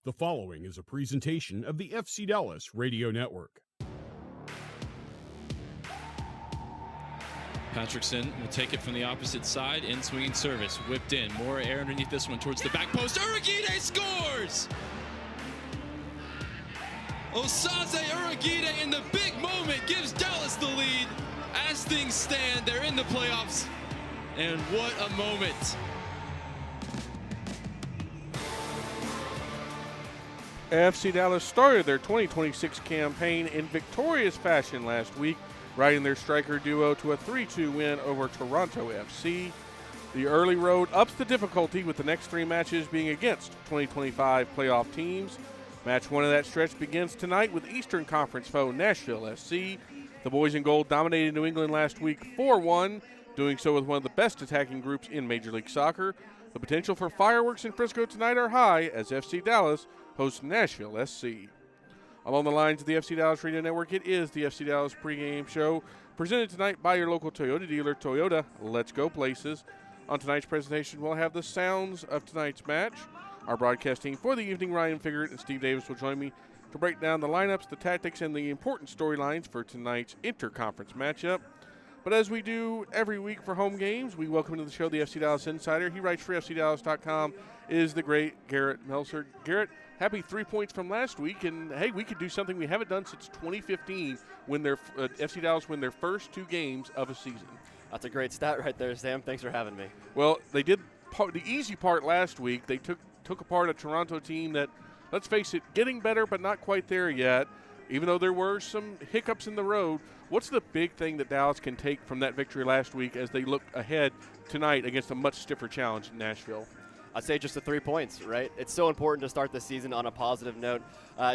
The following is a presentation of the FC Dallas Radio Network. Patrickson will take it from the opposite side, in swinging service, whipped in, more air underneath this one towards the back post. Uragide scores! Osaze Uragide in the big moment gives Dallas the lead. As things stand, they're in the playoffs, and what a moment. FC Dallas started their 2026 campaign in victorious fashion last week, riding their striker duo to a 3-2 win over Toronto FC. The early road ups the difficulty, with the next three matches being against 2025 playoff teams. Match one of that stretch begins tonight with Eastern Conference foe Nashville SC. The boys in gold dominated New England last week 4-1, doing so with one of the best attacking groups in Major League Soccer. The potential for fireworks in Frisco tonight are high as FC Dallas hosts Nashville SC. Along the lines of the FC Dallas Radio Network, it is the FC Dallas pregame show, presented tonight by your local Toyota dealer, Toyota. Let's go places. On tonight's presentation, we'll have the sounds of tonight's match. Our broadcast team for the evening, Ryan Figert and Steve Davis, will join me to break down the lineups, the tactics, and the important storylines for tonight's interconference matchup. But as we do every week for home games, we welcome to the show the FC Dallas Insider. He writes for FCDallas.com, is the great Garrett Meltzer. Garrett, happy 3 points from last week, and hey, we could do something we haven't done since 2015 when FC Dallas win their first two games of a season. That's a great stat right there, Sam. Thanks for having me. Well, they did the easy part last week. They took apart a Toronto team that, let's face it, getting better but not quite there yet. Even though there were some hiccups in the road, what's the big thing that Dallas can take from that victory last week as they look ahead tonight against a much stiffer challenge in Nashville? I'd say just the 3 points, right? It's so important to start the season on a positive note,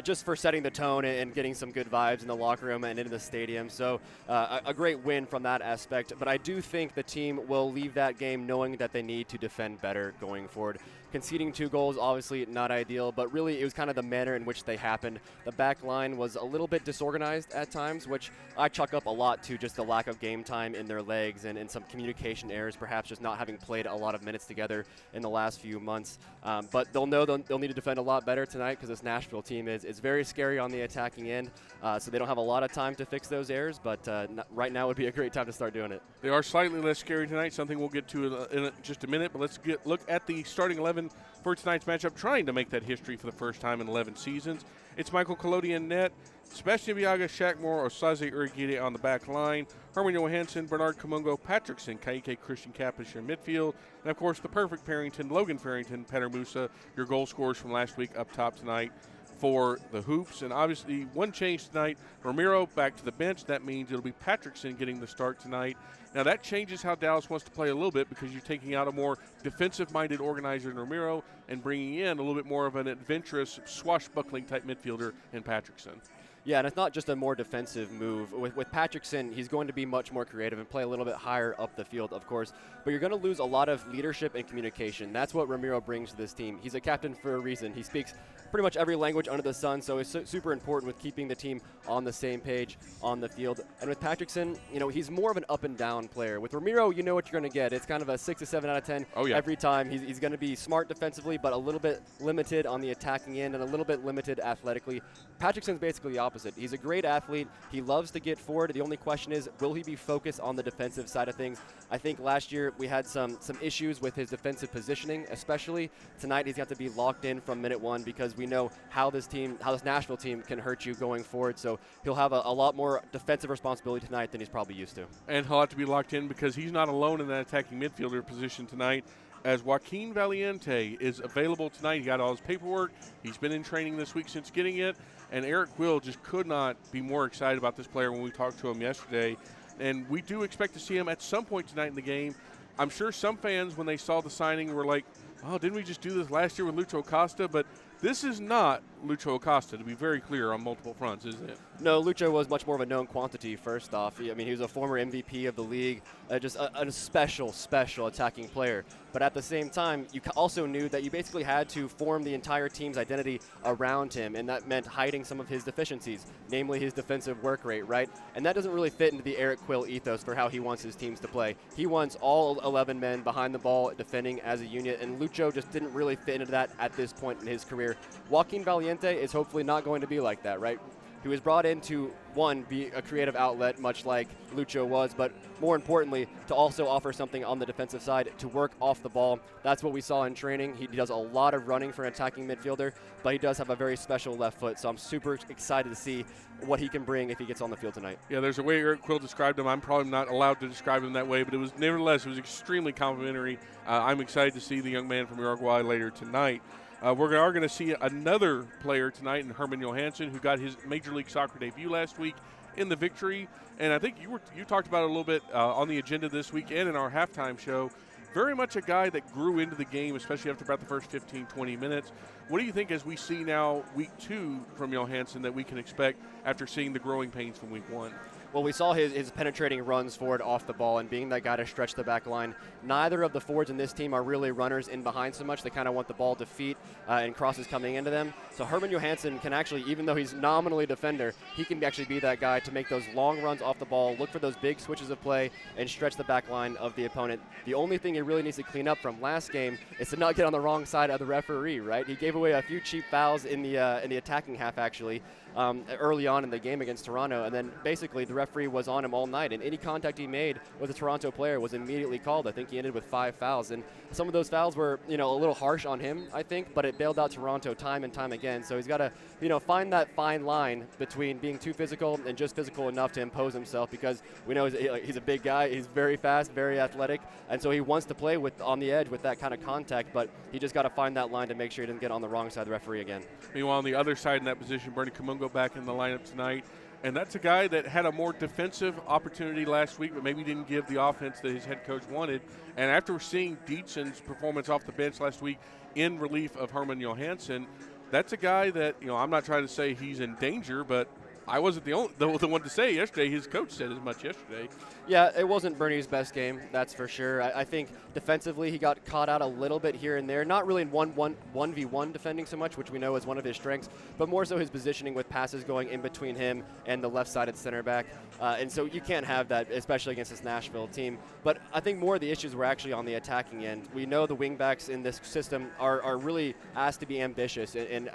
just for setting the tone and getting some good vibes in the locker room and in the stadium. So a great win from that aspect. But I do think the team will leave that game knowing that they need to defend better going forward. Conceding 2 goals, obviously not ideal, but really it was kind of the manner in which they happened. The back line was a little bit disorganized at times, which I chalk up a lot to just the lack of game time in their legs and some communication errors, perhaps just not having played a lot of minutes together in the last few months. But they'll know they'll need to defend a lot better tonight, because this Nashville team is very scary on the attacking end, so they don't have a lot of time to fix those errors, but right now would be a great time to start doing it. They are slightly less scary tonight, something we'll get to in just a minute, but let's look at the starting 11 for tonight's matchup, trying to make that history for the first time in 11 seasons. It's Michael Collodi in net, Sebastian Viaga, Shackmore, Osaze Uragide on the back line, Herman Johansson, Bernard Kamungo, Patrickson, Kaike, Christian Kappas your midfield, and of course the perfect Parrington, Logan Farrington, Petter Musa, your goal scorers from last week up top tonight for the Hoops. And obviously one change tonight, Ramiro back to the bench. That means it'll be Patrickson getting the start tonight. Now that changes how Dallas wants to play a little bit, because you're taking out a more defensive-minded organizer in Ramiro and bringing in a little bit more of an adventurous, swashbuckling type midfielder in Patrickson. Yeah, and it's not just a more defensive move. With Patrickson, he's going to be much more creative and play a little bit higher up the field, of course. But you're going to lose a lot of leadership and communication. That's what Ramiro brings to this team. He's a captain for a reason. He speaks pretty much every language under the sun, so it's super important with keeping the team on the same page on the field. And with Patrickson, he's more of an up-and-down player. With Ramiro, you know what you're going to get. It's kind of a 6 to 7 out of 10 every time. He's going to be smart defensively, but a little bit limited on the attacking end and a little bit limited athletically. Patrickson's basically the opposite. He's a great athlete. He loves to get forward. The only question is, will he be focused on the defensive side of things? I think last year we had some issues with his defensive positioning, especially. Tonight he's got to be locked in from minute one, because we know how this Nashville team can hurt you going forward. So he'll have a lot more defensive responsibility tonight than he's probably used to. And he'll have to be locked in, because he's not alone in that attacking midfielder position tonight, as Joaquin Valiente is available tonight. He got all his paperwork. He's been in training this week since getting it. And Eric Will just could not be more excited about this player when we talked to him yesterday. And we do expect to see him at some point tonight in the game. I'm sure some fans, when they saw the signing, were like, oh, didn't we just do this last year with Lucho Costa? But this is not Lucho Acosta, to be very clear on multiple fronts, isn't it? No, Lucho was much more of a known quantity, first off. I mean, he was a former MVP of the league, just a special attacking player. But at the same time, you also knew that you basically had to form the entire team's identity around him, and that meant hiding some of his deficiencies, namely his defensive work rate, right? And that doesn't really fit into the Eric Quill ethos for how he wants his teams to play. He wants all 11 men behind the ball defending as a unit, and Lucho just didn't really fit into that at this point in his career. Joaquin Valiente is hopefully not going to be like that, right? He was brought in to, one, be a creative outlet, much like Lucho was, but more importantly, to also offer something on the defensive side to work off the ball. That's what we saw in training. He does a lot of running for an attacking midfielder, but he does have a very special left foot, so I'm super excited to see what he can bring if he gets on the field tonight. Yeah, there's a way Eric Quill described him. I'm probably not allowed to describe him that way, but it was extremely complimentary. I'm excited to see the young man from Uruguay later tonight. We're going to see another player tonight in Herman Johansson, who got his Major League Soccer debut last week in the victory. And I think you talked about it a little bit on the agenda this week and in our halftime show. Very much a guy that grew into the game, especially after about the first 15, 20 minutes. What do you think as we see now week 2 from Johansson that we can expect after seeing the growing pains from week 1? Well, we saw his penetrating runs forward off the ball and being that guy to stretch the back line. Neither of the forwards in this team are really runners in behind so much. They kind of want the ball to feet and crosses coming into them. So Herman Johansson can actually, even though he's nominally a defender, he can actually be that guy to make those long runs off the ball, look for those big switches of play, and stretch the back line of the opponent. The only thing he really needs to clean up from last game is to not get on the wrong side of the referee, right? He gave away a few cheap fouls in the attacking half, actually. Early on in the game against Toronto, and then basically the referee was on him all night, and any contact he made with a Toronto player was immediately called. I think he ended with 5 fouls, and some of those fouls were, a little harsh on him, I think, but it bailed out Toronto time and time again. So he's got to, find that fine line between being too physical and just physical enough to impose himself, because we know he's a big guy, he's very fast, very athletic, and so he wants to play on the edge with that kind of contact, but he just got to find that line to make sure he doesn't get on the wrong side of the referee again. Meanwhile, on the other side in that position, Bernie Kamungo back in the lineup tonight. And that's a guy that had a more defensive opportunity last week, but maybe didn't give the offense that his head coach wanted. And after seeing Dietzschen's performance off the bench last week in relief of Herman Johansson, that's a guy that, I'm not trying to say he's in danger, but I wasn't the one to say yesterday. His coach said as much yesterday. Yeah, it wasn't Bernie's best game, that's for sure. I think defensively he got caught out a little bit here and there. Not really in 1v1 defending so much, which we know is one of his strengths, but more so his positioning with passes going in between him and the left-sided center back. And so you can't have that, especially against this Nashville team. But I think more of the issues were actually on the attacking end. We know the wingbacks in this system are really asked to be ambitious and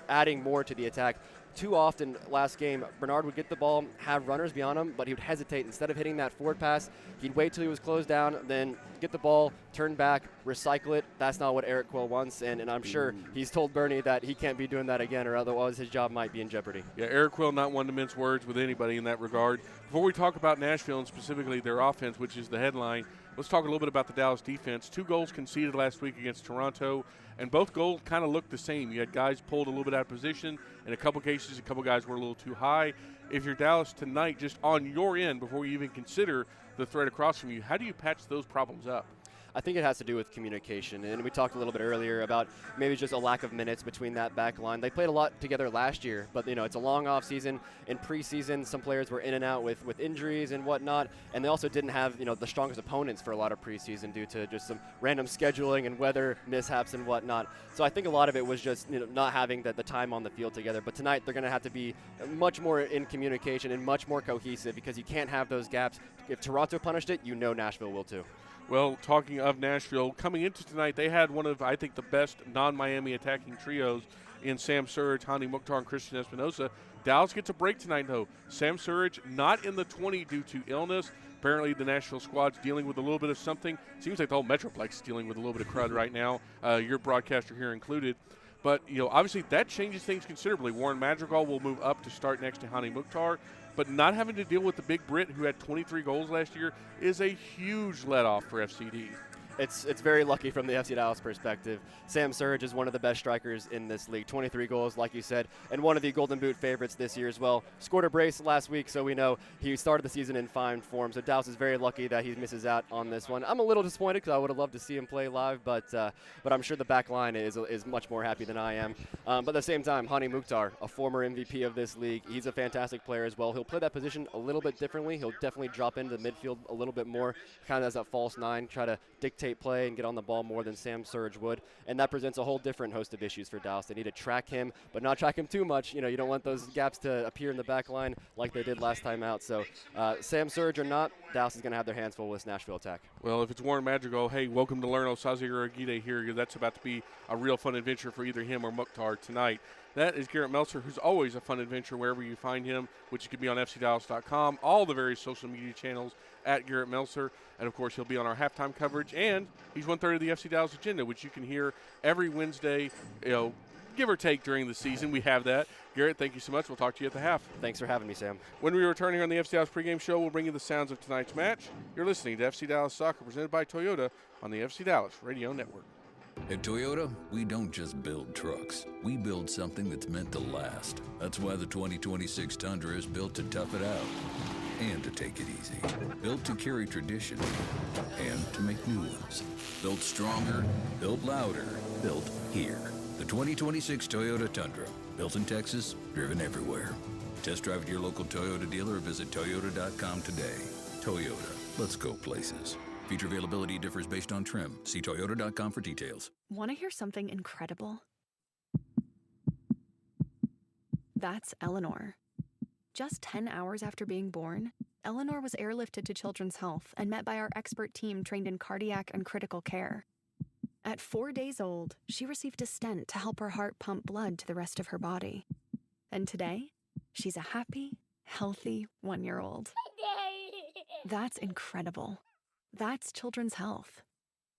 adding more to the attack. Too often last game, Bernard would get the ball, have runners beyond him, but he would hesitate. Instead of hitting that forward pass, he'd wait till he was closed down, then get the ball, turn back, recycle it. That's not what Eric Quill wants, and I'm sure he's told Bernie that he can't be doing that again, or otherwise his job might be in jeopardy. Yeah, Eric Quill not one to mince words with anybody in that regard. Before we talk about Nashville and specifically their offense, which is the headline, let's talk a little bit about the Dallas defense. 2 goals conceded last week against Toronto, and both goals kind of looked the same. You had guys pulled a little bit out of position. In a couple cases, a couple guys were a little too high. If you're Dallas tonight, just on your end, before you even consider the threat across from you, how do you patch those problems up? I think it has to do with communication, and we talked a little bit earlier about maybe just a lack of minutes between that back line. They played a lot together last year, but it's a long off season. In preseason, some players were in and out with injuries and whatnot, and they also didn't have the strongest opponents for a lot of preseason due to just some random scheduling and weather mishaps and whatnot. So I think a lot of it was just not having the time on the field together. But tonight they're going to have to be much more in communication and much more cohesive, because you can't have those gaps. If Toronto punished it, Nashville will too. Well, talking of Nashville, coming into tonight, they had one of, I think, the best non-Miami attacking trios in Sam Surridge, Hani Mukhtar, and Christian Espinosa. Dallas gets a break tonight, though. Sam Surridge not in the 20 due to illness. Apparently, the Nashville squad's dealing with a little bit of something. Seems like the whole Metroplex is dealing with a little bit of crud right now, your broadcaster here included. But, obviously that changes things considerably. Warren Madrigal will move up to start next to Hani Mukhtar. But not having to deal with the big Brit who had 23 goals last year is a huge let-off for FCD. It's very lucky from the FC Dallas perspective. Sam Surge is one of the best strikers in this league. 23 goals, like you said, and one of the Golden Boot favorites this year as well. Scored a brace last week, so we know he started the season in fine form. So Dallas is very lucky that he misses out on this one. I'm a little disappointed because I would have loved to see him play live, but I'm sure the back line is much more happy than I am. But at the same time, Hani Mukhtar, a former MVP of this league, he's a fantastic player as well. He'll play that position a little bit differently. He'll definitely drop into the midfield a little bit more, kind of as that false nine, try to dictate play and get on the ball more than Sam Surge would, and that presents a whole different host of issues for Dallas. They need to track him, but not track him too much. You know, you don't want those gaps to appear in the back line like they did last time out. So Sam Surge or not, Dallas is going to have their hands full with this Nashville attack. Well, if it's Warren Madrigal, hey, welcome to Lerno Saze Uragide here. That's about to be a real fun adventure for either him or Mukhtar tonight. That is Garrett Meltzer, who's always a fun adventure wherever you find him, which could be on FCDallas.com, all the various social media channels at Garrett Meltzer. And, of course, he'll be on our halftime coverage. And he's 1/3 of the FC Dallas Agenda, which you can hear every Wednesday, give or take during the season. We have that. Garrett, thank you so much. We'll talk to you at the half. Thanks for having me, Sam. When we return here on the FC Dallas pregame show, we'll bring you the sounds of tonight's match. You're listening to FC Dallas Soccer, presented by Toyota on the FC Dallas Radio Network. At Toyota, we don't just build trucks. We build something that's meant to last. That's why the 2026 Tundra is built to tough it out and to take it easy. Built to carry tradition and to make new ones. Built stronger, built louder, built here. The 2026 Toyota Tundra. Built in Texas, driven everywhere. Test drive at your local Toyota dealer or visit Toyota.com today. Toyota, let's go places. Feature availability differs based on trim. See Toyota.com for details. Want to hear something incredible? That's Eleanor. Just 10 hours after being born, Eleanor was airlifted to Children's Health and met by our expert team trained in cardiac and critical care. At 4 days old, she received a stent to help her heart pump blood to the rest of her body. And today, she's a happy, healthy 1-year-old. That's incredible. That's Children's Health.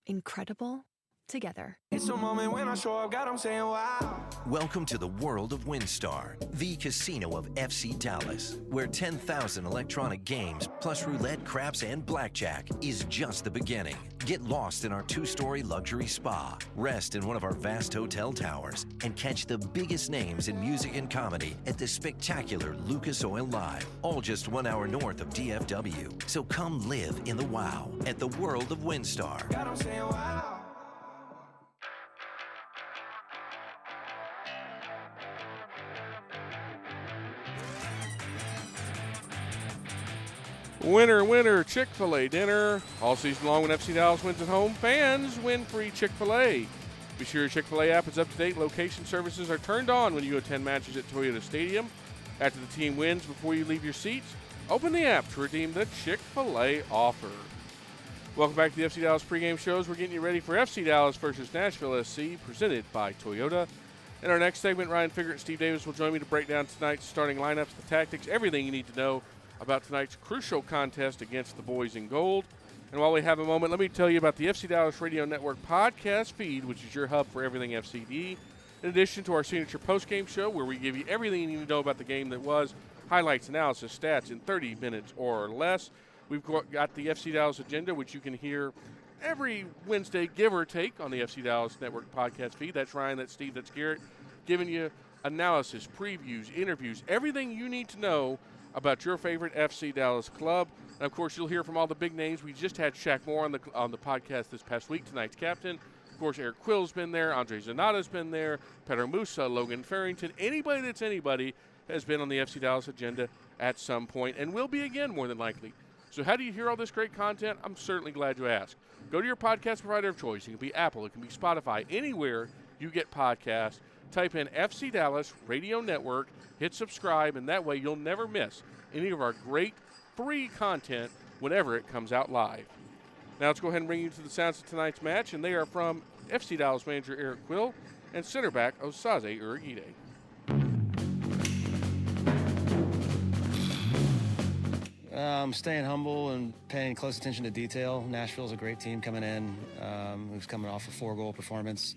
Incredible together. It's a moment when I show up, God, I'm saying wow. Welcome to the world of WinStar, the casino of FC Dallas, where 10,000 electronic games, plus roulette, craps, and blackjack is just the beginning. Get lost in our 2-story luxury spa, rest in one of our vast hotel towers, and catch the biggest names in music and comedy at the spectacular Lucas Oil Live, all just 1 hour north of DFW. So come live in the wow at the world of WinStar. God, I'm saying wow. Winner, winner, Chick-fil-A dinner. All season long when FC Dallas wins at home, fans win free Chick-fil-A. Be sure your Chick-fil-A app is up to date. Location services are turned on when you attend matches at Toyota Stadium. After the team wins, before you leave your seats, open the app to redeem the Chick-fil-A offer. Welcome back to the FC Dallas pregame shows. We're getting you ready for FC Dallas versus Nashville SC, presented by Toyota. In our next segment, Ryan Figert and Steve Davis will join me to break down tonight's starting lineups, the tactics, everything you need to know about tonight's crucial contest against the boys in gold. And while we have a moment, let me tell you about the FC Dallas Radio Network podcast feed, which is your hub for everything FCD. In addition to our signature postgame show, where we give you everything you need to know about the game that was, highlights, analysis, stats in 30 minutes or less. We've got the FC Dallas Agenda, which you can hear every Wednesday, give or take, on the FC Dallas Network podcast feed. That's Ryan, that's Steve, that's Garrett, giving you analysis, previews, interviews, everything you need to know about your favorite FC Dallas club. And, of course, you'll hear from all the big names. We just had Shaq Moore on the podcast this past week, tonight's captain. Of course, Eric Quill's been there. Andre Zanata's been there. Pedro Musa, Logan Farrington. Anybody that's anybody has been on the FC Dallas Agenda at some point and will be again, more than likely. So how do you hear all this great content? I'm certainly glad you asked. Go to your podcast provider of choice. It can be Apple. It can be Spotify. Anywhere you get podcasts, type in FC Dallas Radio Network, hit subscribe, and that way you'll never miss any of our great free content whenever it comes out live. Now let's go ahead and bring you to the sounds of tonight's match, and they are from FC Dallas manager Eric Quill and center back Osaze Uragide. Staying humble and paying close attention to detail. Nashville's a great team coming in, who's coming off a 4-goal performance.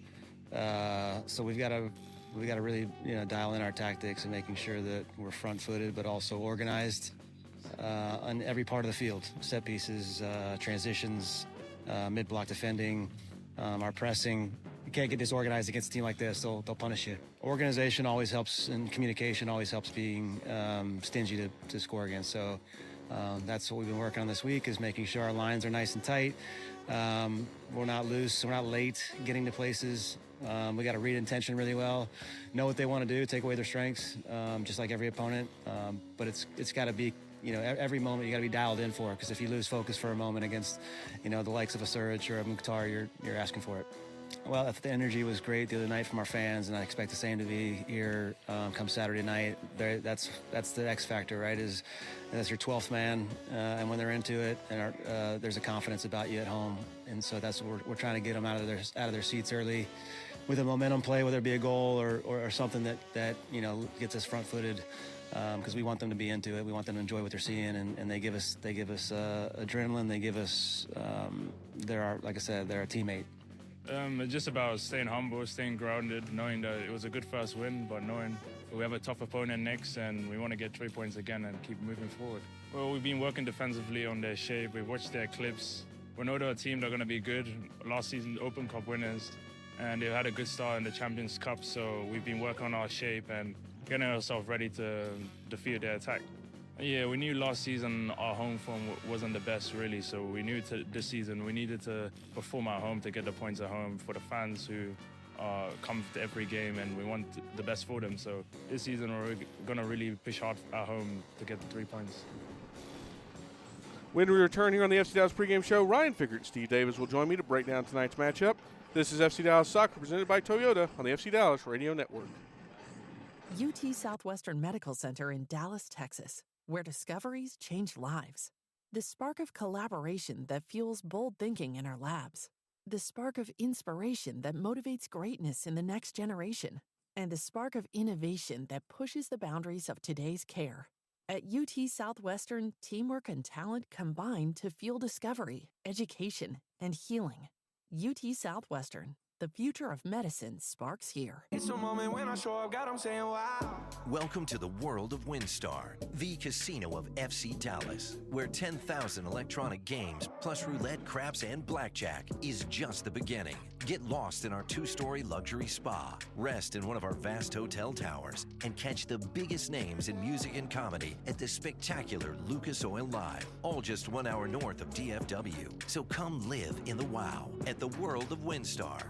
So we've got to really dial in our tactics and making sure that we're front-footed but also organized on every part of the field. Set pieces, transitions, mid-block defending, our pressing. You can't get disorganized against a team like this. They'll punish you. Organization always helps, and communication always helps being stingy to score against. So that's what we've been working on this week, is making sure our lines are nice and tight. We're not loose. We're not late getting to places. We got to read intention really well, know what they want to do, take away their strengths, just like every opponent. But it's got to be, every moment you got to be dialed in for, because if you lose focus for a moment against, the likes of a Surge or a Mukhtar, you're asking for it. Well, the energy was great the other night from our fans, and I expect the same to be here come Saturday night. That's the X factor, right? That's your 12th man, and when they're into it, and there's a confidence about you at home, and so that's what we're trying to get them out of their seats early, with a momentum play, whether it be a goal or something that gets us front-footed, because we want them to be into it. We want them to enjoy what they're seeing, and they give us adrenaline. They give us like I said, they're a teammate. It's just about staying humble, staying grounded, knowing that it was a good first win, but knowing we have a tough opponent next and we want to get 3 points again and keep moving forward. Well, we've been working defensively on their shape. We watched their clips. We know they're a team that are going to be good. Last season, Open Cup winners, and they had a good start in the Champions Cup, so we've been working on our shape and getting ourselves ready to defeat their attack. Yeah, we knew last season our home form wasn't the best, really, so we knew this season we needed to perform at home to get the points at home for the fans who come to every game, and we want the best for them. So this season we're going to really push hard at home to get the 3 points. When we return here on the FC Dallas pregame show, Ryan Figert and Steve Davis will join me to break down tonight's matchup. This is FC Dallas Soccer, presented by Toyota on the FC Dallas Radio Network. UT Southwestern Medical Center in Dallas, Texas, where discoveries change lives. The spark of collaboration that fuels bold thinking in our labs. The spark of inspiration that motivates greatness in the next generation. And the spark of innovation that pushes the boundaries of today's care. At UT Southwestern, teamwork and talent combine to fuel discovery, education, and healing. UT Southwestern. The future of medicine sparks here. It's a moment when I show up, God, I'm saying wow. Welcome to the world of WinStar, the casino of FC Dallas, where 10,000 electronic games, plus roulette, craps, and blackjack is just the beginning. Get lost in our 2-story luxury spa, rest in one of our vast hotel towers, and catch the biggest names in music and comedy at the spectacular Lucas Oil Live, all just 1 hour north of DFW. So come live in the wow at the world of WinStar.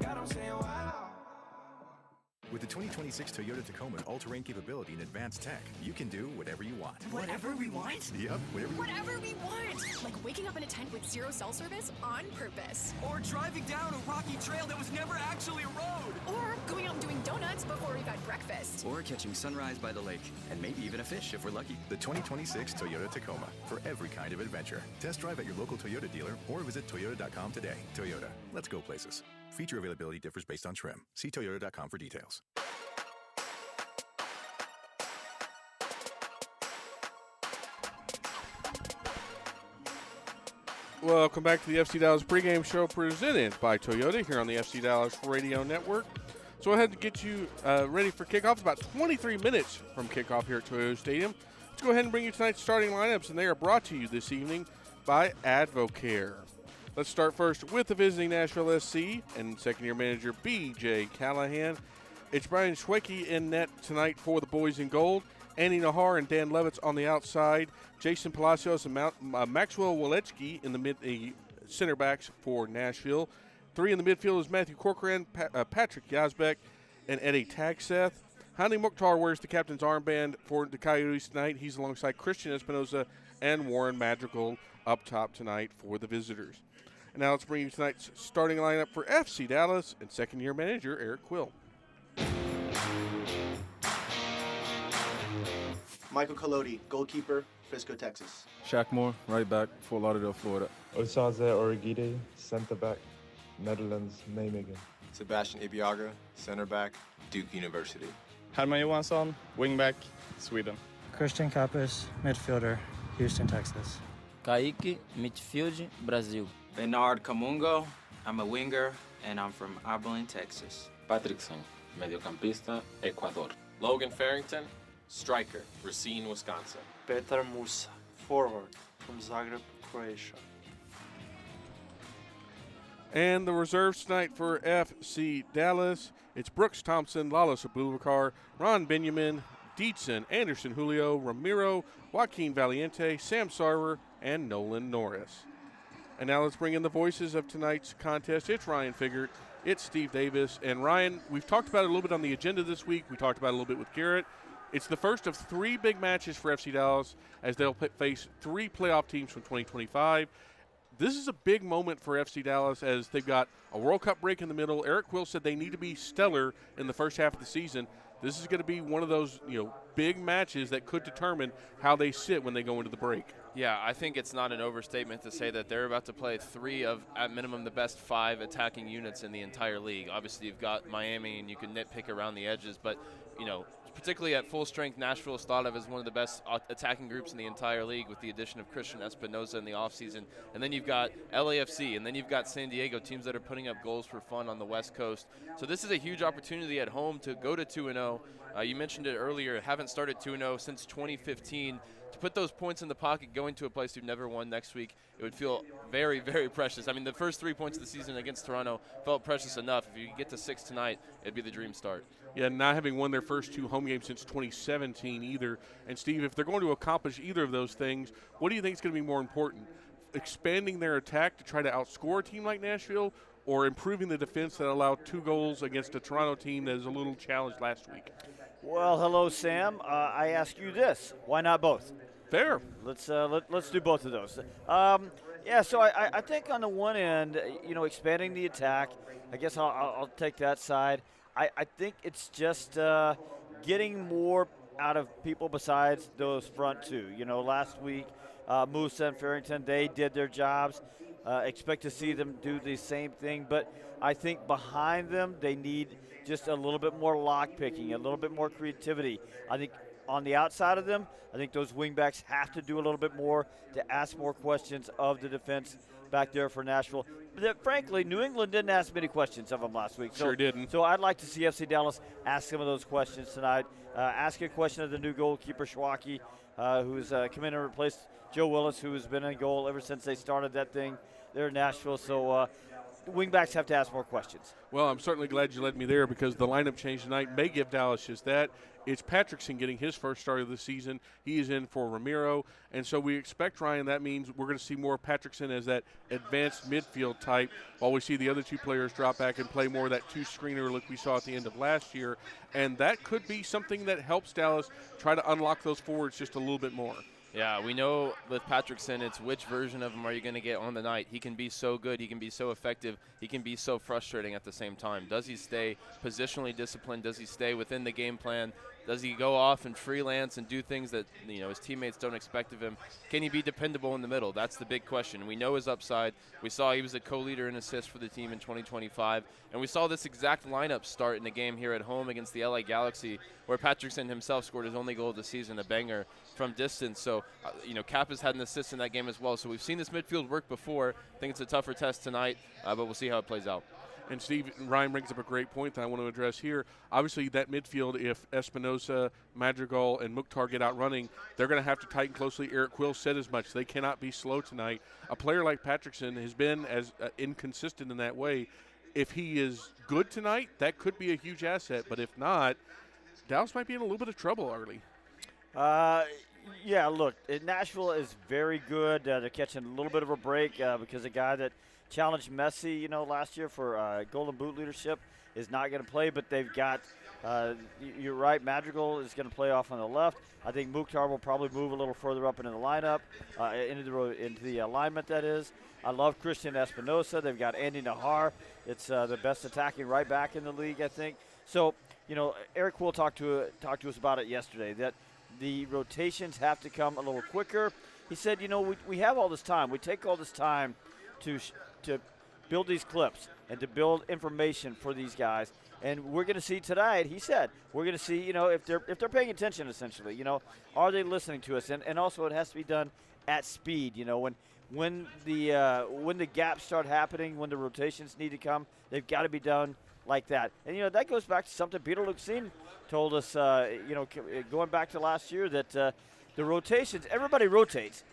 With the 2026 Toyota Tacoma all-terrain capability and advanced tech, you can do whatever you want. Whatever we want? Yep, whatever we want! Like waking up in a tent with zero cell service on purpose. Or driving down a rocky trail that was never actually a road. Or going out and doing donuts before we've had breakfast. Or catching sunrise by the lake, and maybe even a fish if we're lucky. The 2026 Toyota Tacoma, for every kind of adventure. Test drive at your local Toyota dealer or visit toyota.com today. Toyota, let's go places. Feature availability differs based on trim. See toyota.com for details. Welcome back to the FC Dallas pregame show presented by Toyota here on the FC Dallas Radio Network. So I had to get you ready for kickoff. It's about 23 minutes from kickoff here at Toyota Stadium. Let's go ahead and bring you tonight's starting lineups, and they are brought to you this evening by Advocare. Let's start first with the visiting Nashville SC and second-year manager B.J. Callahan. It's Brian Schwecke in net tonight for the boys in gold. Andy Nahar and Dan Levitz on the outside. Jason Palacios and Maxwell Waleczki in the center backs for Nashville. 3 in the midfield is Matthew Corcoran, Patrick Yazbek, and Eddie Tagseth. Hani Mukhtar wears the captain's armband for the Coyotes tonight. He's alongside Christian Espinoza and Warren Madrigal up top tonight for the visitors. And now let's bring you tonight's starting lineup for FC Dallas and second-year manager Eric Quill. Michael Colodi, goalkeeper, Frisco, Texas. Shaq Moore, right back, Fort Lauderdale, Florida. Osaze Origide, center back, Netherlands, Nijmegen. Sebastian Ibiaga, center back, Duke University. Herman Johansson, wing back, Sweden. Christian Capes, midfielder, Houston, Texas. Kaique, midfield, Brazil. Bernard Camungo, I'm a winger, and I'm from Abilene, Texas. Patrickson, mediocampista, Ecuador. Logan Farrington, striker, Racine, Wisconsin. Petar, Musa, forward, from Zagreb, Croatia. And the reserves tonight for FC Dallas, it's Brooks Thompson, Lawless Abubakar, Ron Benjamin, Dietzen, Anderson Julio, Ramiro, Joaquin Valiente, Sam Sarver, and Nolan Norris. And now let's bring in the voices of tonight's contest. It's Ryan Figert, it's Steve Davis. And Ryan, we've talked about it a little bit on the agenda this week. We talked about it a little bit with Garrett. It's the first of 3 big matches for FC Dallas as they'll face 3 playoff teams from 2025. This is a big moment for FC Dallas as they've got a World Cup break in the middle. Eric Quill said they need to be stellar in the first half of the season. This is going to be one of those, big matches that could determine how they sit when they go into the break. Yeah, I think it's not an overstatement to say that they're about to play 3 of, at minimum, the best 5 attacking units in the entire league. Obviously, you've got Miami, and you can nitpick around the edges, but, particularly at full strength, Nashville is thought of as one of the best attacking groups in the entire league with the addition of Christian Espinosa in the offseason. And then you've got LAFC, and then you've got San Diego, teams that are putting up goals for fun on the West Coast. So this is a huge opportunity at home to go to 2-0. You mentioned it earlier, haven't started 2-0 since 2015. To put those points in the pocket going to a place you've never won next week, it would feel very, very precious. I mean, the first 3 points of the season against Toronto felt precious enough. If you could get to 6 tonight, it'd be the dream start. Yeah, not having won their first 2 home games since 2017 either. And, Steve, if they're going to accomplish either of those things, what do you think is going to be more important? Expanding their attack to try to outscore a team like Nashville, or improving the defense that allowed 2 goals against a Toronto team that is a little challenged last week? Well, hello, Sam. I ask you this. Why not both? Fair. Let's do both of those. So I think on the one end, expanding the attack, I guess I'll take that side. I think it's just getting more out of people besides those front 2. Last week, Musa and Farrington, they did their jobs. Expect to see them do the same thing, but I think behind them they need just a little bit more lock picking, a little bit more creativity. I think on the outside of them, I think those wingbacks have to do a little bit more to ask more questions of the defense back there for Nashville. But frankly, New England didn't ask many questions of them last week. Sure didn't. So I'd like to see FC Dallas ask some of those questions tonight. Ask a question of the new goalkeeper, Schwacke, who's come in and replaced Joe Willis, who has been in goal ever since they started that thing there in Nashville. So wingbacks have to ask more questions. Well, I'm certainly glad you led me there because the lineup change tonight may give Dallas just that. It's Patrickson getting his first start of the season. He is in for Ramiro. And so we expect, Ryan, that means we're going to see more Patrickson as that advanced midfield type while we see the other 2 players drop back and play more of that 2-screener like we saw at the end of last year. And that could be something that helps Dallas try to unlock those forwards just a little bit more. Yeah, we know with Patrickson, it's which version of him are you going to get on the night. He can be so good. He can be so effective. He can be so frustrating at the same time. Does he stay positionally disciplined? Does he stay within the game plan? Does he go off and freelance and do things that his teammates don't expect of him? Can he be dependable in the middle? That's the big question. We know his upside. We saw he was a co-leader in assists for the team in 2025. And we saw this exact lineup start in the game here at home against the LA Galaxy, where Patrickson himself scored his only goal of the season, a banger from distance. So, Cap has had an assist in that game as well. So we've seen this midfield work before. I think it's a tougher test tonight, but we'll see how it plays out. And Steve, Ryan brings up a great point that I want to address here. Obviously, that midfield, if Espinosa, Madrigal, and Mukhtar get out running, they're going to have to tighten closely. Eric Quill said as much. They cannot be slow tonight. A player like Patrickson has been as inconsistent in that way. If he is good tonight, that could be a huge asset. But if not, Dallas might be in a little bit of trouble early. Yeah, look, Nashville is very good. They're catching a little bit of a break because a guy that challenged Messi, last year for Golden Boot leadership is not going to play, but they've got, you're right, Madrigal is going to play off on the left. I think Mukhtar will probably move a little further up into the lineup, into the alignment, that is. I love Christian Espinosa. They've got Andy Nahar. It's the best attacking right back in the league, I think. So, Eric Quill talked to us about it yesterday, that the rotations have to come a little quicker. He said, we have all this time. We take all this time to build these clips and to build information for these guys. And we're going to see tonight, he said, we're going to see, if they're paying attention, essentially, are they listening to us? And also it has to be done at speed, when the gaps start happening, when the rotations need to come, they've got to be done like that. And, that goes back to something Peter Luxine told us, going back to last year, that the rotations, everybody rotates.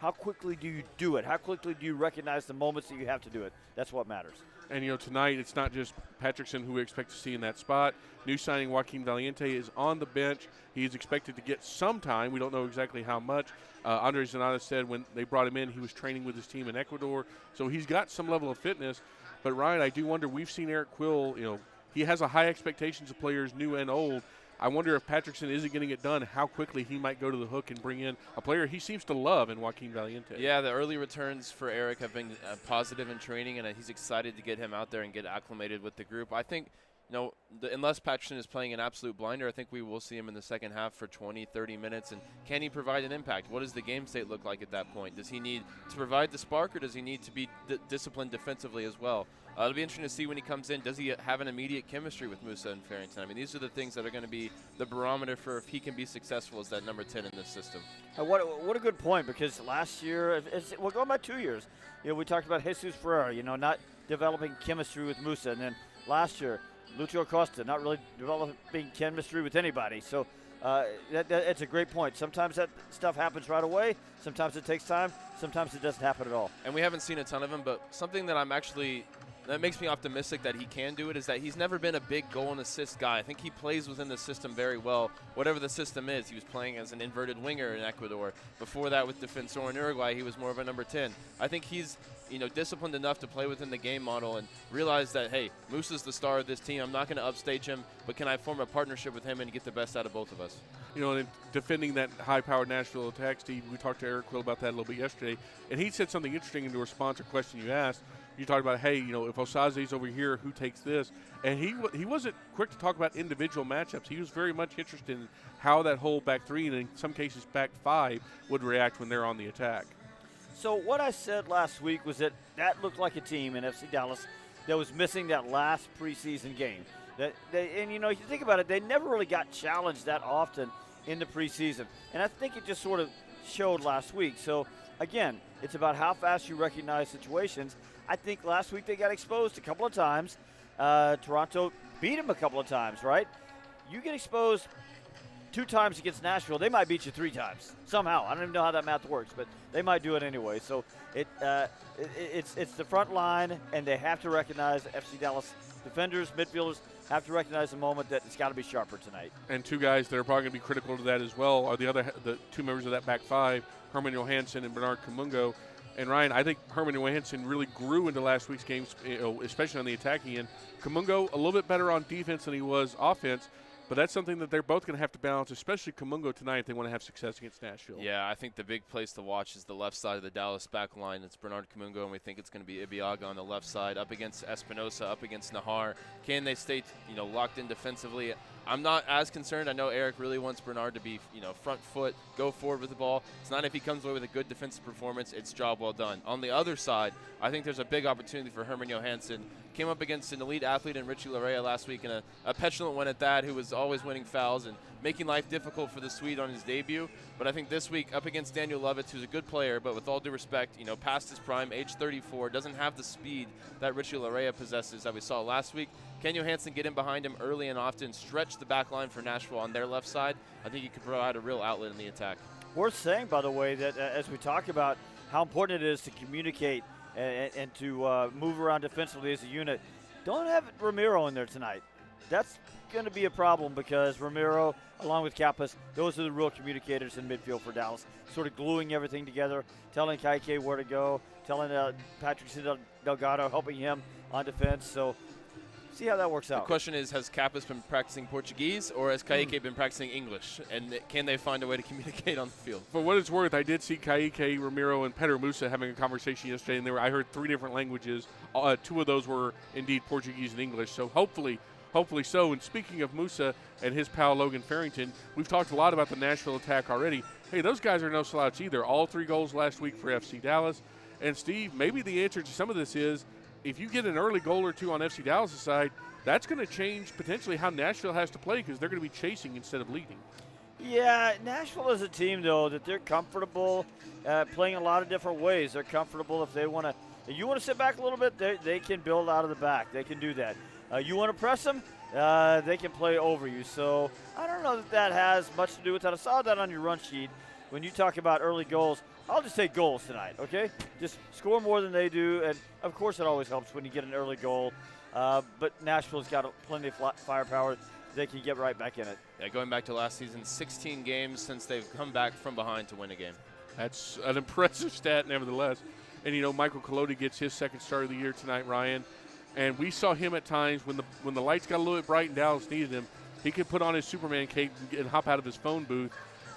how quickly do you do it? How quickly do you recognize the moments that you have to do it? That's what matters. And, tonight it's not just Patrickson who we expect to see in that spot. New signing Joaquin Valiente is on the bench. He's expected to get some time. We don't know exactly how much. Andres Zanata said when they brought him in, he was training with his team in Ecuador. So he's got some level of fitness. But, Ryan, I do wonder, we've seen Eric Quill, he has a high expectations of players new and old. I wonder if Patrickson isn't getting it done, how quickly he might go to the hook and bring in a player he seems to love in Joaquin Valiente. Yeah, the early returns for Eric have been positive in training, and he's excited to get him out there and get acclimated with the group. I think, unless Patrickson is playing an absolute blinder, I think we will see him in the second half for 20, 30 minutes. And can he provide an impact? What does the game state look like at that point? Does he need to provide the spark, or does he need to be disciplined defensively as well? It'll be interesting to see when he comes in. Does he have an immediate chemistry with Musa and Farrington? I mean, these are the things that are going to be the barometer for if he can be successful as that number 10 in this system. What a good point, because last year, we're going by 2 years. We talked about Jesus Ferreira, not developing chemistry with Musa. And then last year, Lucio Costa, not really developing chemistry with anybody. So it's a great point. Sometimes that stuff happens right away. Sometimes it takes time. Sometimes it doesn't happen at all. And we haven't seen a ton of him, but something that that makes me optimistic that he can do it is that he's never been a big goal and assist guy. I think he plays within the system very well, whatever the system is. He was playing as an inverted winger in Ecuador. Before that with Defensor in Uruguay, he was more of a number 10. I think he's disciplined enough to play within the game model and realize that, hey, Musa's the star of this team. I'm not going to upstage him, but can I form a partnership with him and get the best out of both of us? And defending that high-powered Nashville attack, Steve, we talked to Eric Quill about that a little bit yesterday, and he said something interesting in response to a question you asked. You talked about, hey, if Osaze's over here, who takes this? And he wasn't quick to talk about individual matchups. He was very much interested in how that whole back three, and in some cases back five, would react when they're on the attack. So what I said last week was that looked like a team in FC Dallas that was missing that last preseason game. If you think about it, they never really got challenged that often in the preseason. And I think it just sort of showed last week. So, again, it's about how fast you recognize situations. I think last week they got exposed a couple of times. Toronto beat them a couple of times, right? You get exposed 2 times against Nashville, they might beat you 3 times somehow. I don't even know how that math works, but they might do it anyway. So it's the front line, and they have to recognize FC Dallas defenders, midfielders have to recognize the moment that it's got to be sharper tonight. And 2 guys that are probably going to be critical to that as well are the 2 members of that back 5, Herman Johansson and Bernard Kamungo. And, Ryan, I think Herman Johansson really grew into last week's games, especially on the attacking end. Kamungo a little bit better on defense than he was offense, but that's something that they're both going to have to balance, especially Kamungo tonight if they want to have success against Nashville. Yeah, I think the big place to watch is the left side of the Dallas back line. It's Bernard Kamungo, and we think it's going to be Ibiaga on the left side, up against Espinosa, up against Nahar. Can they stay, locked in defensively? I'm not as concerned. I know Eric really wants Bernard to be, front foot, go forward with the ball. It's not if he comes away with a good defensive performance, it's job well done. On the other side, I think there's a big opportunity for Herman Johansson. Came up against an elite athlete in Richie Larea last week, and a petulant one at that, who was always winning fouls and making life difficult for the Swede on his debut. But I think this week, up against Daniel Lovitz, who's a good player, but with all due respect, past his prime, age 34, doesn't have the speed that Richie Larea possesses that we saw last week. Can Johansson get in behind him early and often, stretch the back line for Nashville on their left side? I think he could provide a real outlet in the attack. Worth saying, by the way, that as we talk about how important it is to communicate and to move around defensively as a unit, don't have Ramiro in there tonight. That's going to be a problem because Ramiro, along with Kappas, those are the real communicators in midfield for Dallas, sort of gluing everything together, telling Kaike where to go, telling Patrick Delgado, helping him on defense. So see how that works out. The question is, has Kappas been practicing Portuguese, or has Kaike been practicing English? And can they find a way to communicate on the field? For what it's worth, I did see Kaike, Ramiro, and Pedro Musa having a conversation yesterday, and I heard 3 different languages. 2 of those were indeed Portuguese and English. So hopefully so. And speaking of Musa and his pal Logan Farrington, we've talked a lot about the Nashville attack already. Hey, those guys are no slouch either. All 3 goals last week for FC Dallas. And, Steve, maybe the answer to some of this is, if you get an early goal or 2 on FC Dallas' side, that's going to change potentially how Nashville has to play because they're going to be chasing instead of leading. Yeah, Nashville is a team, though, that they're comfortable playing a lot of different ways. They're comfortable if they want to. If you want to sit back a little bit, they can build out of the back. They can do that. You want to press them, they can play over you. So I don't know that has much to do with that. I saw that on your run sheet. when you talk about early goals, I'll just take goals tonight, okay? Just score more than they do, and of course it always helps when you get an early goal. But Nashville's got plenty of firepower. They can get right back in it. Yeah, going back to last season, 16 games since they've come back from behind to win a game. That's an impressive stat, nevertheless. And, Michael Collodi gets his second start of the year tonight, Ryan. And we saw him at times when the lights got a little bit bright and Dallas needed him, he could put on his Superman cape and hop out of his phone booth.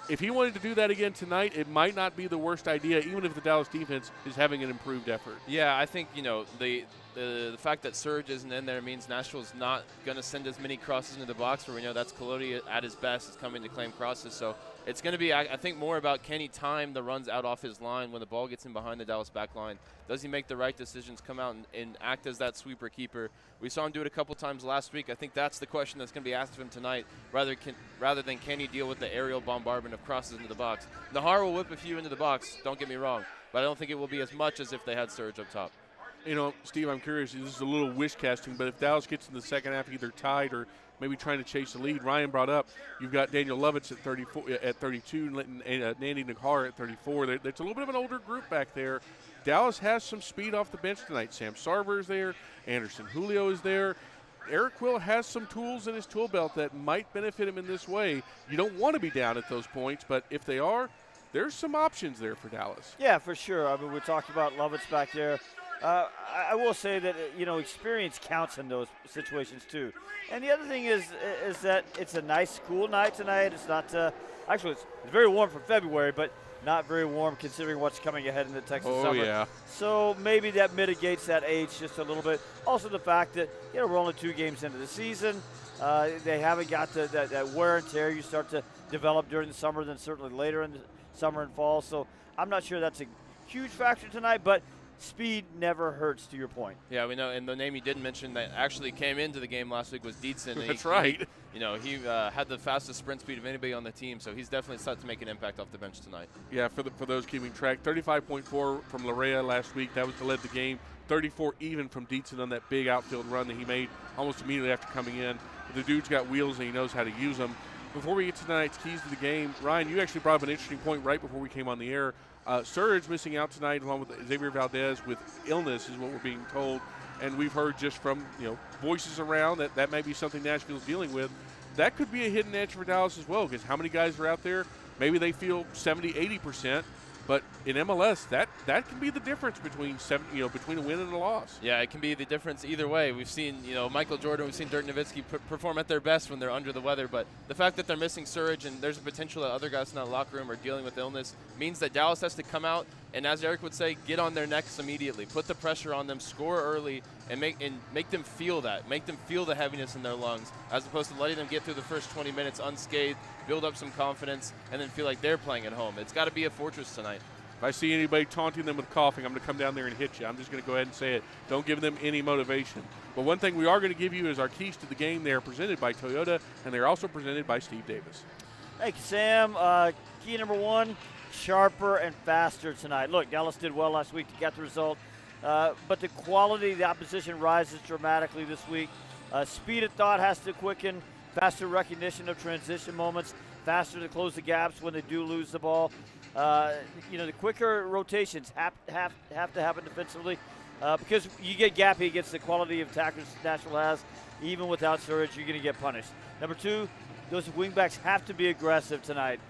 If he wanted to do that again tonight, it might not be the worst idea, even if the Dallas defense is having an improved effort. Yeah, I think, the fact that Surge isn't in there means Nashville's not going to send as many crosses into the box, where we know that's Collodi at his best is coming to claim crosses. So it's going to be, I think, more about can he time the runs out off his line when the ball gets in behind the Dallas back line. Does he make the right decisions, come out and act as that sweeper keeper? We saw him do it a couple times last week. I think that's the question that's going to be asked of him tonight, rather than can he deal with the aerial bombardment of crosses into the box. Nahar will whip a few into the box, don't get me wrong, but I don't think it will be as much as if they had Surge up top. Steve, I'm curious, this is a little wish casting, but if Dallas gets in the second half either tied or maybe trying to chase the lead, Ryan brought up, you've got Daniel Lovitz at 32 and Nandy Nahar at 34. That's a little bit of an older group back there. Dallas has some speed off the bench tonight. Sam Sarver is there. Anderson Julio is there. Eric Quill has some tools in his tool belt that might benefit him in this way. You don't want to be down at those points, but if they are, there's some options there for Dallas. Yeah, for sure. I mean, we're talking about Lovitz back there. I will say that, experience counts in those situations too. And the other thing is that it's a nice, cool night tonight. It's not actually, it's very warm for February, but not very warm considering what's coming ahead in the Texas summer. Oh, yeah. So maybe that mitigates that age just a little bit. Also the fact that, we're only 2 games into the season. They haven't got that wear and tear you start to develop during the summer, then certainly later in the summer and fall. So I'm not sure that's a huge factor tonight, but speed never hurts, to your point. Yeah, we know, and the name you didn't mention that actually came into the game last week was Dietzen. That's right. He had the fastest sprint speed of anybody on the team, so he's definitely starting to make an impact off the bench tonight. Yeah, for those keeping track, 35.4 from Larea last week. That was to lead the game. 34 even from Dietzen on that big outfield run that he made almost immediately after coming in. The dude's got wheels and he knows how to use them. Before we get to tonight's keys to the game, Ryan, you actually brought up an interesting point right before we came on the air. Surge missing out tonight along with Xavier Valdez with illness is what we're being told. And we've heard just from voices around that may be something Nashville's dealing with. That could be a hidden edge for Dallas as well, because how many guys are out there? Maybe they feel 70, 80%. But in MLS, that can be the difference between between a win and a loss. Yeah, it can be the difference either way. We've seen Michael Jordan, we've seen Dirk Nowitzki perform at their best when they're under the weather. But the fact that they're missing Surge and there's a potential that other guys in that locker room are dealing with illness means that Dallas has to come out and, as Eric would say, get on their necks immediately, put the pressure on them, score early, and make them feel that, make them feel the heaviness in their lungs, as opposed to letting them get through the first 20 minutes unscathed, build up some confidence, and then feel like they're playing at home. It's got to be a fortress tonight. If I see anybody taunting them with coughing, I'm going to come down there and hit you. I'm just going to go ahead and say it. Don't give them any motivation. But one thing we are going to give you is our keys to the game. They are presented by Toyota, and they're also presented by Steve Davis. Thank you, Sam. Key number 1, sharper and faster tonight. Look, Dallas did well last week to get the result, but the quality of the opposition rises dramatically this week. Speed of thought has to quicken, faster recognition of transition moments, faster to close the gaps when they do lose the ball. The quicker rotations have to happen defensively because you get gappy against the quality of attackers Nashville has. Even without Surge, you're going to get punished. Number 2, those wingbacks have to be aggressive tonight.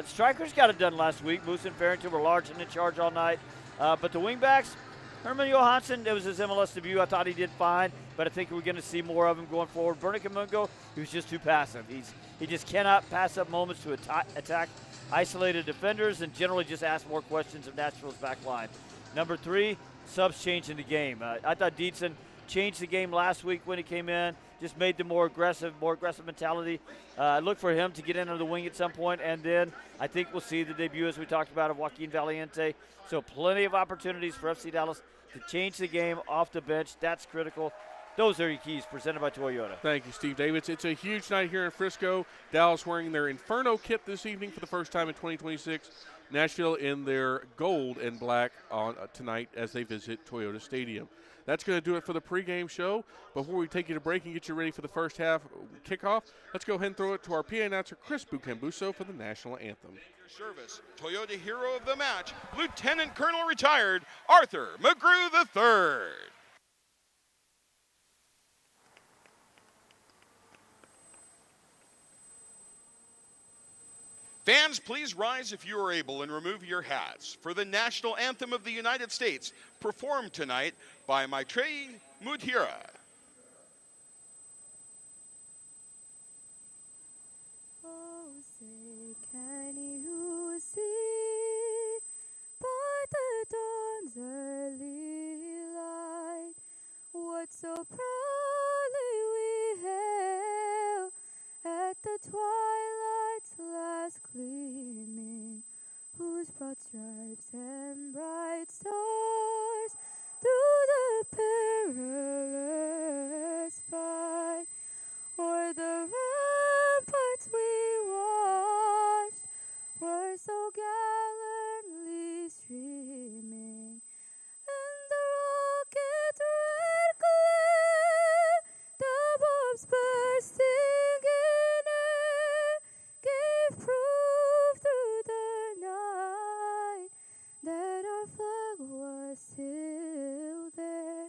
Strikers got it done last week. Moose and Farrington were large and in charge all night. But the wingbacks, Herman Johansson, it was his MLS debut. I thought he did fine, but I think we're going to see more of him going forward. Burnicke Mungo, he was just too passive. He just cannot pass up moments to attack isolated defenders and generally just ask more questions of Nashville's back line. Number 3, subs changing the game. I thought Dietzen changed the game last week when he came in, just made the more aggressive mentality. Look for him to get into the wing at some point, and then I think we'll see the debut, as we talked about, of Joaquin Valiente. So plenty of opportunities for FC Dallas to change the game off the bench. That's critical. Those are your keys, presented by Toyota. Thank you, Steve Davis. It's a huge night here in Frisco. Dallas wearing their Inferno kit this evening for the first time in 2026. Nashville in their gold and black on tonight as they visit Toyota Stadium. That's going to do it for the pregame show. Before we take you to break and get you ready for the first half kickoff, let's go ahead and throw it to our PA announcer, Chris Bucambuso, for the national anthem. Service, Toyota hero of the match, Lieutenant Colonel retired Arthur McGrew III. Fans, please rise if you are able and remove your hats for the national anthem of the United States, performed tonight by Maitreyi Muthiah. Oh, say, can you see by the dawn's early light what so proudly we hail at the twilight's last gleaming, whose broad stripes and bright stars through the perilous fight o'er the ramparts we watched were so gallantly streaming, and the rocket's red glare, the bombs bursting in air, gave proof through the night that our flag was still there.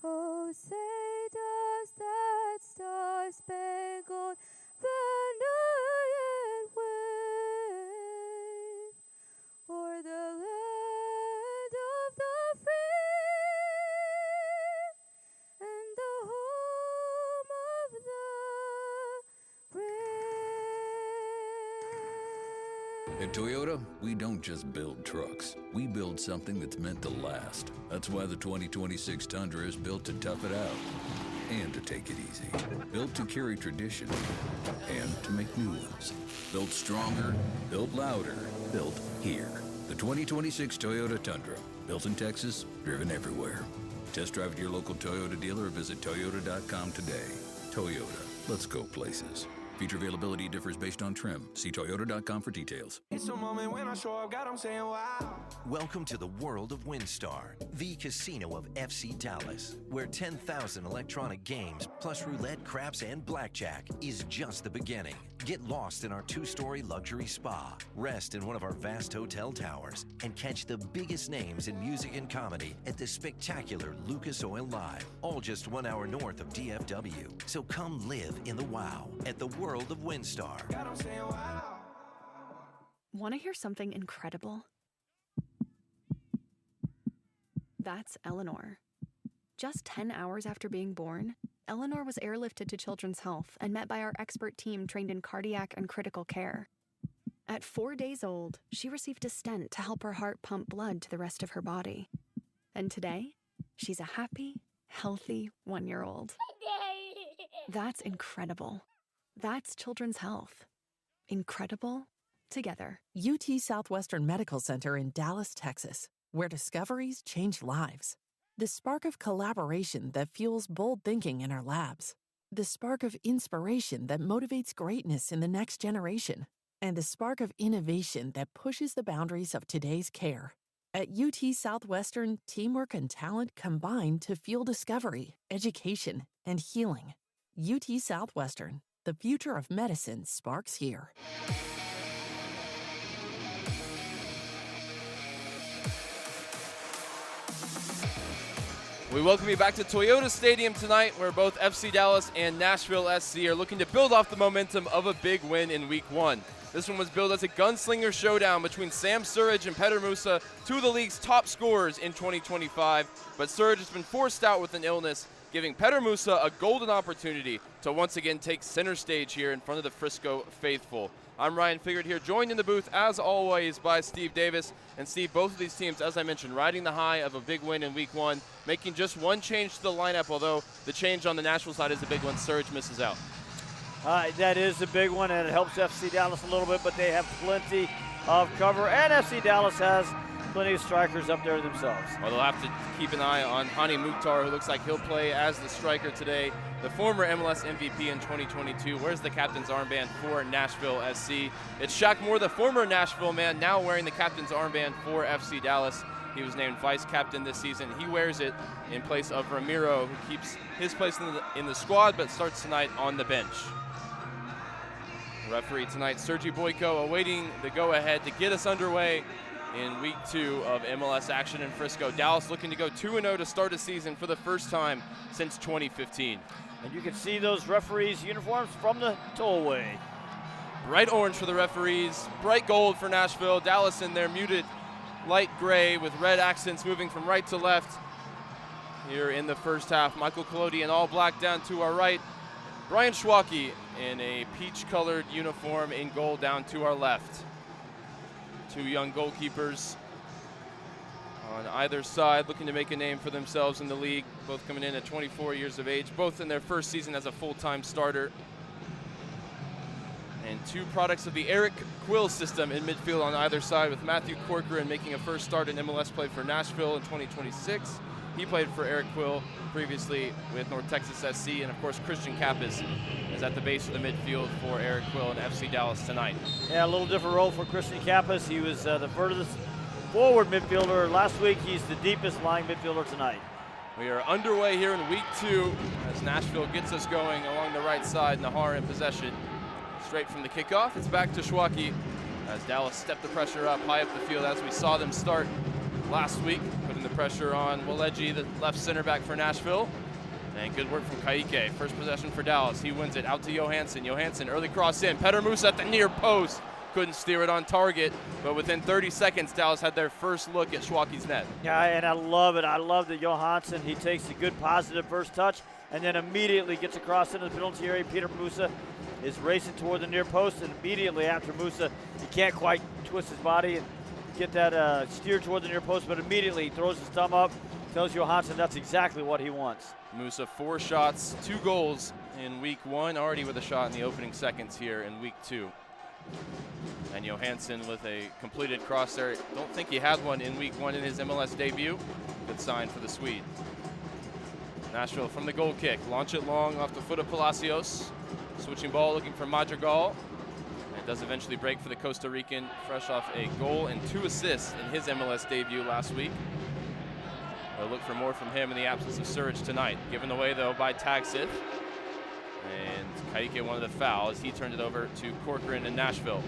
Oh, say does that star-spangled banner yet wave o'er the land of the free and the home of the brave? At Toyota, we don't just build trucks. We build something that's meant to last. That's why the 2026 Tundra is built to tough it out and to take it easy. Built to carry tradition and to make new ones. Built stronger, built louder, built here. The 2026 Toyota Tundra. Built in Texas, driven everywhere. Test drive at your local Toyota dealer or visit Toyota.com today. Toyota, let's go places. Feature availability differs based on trim. See Toyota.com for details. It's a moment when I show up, God, I'm saying wow. Welcome to the world of WinStar, the casino of FC Dallas, where 10,000 electronic games, plus roulette, craps, and blackjack is just the beginning. Get lost in our 2-story luxury spa, rest in one of our vast hotel towers, and catch the biggest names in music and comedy at the spectacular Lucas Oil Live, all just 1 hour north of DFW. So come live in the wow at the world of WinStar. God, I'm saying wow. Want to hear something incredible? That's Eleanor. Just 10 hours after being born, Eleanor was airlifted to Children's Health and met by our expert team trained in cardiac and critical care. At 4 days old, she received a stent to help her heart pump blood to the rest of her body. And today, she's a happy, healthy 1-year-old. That's incredible. That's Children's Health. Incredible together. UT Southwestern Medical Center in Dallas, Texas, where discoveries change lives. The spark of collaboration that fuels bold thinking in our labs. The spark of inspiration that motivates greatness in the next generation. And the spark of innovation that pushes the boundaries of today's care. At UT Southwestern, teamwork and talent combine to fuel discovery, education, and healing. UT Southwestern, the future of medicine sparks here. We welcome you back to Toyota Stadium tonight, where both FC Dallas and Nashville SC are looking to build off the momentum of a big win in Week 1. This one was billed as a gunslinger showdown between Sam Surridge and Petar Musa, two of the league's top scorers in 2025. But Surridge has been forced out with an illness, giving Petar Musa a golden opportunity to once again take center stage here in front of the Frisco faithful. I'm Ryan Figert here, joined in the booth, as always, by Steve Davis. And Steve, both of these teams, as I mentioned, riding the high of a big win in Week 1, making just one change to the lineup, although the change on the Nashville side is a big one. Surridge misses out. That is a big one, and it helps FC Dallas a little bit, but they have plenty of cover. And FC Dallas has plenty of strikers up there themselves. Well, they'll have to keep an eye on Hani Mukhtar, who looks like he'll play as the striker today. The former MLS MVP in 2022 wears the captain's armband for Nashville SC. It's Shaq Moore, the former Nashville man, now wearing the captain's armband for FC Dallas. He was named vice captain this season. He wears it in place of Ramiro, who keeps his place in the squad but starts tonight on the bench. The referee tonight, Sergi Boyko, awaiting the go-ahead to get us underway in week 2 of MLS action in Frisco. Dallas looking to go 2-0 to start a season for the first time since 2015. And you can see those referees' uniforms from the tollway. Bright orange for the referees, bright gold for Nashville. Dallas in their muted light gray with red accents moving from right to left here in the first half. Michael Collodi in all black down to our right. Brian Schwacke in a peach-colored uniform in goal down to our left. Two young goalkeepers on either side looking to make a name for themselves in the league, both coming in at 24 years of age, both in their first season as a full-time starter. And two products of the Eric Quill system in midfield on either side, with Matthew Corcoran making a first start in MLS play for Nashville in 2026. He played for Eric Quill previously with North Texas SC, and of course Christian Kappas is at the base of the midfield for Eric Quill and FC Dallas tonight. Yeah, a little different role for Christian Kappas. He was the furthest forward midfielder last week. He's the deepest lying midfielder tonight. We are underway here in week 2 as Nashville gets us going along the right side. Nahar in possession. Straight from the kickoff, it's back to Schwacke as Dallas stepped the pressure up high up the field as we saw them start last week, putting the pressure on Waleji, the left center back for Nashville. And good work from Kaike. First possession for Dallas. He wins it out to Johansson. Johansson, early cross in. Petter Musa at the near post. Couldn't steer it on target, but within 30 seconds, Dallas had their first look at Schwacke's net. Yeah, and I love it. I love that Johansson, he takes a good positive first touch and then immediately gets across into the penalty area. Peter Musa is racing toward the near post, and immediately after Musa, he can't quite twist his body and get that steer toward the near post, but immediately he throws his thumb up, tells Johansson that's exactly what he wants. Musa 4 shots, 2 goals in week 1, already with a shot in the opening seconds here in week 2. And Johansson with a completed cross there. Don't think he had one in week 1 in his MLS debut. Good sign for the Swede. Nashville from the goal kick. Launch it long off the foot of Palacios. Switching ball, looking for Madrigal. And does eventually break for the Costa Rican, fresh off a goal and 2 assists in his MLS debut last week. We'll look for more from him in the absence of Surridge tonight. Given away, though, by Tagsith. And Kaike wanted a foul as he turned it over to Corcoran in Nashville.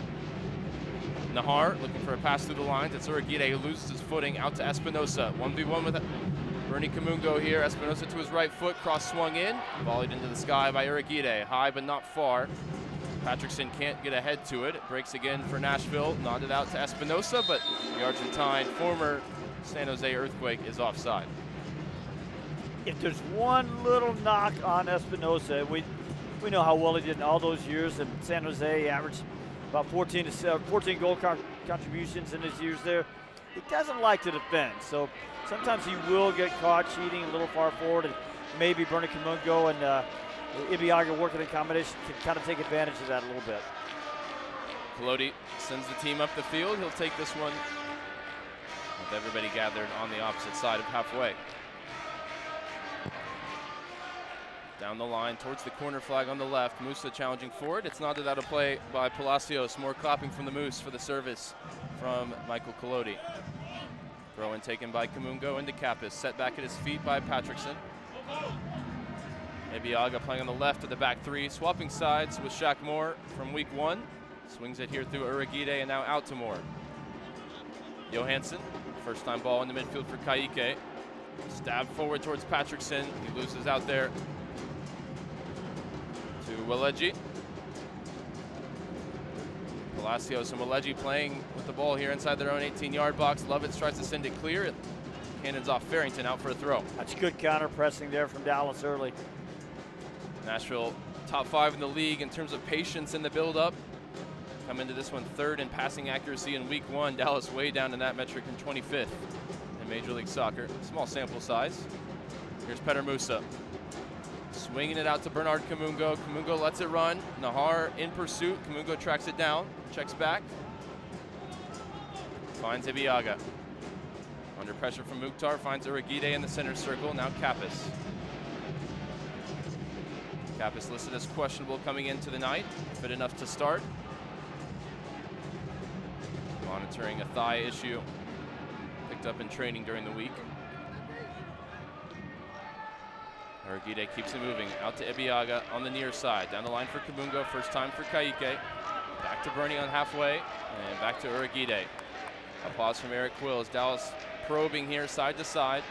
Nahar looking for a pass through the lines. It's Uragide who loses his footing out to Espinosa. 1v1 with Bernie Kamungo here. Espinosa to his right foot, cross swung in. Volleyed into the sky by Uragide. High but not far. Patrickson can't get ahead to it. It breaks again for Nashville. Nodded out to Espinosa, but the Argentine former San Jose Earthquake is offside. If there's one little knock on Espinosa, we know how well he did in all those years in San Jose. He averaged about 14 goal contributions in his years there. He doesn't like to defend, so sometimes he will get caught cheating a little far forward, and maybe Bernie Kamungo and Ibiaga working in combination can kind of take advantage of that a little bit. Collodi sends the team up the field. He'll take this one with everybody gathered on the opposite side of halfway. Down the line towards the corner flag on the left. Musa challenging forward. It's nodded out of play by Palacios. More clapping from the Moose for the service from Michael Collodi. Throw in taken by Kamungo into Kappas. Set back at his feet by Patrickson. Ibiaga playing on the left of the back three. Swapping sides with Shaq Moore from week 1. Swings it here through Uragide and now out to Moore. Johansson, first time ball in the midfield for Kaike. Stab forward towards Patrickson. He loses out there to Waleji. Palacios and Waleji playing with the ball here inside their own 18-yard box. Lovitz tries to send it clear. It cannons off Farrington out for a throw. That's good counter pressing there from Dallas early. Nashville top 5 in the league in terms of patience in the build-up. Come into this one 3rd in passing accuracy in week 1. Dallas way down in that metric in 25th in Major League Soccer. Small sample size. Here's Petter Musa. Swinging it out to Bernard Kamungo. Kamungo lets it run. Nahar in pursuit. Kamungo tracks it down. Checks back. Finds Ibiaga. Under pressure from Mukhtar, finds Uragide in the center circle. Now Kappas. Kappas listed as questionable coming into the night. Fit enough to start. Monitoring a thigh issue. Picked up in training during the week. Uragide keeps it moving. Out to Ibiaga on the near side. Down the line for Kabungo. First time for Kaike. Back to Bernie on halfway. And back to Uragide. A pause from Eric Quill as Dallas probing here side to side.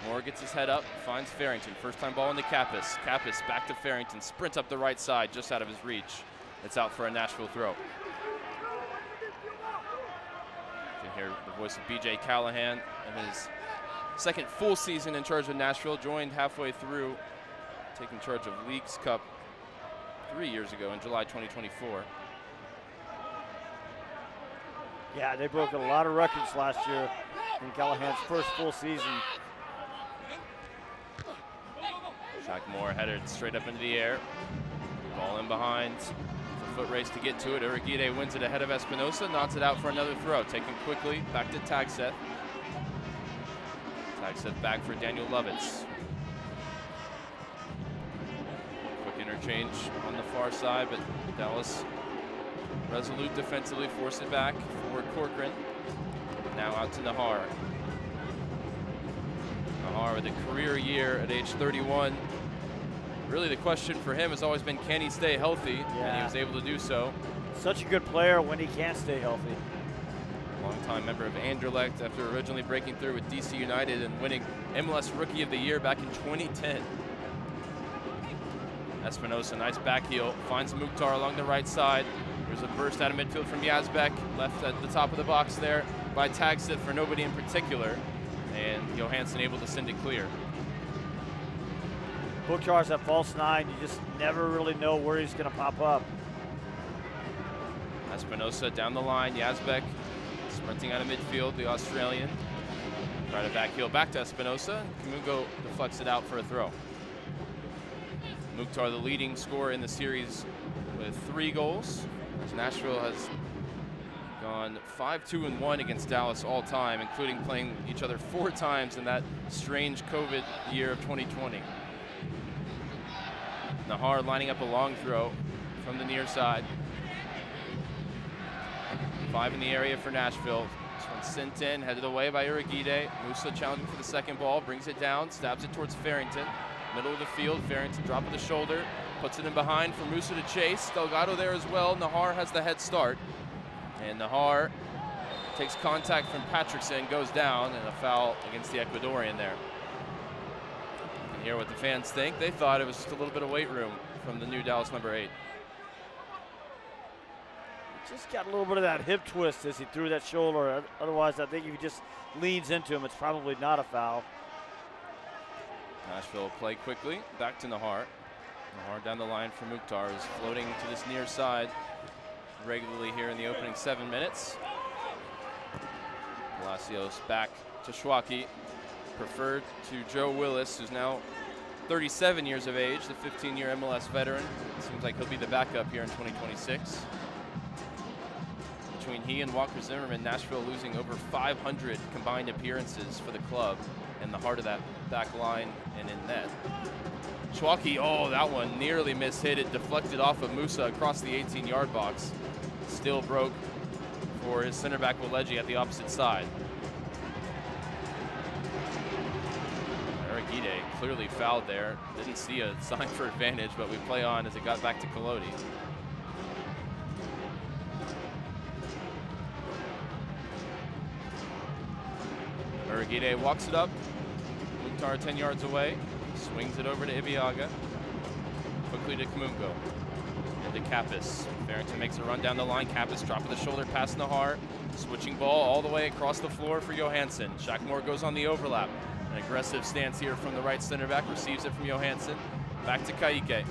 Moore gets his head up, finds Farrington. First time ball into Kappas. Kappas back to Farrington. Sprints up the right side, just out of his reach. It's out for a Nashville throw. You can hear the voice of B.J. Callahan in his second full season in charge of Nashville. Joined halfway through, taking charge of Leagues Cup 3 years ago in July 2024. Yeah, they broke a lot of records last year in Callahan's first full season. Shaq Moore headed straight up into the air. Ball in behind. It's a foot race to get to it. Uragide wins it ahead of Espinosa, nods it out for another throw. Taken quickly, back to Tagseth. Tagseth back for Daniel Lovitz. Quick interchange on the far side, but Dallas resolute defensively, force it back for Corcoran. Now out to Nahar. Nahar with a career year at age 31. Really the question for him has always been, can he stay healthy? And he was able to do so. Such a good player when he can't stay healthy. Longtime member of Anderlecht after originally breaking through with DC United and winning MLS Rookie of the Year back in 2010. Espinosa, nice back heel, finds Mukhtar along the right side. There's a burst out of midfield from Yazbek, left at the top of the box there by Tagseth for nobody in particular. And Johansson able to send it clear. Mukhtar's at false nine. You just never really know where he's going to pop up. Espinosa down the line. Yazbek sprinting out of midfield, the Australian. Try to back heel back to Espinosa. Kamungo deflects it out for a throw. Mukhtar, the leading scorer in the series with 3 goals. As Nashville has gone 5-2-1 against Dallas all time, including playing each other 4 times in that strange COVID year of 2020. Nahar lining up a long throw from the near side. 5 in the area for Nashville. This one sent in, headed away by Uragide. Musa challenging for the second ball, brings it down, stabs it towards Farrington. Middle of the field, Farrington drop of the shoulder, puts it in behind for Musa to chase. Delgado there as well. Nahar has the head start. And Nahar takes contact from Patrickson, goes down, and a foul against the Ecuadorian there. You can hear what the fans think. They thought it was just a little bit of weight room from the new Dallas number 8. Just got a little bit of that hip twist as he threw that shoulder. Otherwise, I think if he just leans into him, it's probably not a foul. Nashville play quickly, back to Nahar. Nahar down the line for Mukhtar, is floating to this near side regularly here in the opening 7 minutes. Palacios back to Schwacke, preferred to Joe Willis, who's now 37 years of age, the 15-year MLS veteran. Seems like he'll be the backup here in 2026. Between he and Walker Zimmerman, Nashville losing over 500 combined appearances for the club in the heart of that back line and in net. Schwacke, oh, that one nearly mishit it, deflected off of Musa across the 18-yard box. Still broke for his center back Waleji at the opposite side. Uragide clearly fouled there. Didn't see a sign for advantage, but we play on as it got back to Collodi. Uragide walks it up. Mukhtar 10 yards away. Swings it over to Ibiaga. Quickly to Kamungo. And to Kappas. Farrington makes a run down the line. Kappas drop of the shoulder past Nahar. Switching ball all the way across the floor for Johansson. Shackmore goes on the overlap. An aggressive stance here from the right center back. Receives it from Johansson. Back to Kaike.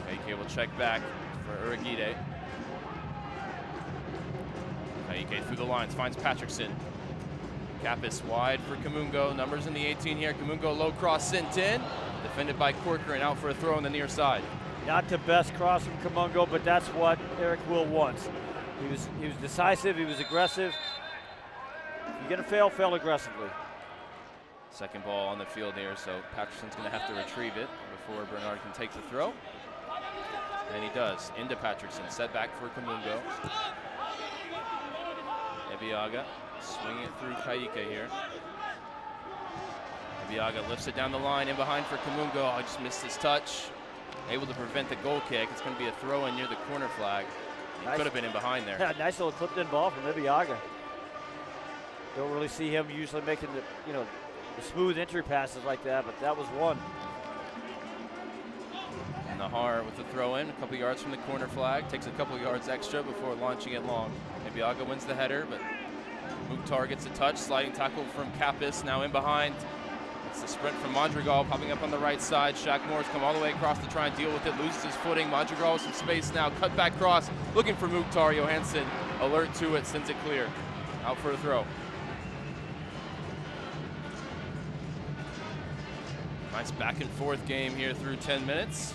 Kaike will check back for Uragide. Kaike through the lines. Finds Patrickson. Kappas wide for Kamungo. Numbers in the 18 here. Kamungo low cross sent in. Defended by Corcoran, out for a throw on the near side. Not the best cross from Kamungo, but that's what Eric Will wants. He was decisive. He was aggressive. you're going to fail, fail aggressively. Second ball on the field here, so Patterson's going to have to retrieve it before Bernard can take the throw. And he does. Into Patrickson. Set back for Kamungo. Ebiaga swinging it through Kaike here. Ebiaga lifts it down the line. In behind for Kamungo. Oh, I just missed his touch. Able to prevent the goal kick. It's going to be a throw in near the corner flag. He could have been in behind there. Yeah, nice little clipped in ball from Ebiaga. Don't really see him usually making the, the smooth entry passes like that, but that was one. Nahar with the throw in, a couple yards from the corner flag, takes a couple yards extra before launching it long. Ebiaga wins the header, but Mukhtar gets a touch, sliding tackle from Kapis, now in behind. It's the sprint from Madrigal, popping up on the right side. Shaq Moore's come all the way across to try and deal with it, loses his footing. Madrigal with some space now, cut back cross, looking for Mukhtar. Johansson, alert to it, sends it clear. Out for a throw. Nice back and forth game here through 10 minutes.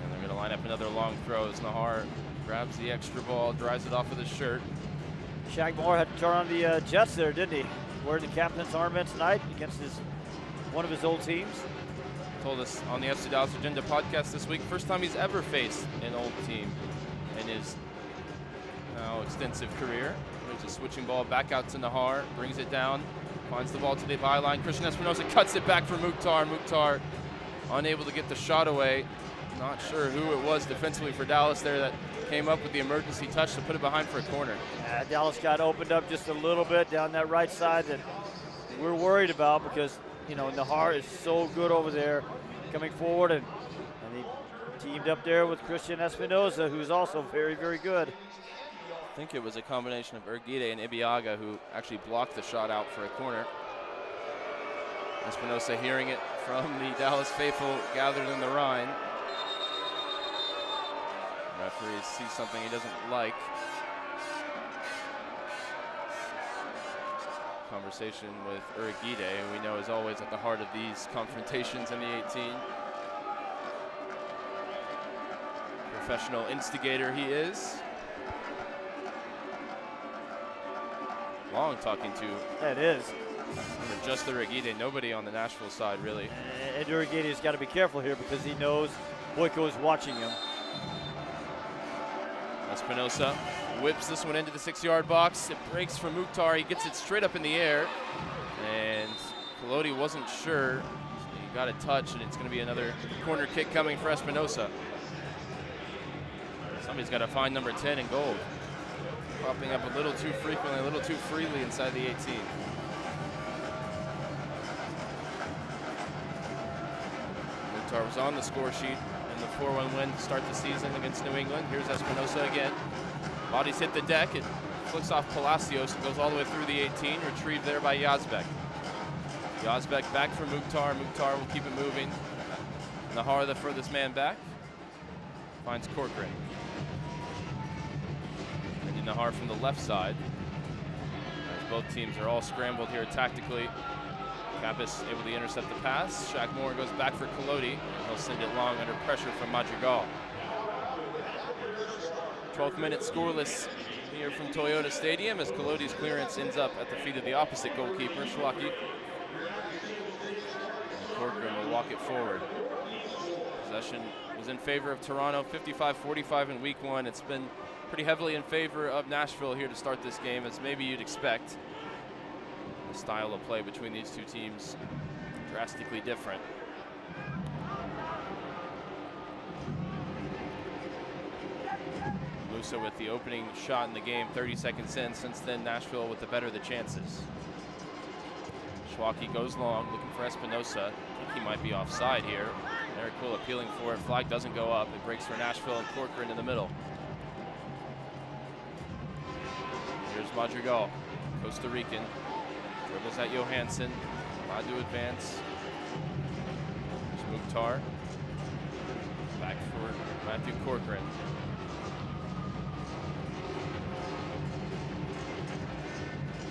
And they're going to line up another long throw as Nahar grabs the extra ball, dries it off with his shirt. Shaq Moore had to turn on the Jets there, didn't he? Wearing the captain's armband tonight against one of his old teams. Told us on the FC Dallas Agenda podcast this week, first time he's ever faced an old team in his now extensive career. There's a switching ball back out to Nahar, brings it down, finds the ball to the byline. Christian Espinosa cuts it back for Mukhtar. Mukhtar unable to get the shot away. Not sure who it was defensively for Dallas there that came up with the emergency touch to put it behind for a corner. Dallas got opened up just a little bit down that right side that we're worried about because, Nahar is so good over there coming forward, and he teamed up there with Christian Espinosa, who's also very, very good. I think it was a combination of Urguide and Ebiaga who actually blocked the shot out for a corner. Espinosa hearing it from the Dallas faithful gathered in the Rhine. Referee sees something he doesn't like. Conversation with Urguide, who we know is always at the heart of these confrontations in the 18. Professional instigator he is. Long talking to. That is. Just Urguide, nobody on the Nashville side really. And Urguide's got to be careful here because he knows Boyko is watching him. Espinosa whips this one into the 6-yard box. It breaks from Mukhtar. He gets it straight up in the air. And Colodi wasn't sure. He got a touch, and it's going to be another corner kick coming for Espinosa. Somebody's got to find number 10 in goal. Popping up a little too frequently, a little too freely inside the 18. Mukhtar was on the score sheet in the 4-1 win to start the season against New England. Here's Espinosa again. Bodies hit the deck. It flicks off Palacios and goes all the way through the 18. Retrieved there by Yazbek. Yazbek back for Mukhtar. Mukhtar will keep it moving. Nahar, the furthest man back, finds Corcoran. And Nahar from the left side. As both teams are all scrambled here tactically. Kapis able to intercept the pass. Shaq Moore goes back for Colodi. He'll send it long under pressure from Madrigal. 12th minute scoreless here from Toyota Stadium as Colodi's clearance ends up at the feet of the opposite goalkeeper, Schwacke. Corcoran will walk it forward. Possession was in favor of Toronto, 55-45 in week one. It's been pretty heavily in favor of Nashville here to start this game, as maybe you'd expect. The style of play between these two teams drastically different. Lusa with the opening shot in the game 30 seconds in. Since then, Nashville with the better of the chances. Schwacke goes long, looking for Espinosa. I think he might be offside here. Eric Quill appealing for it. Flag doesn't go up. It breaks for Nashville and Corcoran in the middle. Here's Madrigal, Costa Rican. Dribbles at Johansson. Allowed to advance. There's Mukhtar. Back for Matthew Corcoran.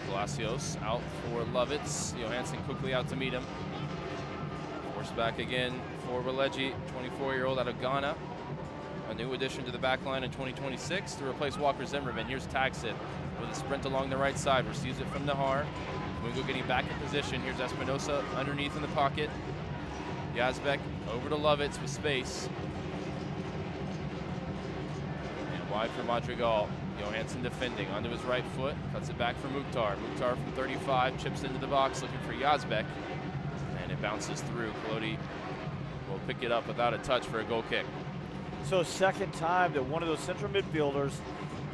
Palacios out for Lovitz. Johansson quickly out to meet him. Forced back again for Relegie, 24-year-old out of Ghana. A new addition to the back line in 2026 to replace Walker Zimmerman. Here's Tagsit with a sprint along the right side. Receives it from Nahar. Kamungo getting back in position. Here's Espinosa underneath in the pocket. Yazbek over to Lovitz with space. And wide for Madrigal. Johansson defending onto his right foot. Cuts it back for Mukhtar. Mukhtar from 35 chips into the box looking for Yazbek. And it bounces through. Kolodi will pick it up without a touch for a goal kick. So second time that one of those central midfielders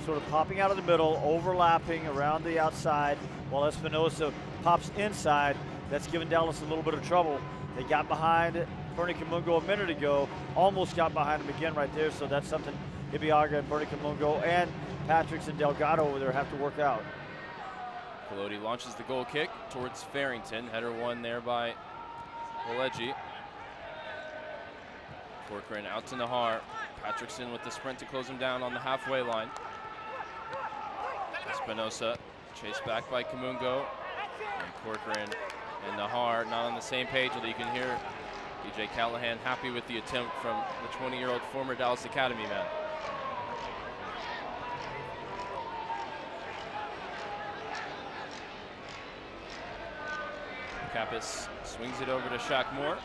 sort of popping out of the middle, overlapping around the outside, while Espinosa pops inside. That's given Dallas a little bit of trouble. They got behind Bernie Kamungo a minute ago, almost got behind him again right there, so that's something Ibiaga and Bernie Kamungo and Patricks and Delgado over there have to work out. Kolodi launches the goal kick towards Farrington. Header won there by Waleji. Corcoran out to Nahar. Patrickson with the sprint to close him down on the halfway line. Espinosa chased back by Kamungo. And Corcoran and Nahar not on the same page, although you can hear BJ Callahan happy with the attempt from the 20-year-old former Dallas Academy man. Kappas swings it over to Shaq Moore.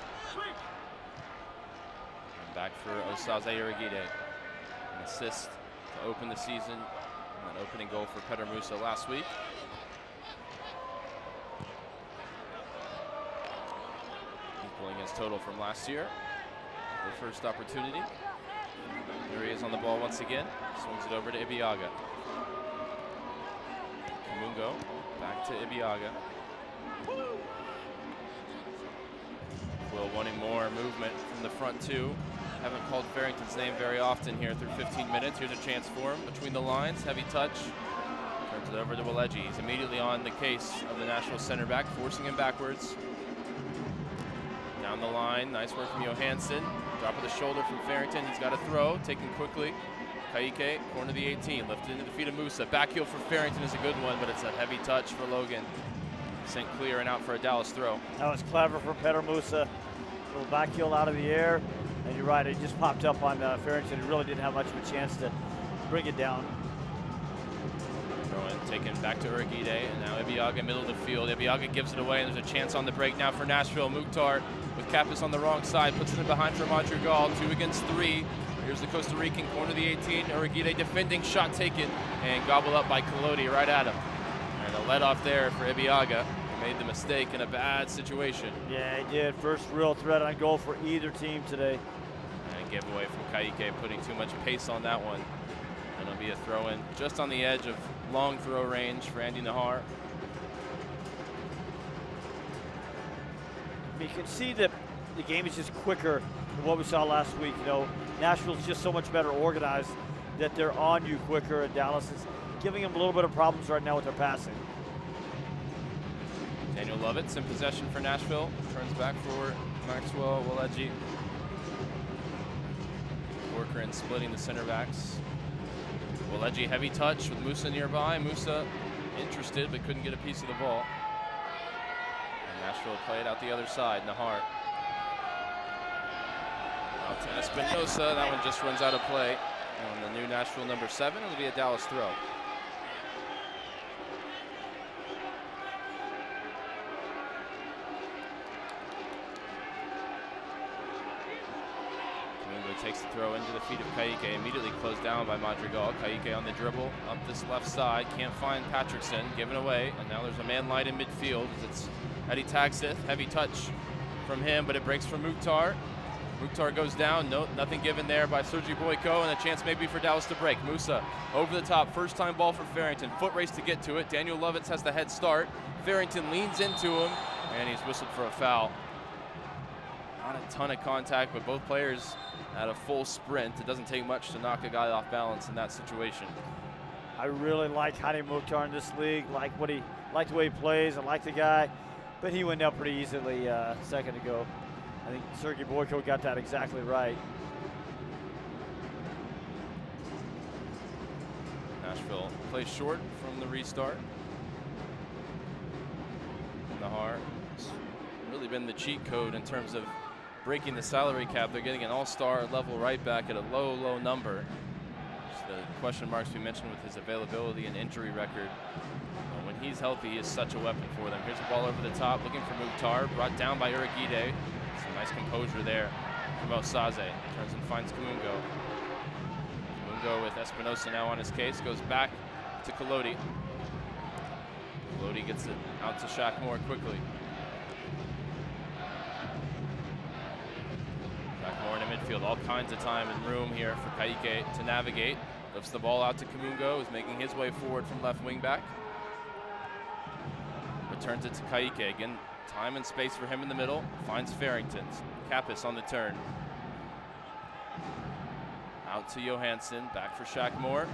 And back for Osaze Iragide. An assist to open the season. An opening goal for Petar Musa last week. Equaling his total from last year. The first opportunity. There he is on the ball once again. Swings it over to Ibiaga. Kamungo back to Ibiaga. Will wanting more movement from the front two. Haven't called Farrington's name very often here through 15 minutes. Here's a chance for him between the lines. Heavy touch. Turns it over to Waleji. He's immediately on the case of the Nashville center back, forcing him backwards. Down the line. Nice work from Johansson. Drop of the shoulder from Farrington. He's got a throw. Taken quickly. Kaike, corner of the 18. Lifted into the feet of Musa. Back heel for Farrington is a good one, but it's a heavy touch for Logan. Sent clear and out for a Dallas throw. That was clever from Petar Musa. Little back heel out of the air. And you're right, it just popped up on Farrington. He really didn't have much of a chance to bring it down. Throw in, taken back to Urquide, and now Ibiaga middle of the field. Ibiaga gives it away, and there's a chance on the break now for Nashville. Mukhtar with Kappas on the wrong side, puts it in behind for Madrigal. 2 against 3. Here's the Costa Rican corner of the 18. Urquide defending, shot taken, and gobbled up by Kolodi right at him. And a let off there for Ibiaga. Made the mistake in a bad situation. Yeah, he did. First real threat on goal for either team today. And giveaway from Kaike, putting too much pace on that one. And it'll be a throw in just on the edge of long throw range for Andy Nahar. You can see that the game is just quicker than what we saw last week. You know, Nashville's just so much better organized that they're on you quicker, and Dallas is giving them a little bit of problems right now with their passing. Daniel Lovitz in possession for Nashville. Turns back for Maxwell Waleji. Corcoran splitting the center backs. Waleji heavy touch with Musa nearby. Musa interested but couldn't get a piece of the ball. And Nashville play it out the other side. Nahar. Out to Espinosa. That one just runs out of play. And the new Nashville number 7. It'll be a Dallas throw. Takes the throw into the feet of Kaike, immediately closed down by Madrigal. Kaike on the dribble, up this left side, can't find Patrickson, given away, and now there's a man light in midfield as it's Eddie Taxith. Heavy touch from him, but it breaks from Mukhtar. Mukhtar goes down, nothing given there by Sergi Boyko, and a chance maybe for Dallas to break. Musa over the top, first time ball for Farrington, foot race to get to it. Daniel Lovitz has the head start. Farrington leans into him, and he's whistled for a foul. Not a ton of contact, but both players at a full sprint. It doesn't take much to knock a guy off balance in that situation. I really like Hadi Mukhtar in this league. Like the way he plays. I like the guy, but he went up pretty easily a second ago. I think Sergei Boyko got that exactly right. Nashville plays short from the restart. Nahar has really been the cheat code in terms of breaking the salary cap. They're getting an all-star level right back at a low, low number. Just the question marks we mentioned with his availability and injury record. When he's healthy, he is such a weapon for them. Here's the ball over the top, looking for Mukhtar, brought down by Uragide. Some nice composure there from Osaze. Turns and finds Kamungo. Kamungo with Espinosa now on his case, goes back to Kolodi. Kolodi gets it out to Shackmore quickly. Shackmore in the midfield, all kinds of time and room here for Kaike to navigate. Lifts the ball out to Kamungo, who's making his way forward from left wing back. Returns it to Kaike. Again, time and space for him in the middle. Finds Farrington. Kappas on the turn. Out to Johansson. Back for Shackmore.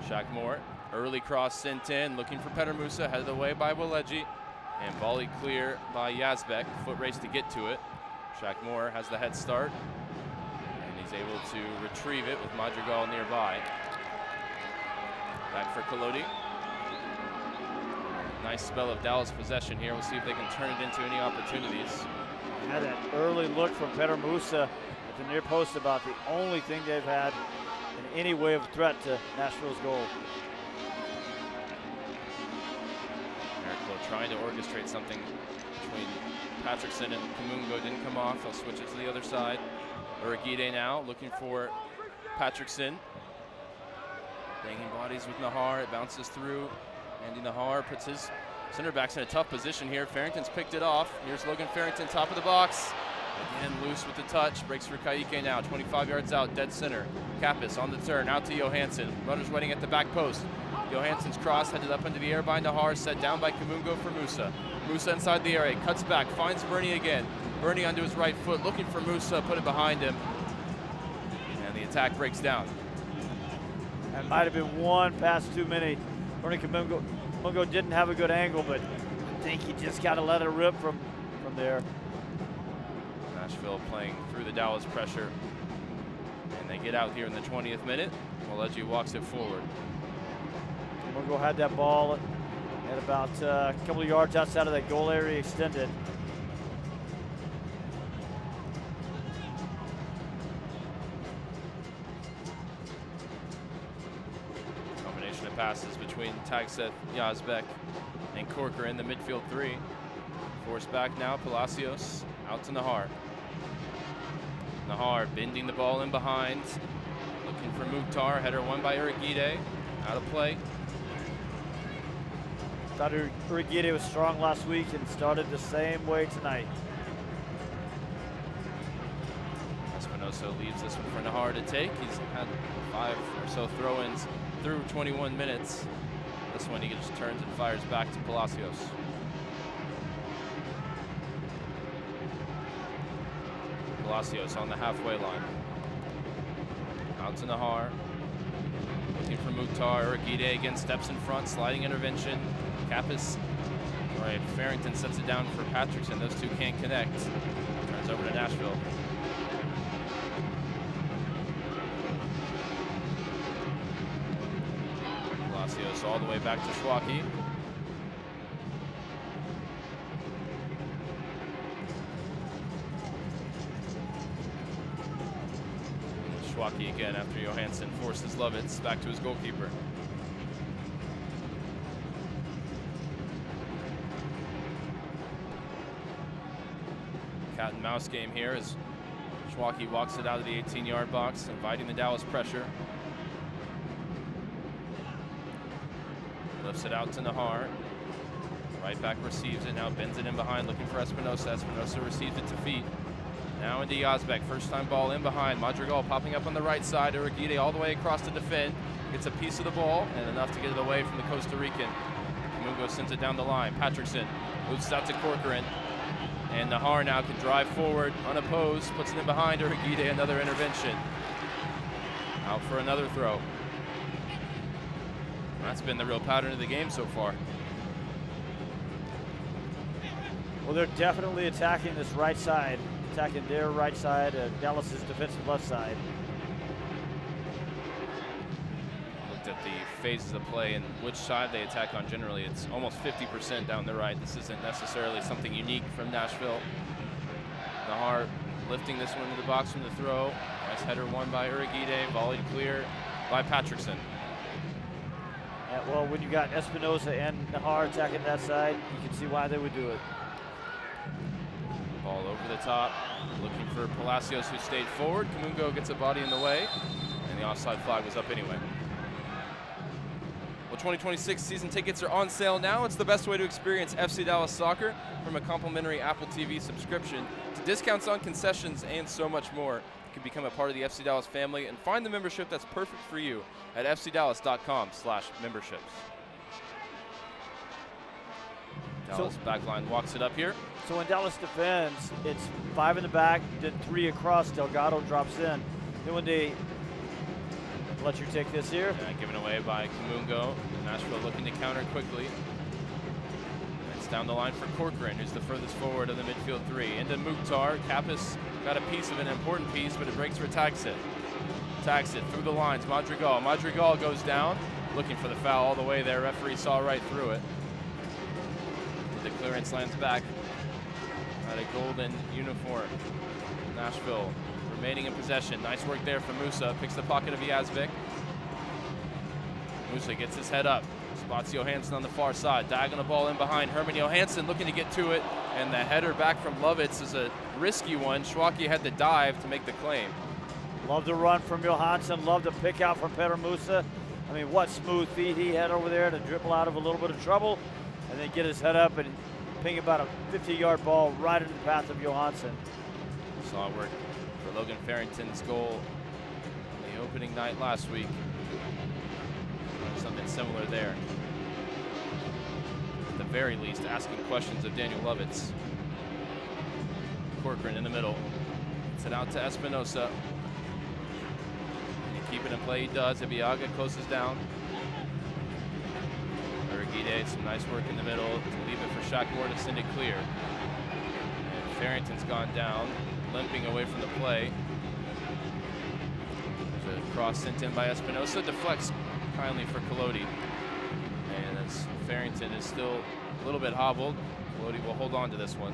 Shackmore. Early cross sent in. Looking for Petter Musa. Headed away by Waleji. And volley clear by Yazbek. Foot race to get to it. Shackmore has the head start. And he's able to retrieve it with Madrigal nearby. Back for Kolodi. Nice spell of Dallas possession here. We'll see if they can turn it into any opportunities. Had that early look from Petter Musa at the near post, about the only thing they've had in any way of threat to Nashville's goal. Ericlo trying to orchestrate something between Patrickson and Kamungo. Didn't come off. They'll switch it to the other side. Uragide now looking for Patrickson. Banging bodies with Nahar, it bounces through. Andy Nahar puts his center backs in a tough position here. Farrington's picked it off. Here's Logan Farrington, top of the box. Again, loose with the touch. Breaks for Kaike now, 25 yards out, dead center. Kappas on the turn, out to Johansson. Runners waiting at the back post. Johansson's cross headed up into the air by Nahar, set down by Kamungo for Musa. Musa inside the area, cuts back, finds Bernie again. Bernie onto his right foot, looking for Musa, put it behind him. And the attack breaks down. That might have been one pass too many. Bernie Kamungo didn't have a good angle, but I think he just got to let it rip from there. Nashville playing through the Dallas pressure. And they get out here in the 20th minute. Waleji walks it forward. Kamungo had that ball at about a couple of yards outside of that goal area, extended. Passes between Tagseth, Yazbek, and Corker in the midfield three. Forced back now, Palacios out to Nahar. Nahar bending the ball in behind. Looking for Mukhtar, header won by Uragide. Out of play. Thought Uragide was strong last week and started the same way tonight. Espinosa leaves this one for Nahar to take. He's had 5 or so throw-ins through 21 minutes. This one he just turns and fires back to Palacios. Palacios on the halfway line. Out to Nahar. Looking for Mukhtar. Uragide again steps in front, sliding intervention. Kappas, right, Farrington sets it down for Patrickson. Those two can't connect. Turns over to Nashville. Palacios all the way back to Schwaki. Schwaki again after Johansson forces Lovitz back to his goalkeeper. Cat and mouse game here as Schwaki walks it out of the 18-yard box, inviting the Dallas pressure. Lifts it out to Nahar. Right back receives it, now bends it in behind, looking for Espinosa. Espinosa receives it to feet. Now into Yazbek, first time ball in behind. Madrigal popping up on the right side. Uragide all the way across to defend. Gets a piece of the ball and enough to get it away from the Costa Rican. Kamungo sends it down the line. Patrickson moves it out to Corcoran. And Nahar now can drive forward unopposed, puts it in behind Uragide, another intervention. Out for another throw. That's been the real pattern of the game so far. Well, they're definitely attacking this right side, attacking their right side, Dallas's defensive left side. Looked at the phases of play and which side they attack on generally. It's almost 50% down the right. This isn't necessarily something unique from Nashville. Nahar lifting this one into the box from the throw. Nice header won by Uragide, volleyed clear by Patrickson. Yeah, well, when you got Espinosa and Nahar attacking that side, you can see why they would do it. Ball over the top, looking for Palacios, who stayed forward. Kamungo gets a body in the way, and the offside flag was up anyway. Well, 2026 season tickets are on sale now. It's the best way to experience FC Dallas soccer, from a complimentary Apple TV subscription to discounts on concessions and so much more. You can become a part of the FC Dallas family and find the membership that's perfect for you at fcdallas.com/memberships. Dallas backline walks it up here. So when Dallas defends, it's 5 in the back, then 3 across. Delgado drops in. Then when they let you take this here. Given away by Kamungo. Nashville looking to counter quickly. It's down the line for Corcoran, who's the furthest forward of the midfield 3. Into Mukhtar. Kappas got a piece of an important piece, but it breaks for Taxit. Taxit through the lines. Madrigal. Madrigal goes down, looking for the foul all the way there. Referee saw right through it. The clearance lands back at a golden uniform. Nashville remaining in possession. Nice work there from Musa. Picks the pocket of Yazvik. Musa gets his head up. Spots Johansson on the far side. Diagonal ball in behind. Herman Johansson looking to get to it. And the header back from Lovitz is a risky one. Schwacke had to dive to make the claim. Love the run from Johansson. Love the pick out from Peter Musa. I mean, what smooth feet he had over there to dribble out of a little bit of trouble and then get his head up and ping about a 50-yard ball right into the path of Johansson. Saw it work for Logan Farrington's goal in the opening night last week. Something similar there. At the very least, asking questions of Daniel Lovitz. Corcoran in the middle. Gets it out to Espinosa. And keep it in play, he does. Ibiaga closes down. Uragide, some nice work in the middle to leave it for Shackmore to send it clear. And Farrington's gone down, limping away from the play. The cross sent in by Espinosa, deflects kindly for Collodi. And as Farrington is still a little bit hobbled, Collodi will hold on to this one.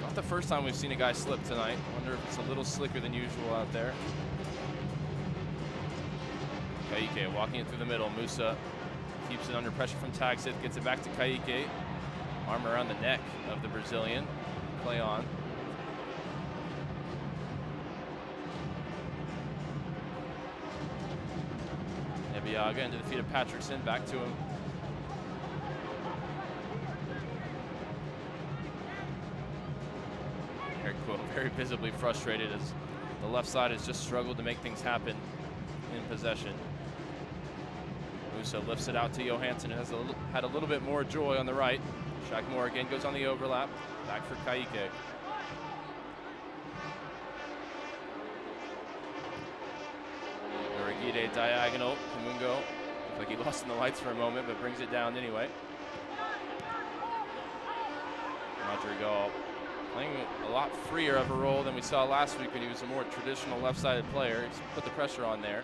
Not the first time we've seen a guy slip tonight. Wonder if it's a little slicker than usual out there. Kaike walking it through the middle. Musa keeps it under pressure from Taxit, gets it back to Kaike. Arm around the neck of the Brazilian. Play on. Ibiaga into the feet of Patrickson, back to him. Eric Quill very visibly frustrated as the left side has just struggled to make things happen in possession. Musa lifts it out to Johansson, and has had a little bit more joy on the right. Shackmore again goes on the overlap. Back for Kaike. Uragide diagonal. Kamungo looked like he lost in the lights for a moment, but brings it down anyway. Madrigal playing a lot freer of a role than we saw last week when he was a more traditional left-sided player. He's put the pressure on there.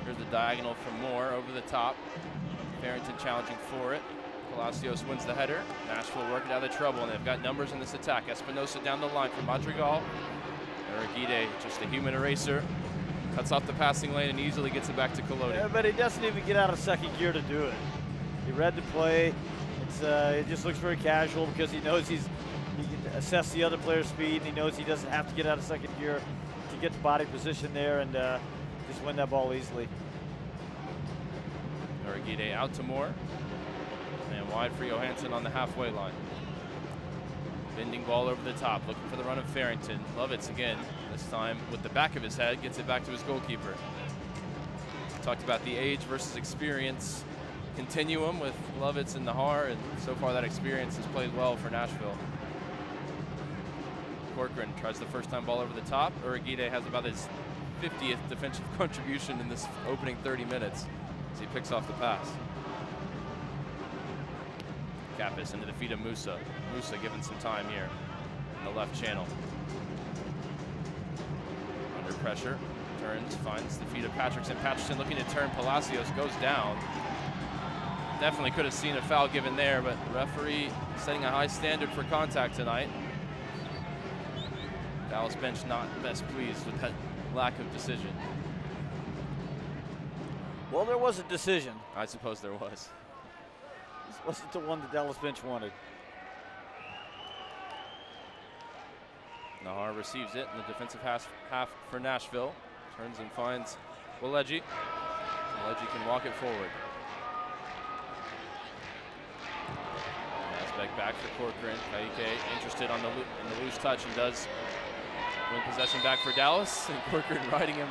Here's the diagonal from Moore over the top. Farrington challenging for it. Palacios wins the header. Nashville working out of the trouble, and they've got numbers in this attack. Espinosa down the line for Madrigal. Uragide, just a human eraser. Cuts off the passing lane and easily gets it back to Collodi. Yeah, but he doesn't even get out of second gear to do it. He read the play. It just looks very casual because he knows he can assess the other player's speed, and he knows he doesn't have to get out of second gear to get the body position there and just win that ball easily. Uragide out to Moore. And wide for Johansson on the halfway line. Bending ball over the top, looking for the run of Farrington. Lovitz again, this time with the back of his head, gets it back to his goalkeeper. Talked about the age versus experience continuum with Lovitz and Nahar, and so far that experience has played well for Nashville. Corcoran tries the first time ball over the top. Uragide has about his 50th defensive contribution in this opening 30 minutes as he picks off the pass. Kappas into the feet of Musa. Musa given some time here in the left channel. Under pressure, turns, finds the feet of Patrickson. Patrickson looking to turn. Palacios goes down. Definitely could have seen a foul given there, but the referee setting a high standard for contact tonight. Dallas bench not best pleased with that lack of decision. Well, there was a decision. I suppose there was. This wasn't the one the Dallas bench wanted. Nahar receives it in the defensive half for Nashville. Turns and finds Waleji. Waleji can walk it forward. Aspect back for Corcoran. Kaike interested on in the loose touch and does win possession back for Dallas. And Corcoran riding him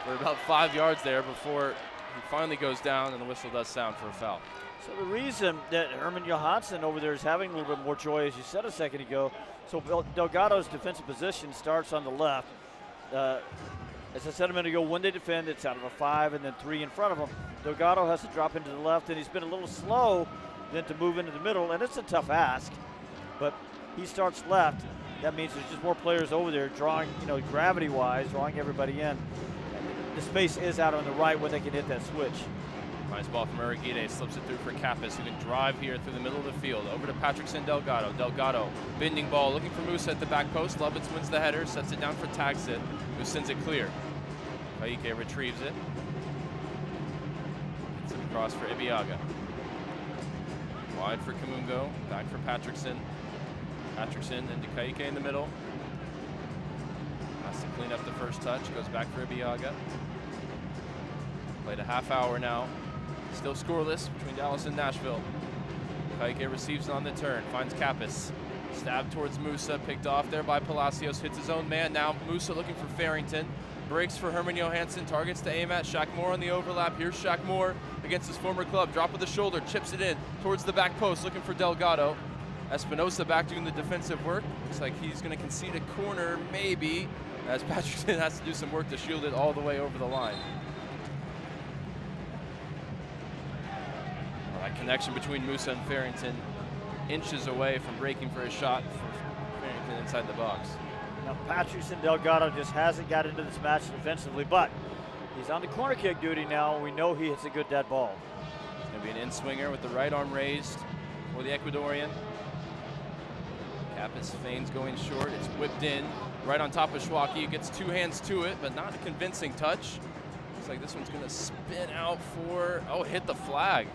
for about 5 yards there before he finally goes down and the whistle does sound for a foul. So the reason that Herman Johansson over there is having a little bit more joy, as you said a second ago, so Delgado's defensive position starts on the left. As I said a minute ago, when they defend, it's out of a 5 and then 3 in front of them. Delgado has to drop into the left, and he's been a little slow then to move into the middle, and it's a tough ask. But he starts left. That means there's just more players over there drawing, gravity-wise, drawing everybody in. And the space is out on the right where they can hit that switch. Nice ball from Uriguide, slips it through for Kappas, who can drive here through the middle of the field. Over to Patrickson Delgado. Delgado, bending ball, looking for Musa at the back post. Lovitz wins the header, sets it down for Tagsit, who sends it clear. Kaike retrieves it. Gets it across for Ibiaga. Wide for Kamungo, back for Patrickson. Patrickson into Kaike in the middle. Has to clean up the first touch, goes back for Ibiaga. Played a half hour now. Still scoreless between Dallas and Nashville. Kaike receives on the turn, finds Kappas. Stabbed towards Musa, picked off there by Palacios, hits his own man. Now Musa looking for Farrington. Breaks for Herman Johansson, targets to aim at. Shaq Moore on the overlap. Here's Shaq Moore against his former club. Drop of the shoulder, chips it in towards the back post, looking for Delgado. Espinosa back doing the defensive work. Looks like he's going to concede a corner, maybe, as Patrickson has to do some work to shield it all the way over the line. That connection between Musa and Farrington, inches away from breaking for a shot for Farrington inside the box. Now Patrickson Delgado just hasn't got into this match defensively, but he's on the corner kick duty now. We know he hits a good dead ball. It's going to be an in-swinger with the right arm raised for the Ecuadorian. Kappas feigns going short. It's whipped in right on top of Schwacke. He gets two hands to it, but not a convincing touch. Looks like this one's going to spin out for, hit the flag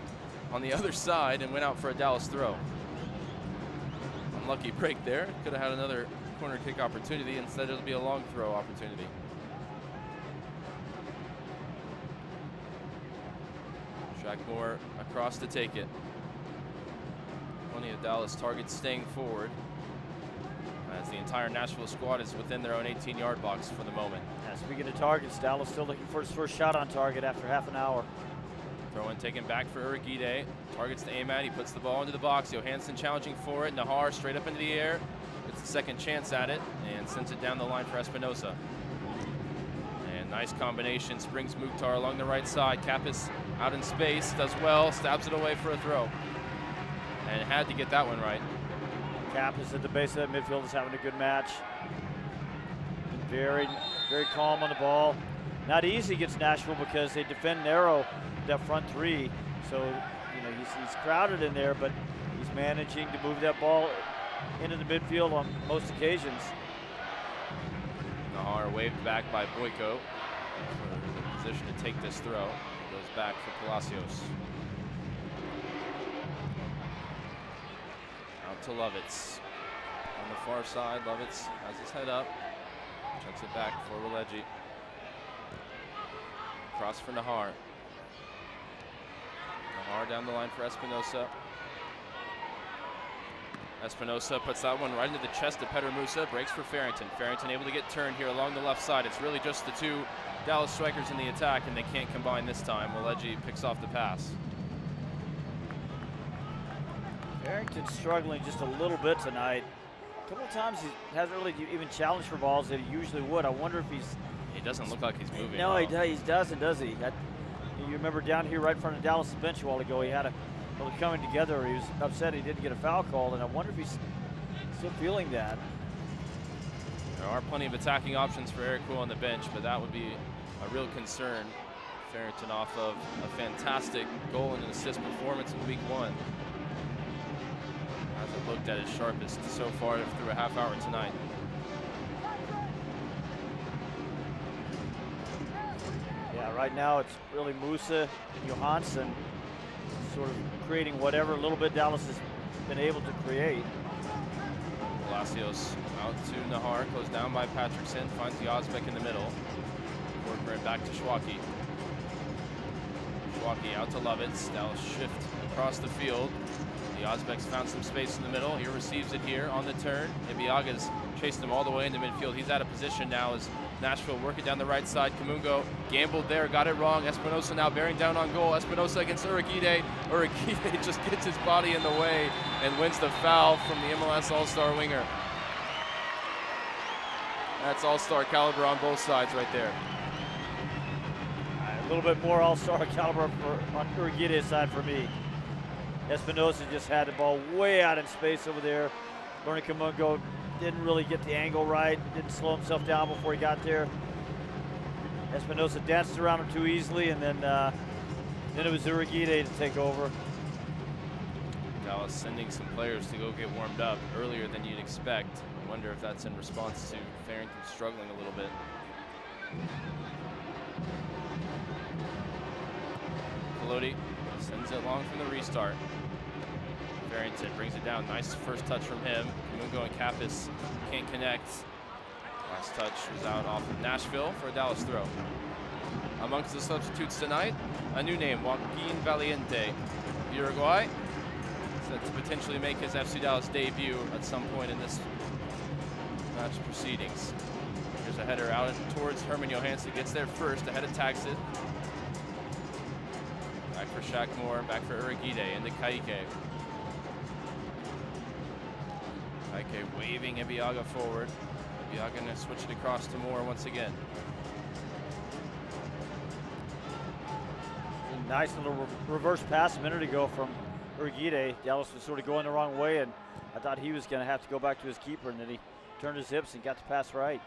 on the other side and went out for a Dallas throw. Unlucky break there. Could have had another corner kick opportunity. Instead, it'll be a long throw opportunity. Shaq Moore across to take it. Plenty of Dallas targets staying forward, as the entire Nashville squad is within their own 18-yard box for the moment. Yeah, speaking of targets, Dallas still looking for his first shot on target after half an hour. Throw in taken back for Uriguide. Targets to aim at. He puts the ball into the box. Johansson challenging for it. Nahar straight up into the air. Gets a second chance at it and sends it down the line for Espinosa. And nice combination. Springs Mukhtar along the right side. Kappas out in space. Does well. Stabs it away for a throw. And had to get that one right. Kappas at the base of that midfield is having a good match. Very, very calm on the ball. Not easy against Nashville because they defend narrow that front three. So, he's crowded in there, but he's managing to move that ball into the midfield on most occasions. Nahar waved back by Boyko for the position to take this throw. Goes back for Palacios. Out to Lovitz. On the far side, Lovitz has his head up. Checks it back for Waleji. Cross for Nahar. Nahar down the line for Espinosa. Espinosa puts that one right into the chest of Pedro Musa. Breaks for Farrington. Farrington able to get turned here along the left side. It's really just the two Dallas strikers in the attack, and they can't combine this time. Waleji picks off the pass. Farrington's struggling just a little bit tonight. A couple of times he hasn't really even challenged for balls that he usually would. I wonder if he's... He doesn't look like he's moving. No, he doesn't, does he? You remember down here right in front of Dallas' bench a while ago, he had a little coming together. He was upset he didn't get a foul called, and I wonder if he's still feeling that. There are plenty of attacking options for Eric Kuhl on the bench, but that would be a real concern. Farrington off of a fantastic goal and an assist performance in week 1. Hasn't looked at his sharpest so far through a half hour tonight. Right now it's really Musa, Johansson, sort of creating whatever little bit Dallas has been able to create. Palacios out to Nahar, closed down by Patrickson, finds the Ozbek in the middle. Corcoran back to Schwacke. Schwacke out to Lovitz. Dallas shift across the field. The Ozbeks found some space in the middle. He receives it here on the turn. Ibiaga's chased him all the way into midfield. He's out of position now as Nashville working down the right side. Kamungo gambled there, got it wrong. Espinosa now bearing down on goal. Espinosa against Urquide. Urquide just gets his body in the way and wins the foul from the MLS All-Star winger. That's All-Star caliber on both sides right there. A little bit more All-Star caliber on Urquide's side for me. Espinosa just had the ball way out in space over there. Bernie Kamungo didn't really get the angle right, didn't slow himself down before he got there. Espinosa danced around him too easily, and then it was Urquide to take over. Dallas sending some players to go get warmed up earlier than you'd expect. I wonder if that's in response to Farrington struggling a little bit. Colodi sends it long from the restart. Farrington brings it down. Nice first touch from him. Kamungo and Kappas can't connect. Last touch was out off of Nashville for a Dallas throw. Amongst the substitutes tonight, a new name, Joaquin Valiente. Uruguay, set to potentially make his FC Dallas debut at some point in this match proceedings. Here's a header out towards Herman Johansson. Gets there first, ahead of Taxit. Back for Shackmore, back for Urquide, into Kaike. Kaike waving Ibiaga forward. Ibiaga gonna switch it across to Moore once again. Nice little reverse pass a minute ago from Urquide. Dallas was sort of going the wrong way, and I thought he was gonna have to go back to his keeper, and then he turned his hips and got the pass right.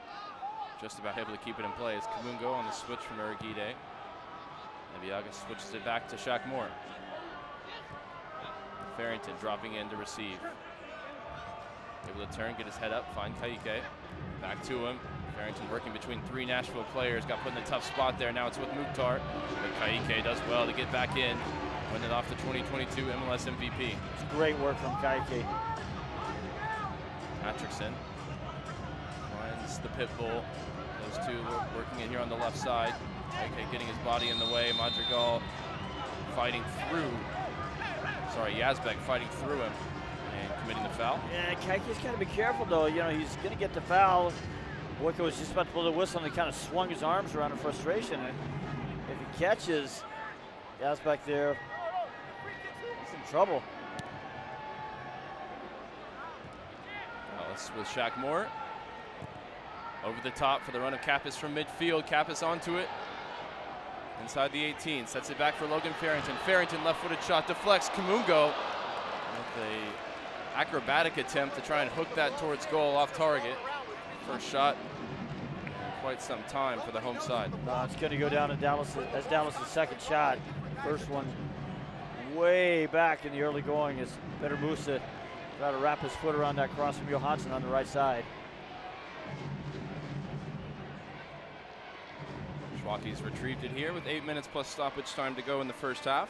Just about able to keep it in play. It's Kamungo on the switch from Urquide. Ibiaga switches it back to Shackmore. Farrington dropping in to receive. Able to turn, get his head up, find Kaike. Back to him. Farrington working between three Nashville players. Got put in a tough spot there. Now it's with Mukhtar. But Kaike does well to get back in. Winning off the 2022 MLS MVP. It's great work from Kaike. Patrickson finds the pit bull. Those two working in here on the left side. Kaike getting his body in the way. Madrigal fighting through. Sorry, Yazbek fighting through him and committing the foul. Yeah, Kaike's got to be careful though. You know, he's going to get the foul. Boyko was just about to blow the whistle and he kind of swung his arms around in frustration. And if he catches Yazbek there, he's in trouble. Well, it's with Shackmore. Over the top for the run of Kappas from midfield. Kappas onto it. Inside the 18, sets it back for Logan Farrington. Farrington left-footed shot, deflects. Kamungo with a acrobatic attempt to try and hook that towards goal off target. First shot in quite some time for the home side. It's going to go down to Dallas. That's Dallas' second shot. First one way back in the early going is Peter Musa try to wrap his foot around that cross from Johansson on the right side. Schwacke's retrieved it here with 8 minutes plus stoppage time to go in the first half.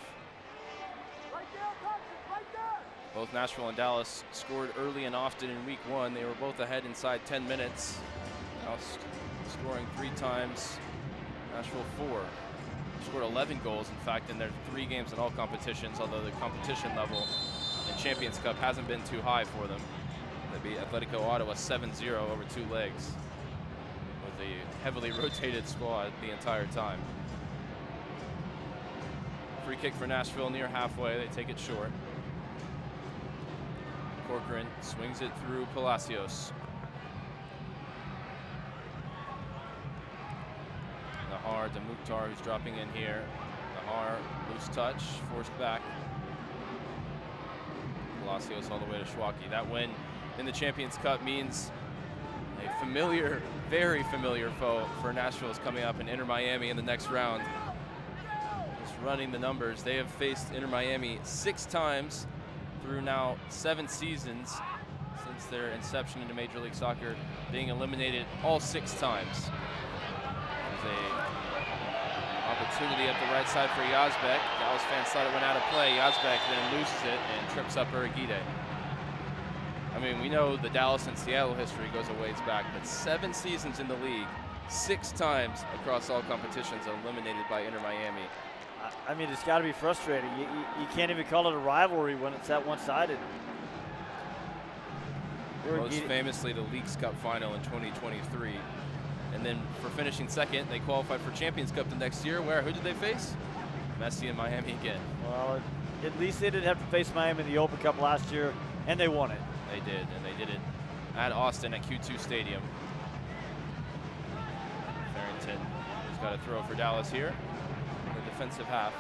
Both Nashville and Dallas scored early and often in week one. They were both ahead inside 10 minutes. Dallas scoring 3 times, Nashville 4. Scored 11 goals, in fact, in their 3 games in all competitions, although the competition level in Champions Cup hasn't been too high for them. They beat Atletico Ottawa 7-0 over 2 legs. With a heavily rotated squad the entire time. Free kick for Nashville near halfway. They take it short. Corcoran swings it through Palacios. Nahar to Mukhtar, who's dropping in here. Nahar, loose touch, forced back. Palacios all the way to Schwacke. That win in the Champions Cup means a familiar, very familiar foe for Nashville is coming up in Inter Miami in the next round. Just running the numbers, they have faced Inter Miami 6 times through now 7 seasons since their inception into Major League Soccer, being eliminated all 6 times. There's an Opportunity up the right side for Yazbek. Dallas fans thought it went out of play. Yazbek then loses it and trips up Uragide. I mean, we know the Dallas and Seattle history goes a ways back, but 7 seasons in the league, 6 times across all competitions, eliminated by Inter Miami. I mean, it's got to be frustrating. You can't even call it a rivalry when it's that one-sided. Most famously, the Leagues Cup final in 2023. And then for finishing second, they qualified for Champions Cup the next year. Who did they face? Messi and Miami again. Well, at least they didn't have to face Miami in the Open Cup last year, and they won it. They did, and they did it at Austin at Q2 Stadium. Farrington has got a throw for Dallas here in the defensive half.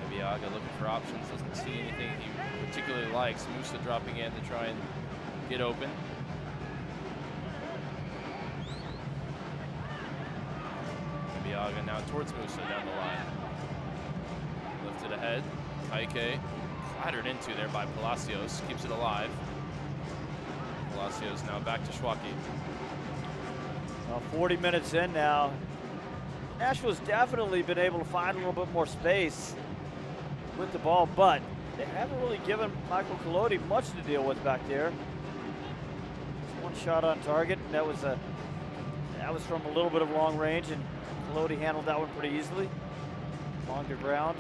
Abiaga looking for options, doesn't see anything he particularly likes. Musa dropping in to try and get open. Abiaga now towards Musa down the line. Lifted ahead. Taike clattered into there by Palacios. Keeps it alive. Palacios now back to Schwacke. 40 minutes in now. Nashville's definitely been able to find a little bit more space with the ball, but they haven't really given Michael Collodi much to deal with back there. Just one shot on target, and that was from a little bit of long range, and Collodi handled that one pretty easily. Longer ground.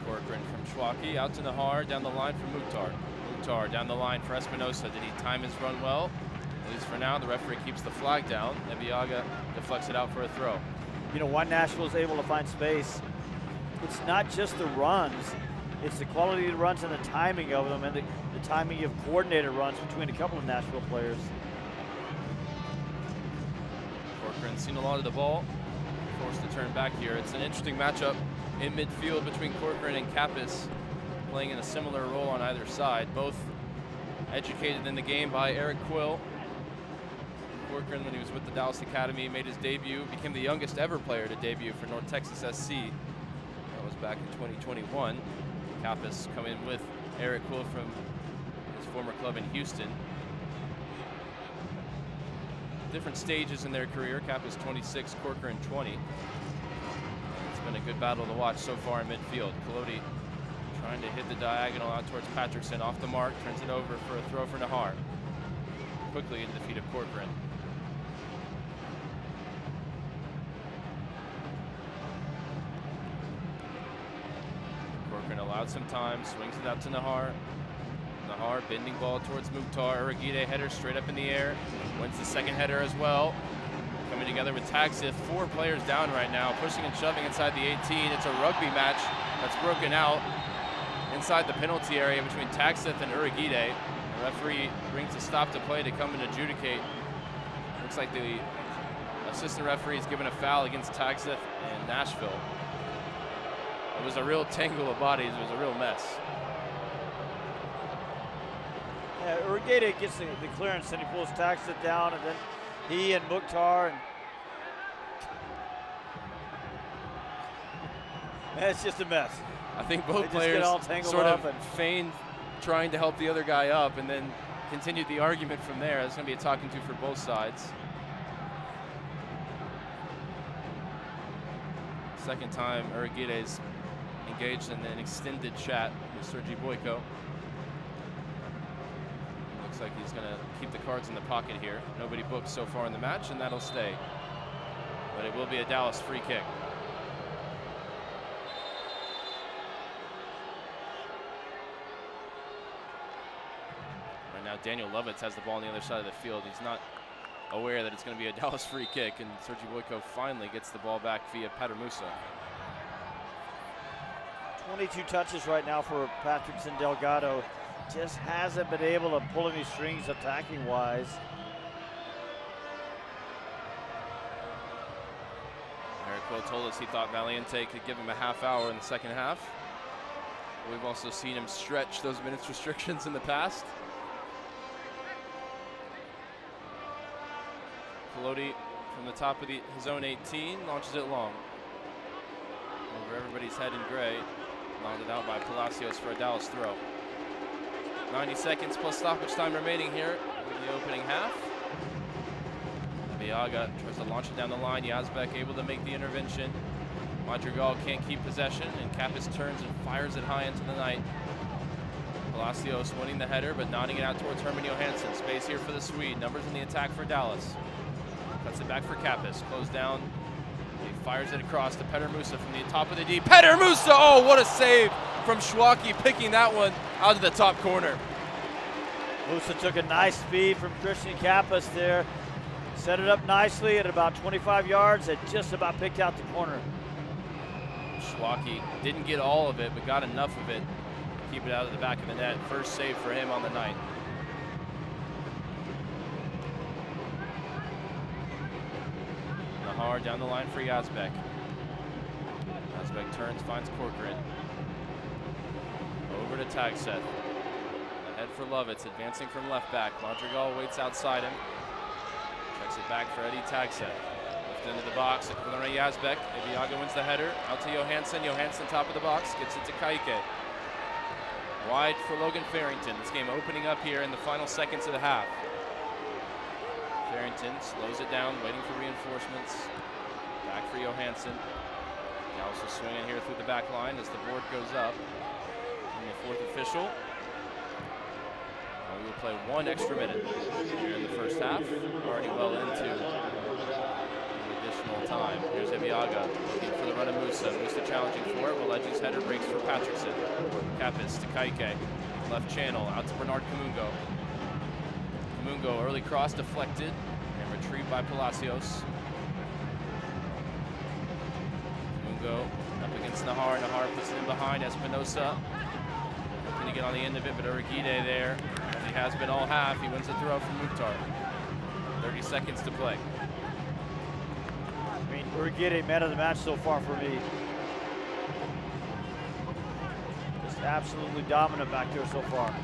Corcoran from Schwacke out to Nahar, down the line for Mukhtar. Mukhtar down the line for Espinosa. Did he time his run well? At least for now, the referee keeps the flag down. Ebiaga deflects it out for a throw. You know, why Nashville's able to find space, it's not just the runs, it's the quality of the runs and the timing of them, and the timing of coordinated runs between a couple of Nashville players. Corcoran's seen a lot of the ball, forced to turn back here. It's an interesting matchup in midfield between Corcoran and Kappas, playing in a similar role on either side. Both educated in the game by Eric Quill. Corcoran, when he was with the Dallas Academy, made his debut, became the youngest ever player to debut for North Texas SC. That was back in 2021. Kappas come in with Eric Quill from his former club in Houston. Different stages in their career. Kappas 26, Corcoran 20. It's been a good battle to watch so far in midfield. Collodi trying to hit the diagonal out towards Patrickson, off the mark, turns it over for a throw for Nahar. Quickly into the feet of Corcoran. Corcoran allowed some time, swings it out to Nahar. Nahar bending ball towards Mukhtar. Uragide header straight up in the air. Wins the second header as well. Coming together with Taxith. 4 players down right now, pushing and shoving inside the 18. It's a rugby match that's broken out inside the penalty area between Taxith and Uragide. The referee brings a stop to play to come and adjudicate. Looks like the assistant referee is given a foul against Taxith in Nashville. It was a real tangle of bodies. It was a real mess. Yeah, Uragide gets the clearance, and he pulls Taxith down, and then he and Mukhtar. It's just a mess. I think both players sort of feigned trying to help the other guy up and then continued the argument from there. It's going to be a talking to for both sides. Second time Uragide's engaged in an extended chat with Sergi Boyko. Looks like he's going to keep the cards in the pocket here. Nobody booked so far in the match, and that'll stay. But it will be a Dallas free kick. Right now, Daniel Lovitz has the ball on the other side of the field. He's not aware that it's going to be a Dallas free kick, and Sergi Boyko finally gets the ball back via Pater Musa. 22 touches right now for Patrickson Delgado. Just hasn't been able to pull any strings attacking-wise. Eric Quill told us he thought Valiente could give him a half hour in the second half. We've also seen him stretch those minutes restrictions in the past. Collodi from the top of his own 18 launches it long. Over everybody's head in gray. Lined it out by Palacios for a Dallas throw. 90 seconds plus stoppage time remaining here in the opening half. Viaga tries to launch it down the line. Yazbek able to make the intervention. Madrigal can't keep possession, and Kappas turns and fires it high into the night. Palacios winning the header, but nodding it out towards Herman Johansson. Space here for the Swede. Numbers in the attack for Dallas. Cuts it back for Kappas. Closed down. He fires it across to Petter Musa from the top of the D. Petter Musa! Oh, what a save from Schwacke, picking that one out of the top corner. Musa took a nice speed from Christian Kappas there. Set it up nicely at about 25 yards and just about picked out the corner. Schwacke didn't get all of it, but got enough of it to keep it out of the back of the net. First save for him on the night. Nahar down the line for Yazbek. Yazbek turns, finds Corcoran. Over to Tagseth. Ahead for Lovitz, advancing from left back. Madrigal waits outside him. Checks it back for Eddie Tagseth. Into the box, Yazbek. Ibiaga wins the header. Out to Johansson. Johansson top of the box. Gets it to Kaike. Wide for Logan Farrington. This game opening up here in the final seconds of the half. Farrington slows it down, waiting for reinforcements. Back for Johansson. Dallas will swing in here through the back line as the board goes up. And the fourth official. We will play one extra minute here in the first half. Already well into additional time. Here's Ibiaga looking for the run of Musa. Musa challenging for it. Walegi's header breaks for Patrickson. Kappas to Kaike. Left channel out to Bernard Kamungo. Kamungo early cross deflected and retrieved by Palacios. Kamungo up against Nahar. Nahar puts it in behind Espinosa. Looking to get on the end of it, but Uriguide there. As he has been all half, he wins the throw from Mukhtar. 30 seconds to play. I mean, Uriguide, man of the match so far for me. Just absolutely dominant back there so far.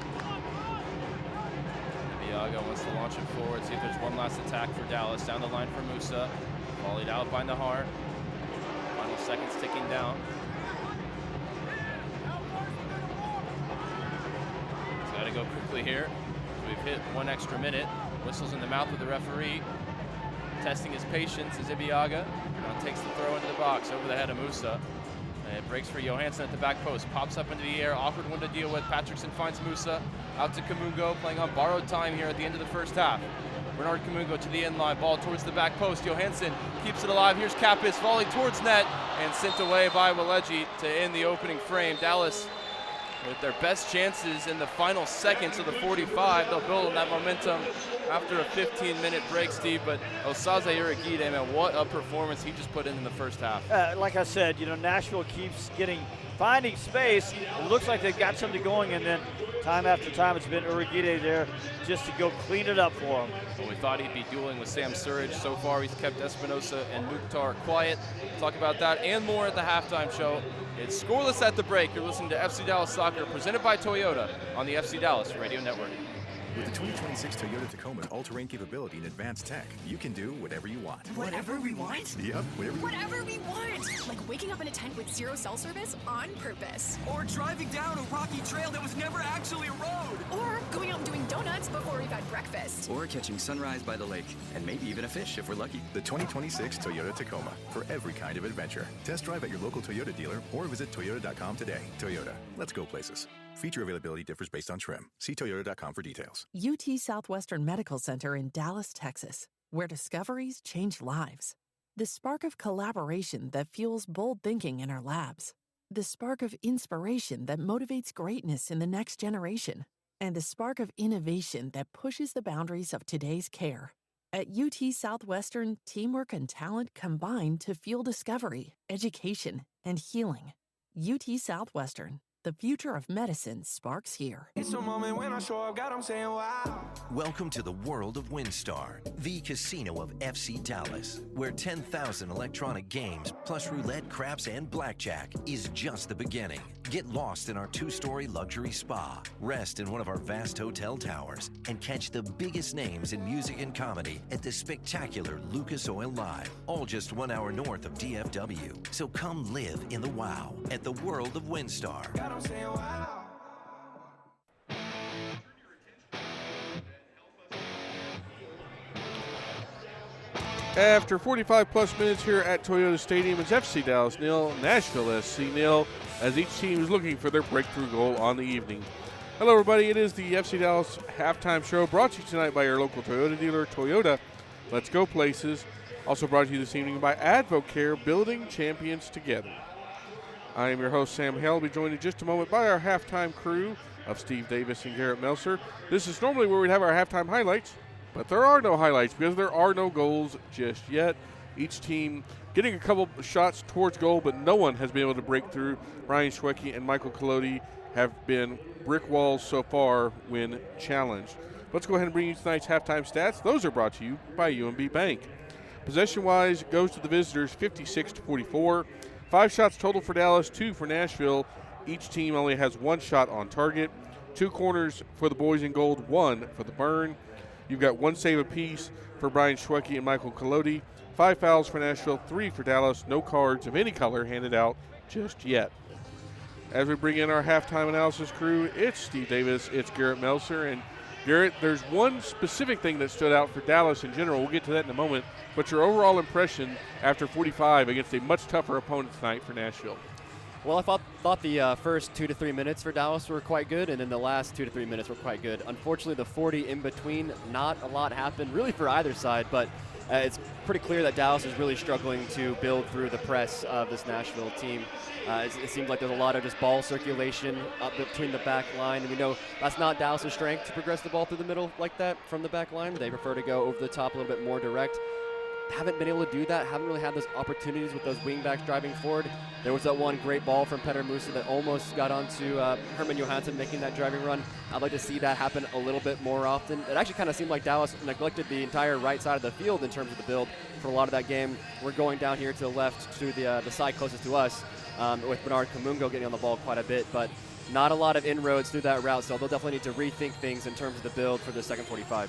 Ibiaga wants to launch it forward, see if there's one last attack for Dallas. Down the line for Musa. Volleyed out by Nahar. Final seconds ticking down. He's got to go quickly here. We've hit one extra minute. Whistles in the mouth of the referee. Testing his patience is Ibiaga. Now takes the throw into the box over the head of Musa. And it breaks for Johansson at the back post. Pops up into the air. Awkward one to deal with. Patrickson finds Musa. Out to Kamungo, playing on borrowed time here at the end of the first half. Bernard Kamungo to the end line. Ball towards the back post. Johansson keeps it alive. Here's Kappas. Volley towards net. And sent away by Walegi to end the opening frame. Dallas with their best chances in the final seconds of the 45. They'll build on that momentum after a 15-minute break, Steve. But Osaze Uriguide, man, what a performance he just put in the first half. Like I said, you know, Nashville keeps finding space. It looks like they've got something going, and then time after time it's been Uriguide there just to go clean it up for him. Well, we thought he'd be dueling with Sam Surridge. So far, he's kept Espinosa and Mukhtar quiet. We'll talk about that and more at the halftime show. It's scoreless at the break. You're listening to FC Dallas Soccer, presented by Toyota on the FC Dallas Radio Network. With the 2026 Toyota Tacoma's all-terrain capability and advanced tech, you can do whatever you want. Whatever we want? Yep, whatever we want! Like waking up in a tent with zero cell service on purpose. Or driving down a rocky trail that was never actually a road. Or going out and doing donuts before we've had breakfast. Or catching sunrise by the lake. And maybe even a fish if we're lucky. The 2026 Toyota Tacoma, for every kind of adventure. Test drive at your local Toyota dealer or visit toyota.com today. Toyota, let's go places. Feature availability differs based on trim. See toyota.com for details. UT Southwestern Medical Center in Dallas, Texas, where discoveries change lives. The spark of collaboration that fuels bold thinking in our labs. The spark of inspiration that motivates greatness in the next generation. And the spark of innovation that pushes the boundaries of today's care. At UT Southwestern, teamwork and talent combine to fuel discovery, education, and healing. UT Southwestern. The future of medicine sparks here. It's a moment when I show up, God, I'm saying wow. Welcome to the world of WinStar, the casino of FC Dallas, where 10,000 electronic games, plus roulette, craps, and blackjack is just the beginning. Get lost in our 2-story luxury spa, rest in one of our vast hotel towers, and catch the biggest names in music and comedy at the spectacular Lucas Oil Live, all just 1 hour north of DFW. So come live in the wow at the world of WinStar. After 45-plus minutes here at Toyota Stadium, it's FC Dallas 0, Nashville SC 0, as each team is looking for their breakthrough goal on the evening. Hello, everybody. It is the FC Dallas halftime show brought to you tonight by your local Toyota dealer, Toyota. Let's go places. Also brought to you this evening by Advocare, building champions together. I am your host, Sam Hale. I'll be joined in just a moment by our halftime crew of Steve Davis and Garrett Melser. This is normally where we'd have our halftime highlights, but there are no highlights because there are no goals just yet. Each team getting a couple shots towards goal, but no one has been able to break through. Brian Schwecke and Michael Colodi have been brick walls so far when challenged. Let's go ahead and bring you tonight's halftime stats. Those are brought to you by UMB Bank. Possession-wise, goes to the visitors 56-44. 5 shots total for Dallas, 2 for Nashville. Each team only has 1 shot on target. 2 corners for the boys in gold, 1 for the Burn. You've got 1 save apiece for Brian Schwecke and Michael Colodi. 5 fouls for Nashville, 3 for Dallas. No cards of any color handed out just yet. As we bring in our halftime analysis crew, it's Steve Davis, it's Garrett Melser. And Garrett, there's one specific thing that stood out for Dallas in general. We'll get to that in a moment. But your overall impression after 45 against a much tougher opponent tonight for Nashville? Well, I thought the first 2 to 3 minutes for Dallas were quite good, and then the last 2 to 3 minutes were quite good. Unfortunately, the 40 in between, not a lot happened really for either side, but it's pretty clear that Dallas is really struggling to build through the press of this Nashville team. It seems like there's a lot of just ball circulation up between the back line, and we know that's not Dallas' strength to progress the ball through the middle like that from the back line. They prefer to go over the top a little bit more direct. Haven't been able to do that, haven't really had those opportunities with those wingbacks driving forward. There was that one great ball from Petter Musa that almost got onto Herman Johansson making that driving run. I'd like to see that happen a little bit more often. It actually kind of seemed like Dallas neglected the entire right side of the field in terms of the build for a lot of that game. We're going down here to the left to the side closest to us with Bernard Kamungo getting on the ball quite a bit, but not a lot of inroads through that route, so they'll definitely need to rethink things in terms of the build for the second 45.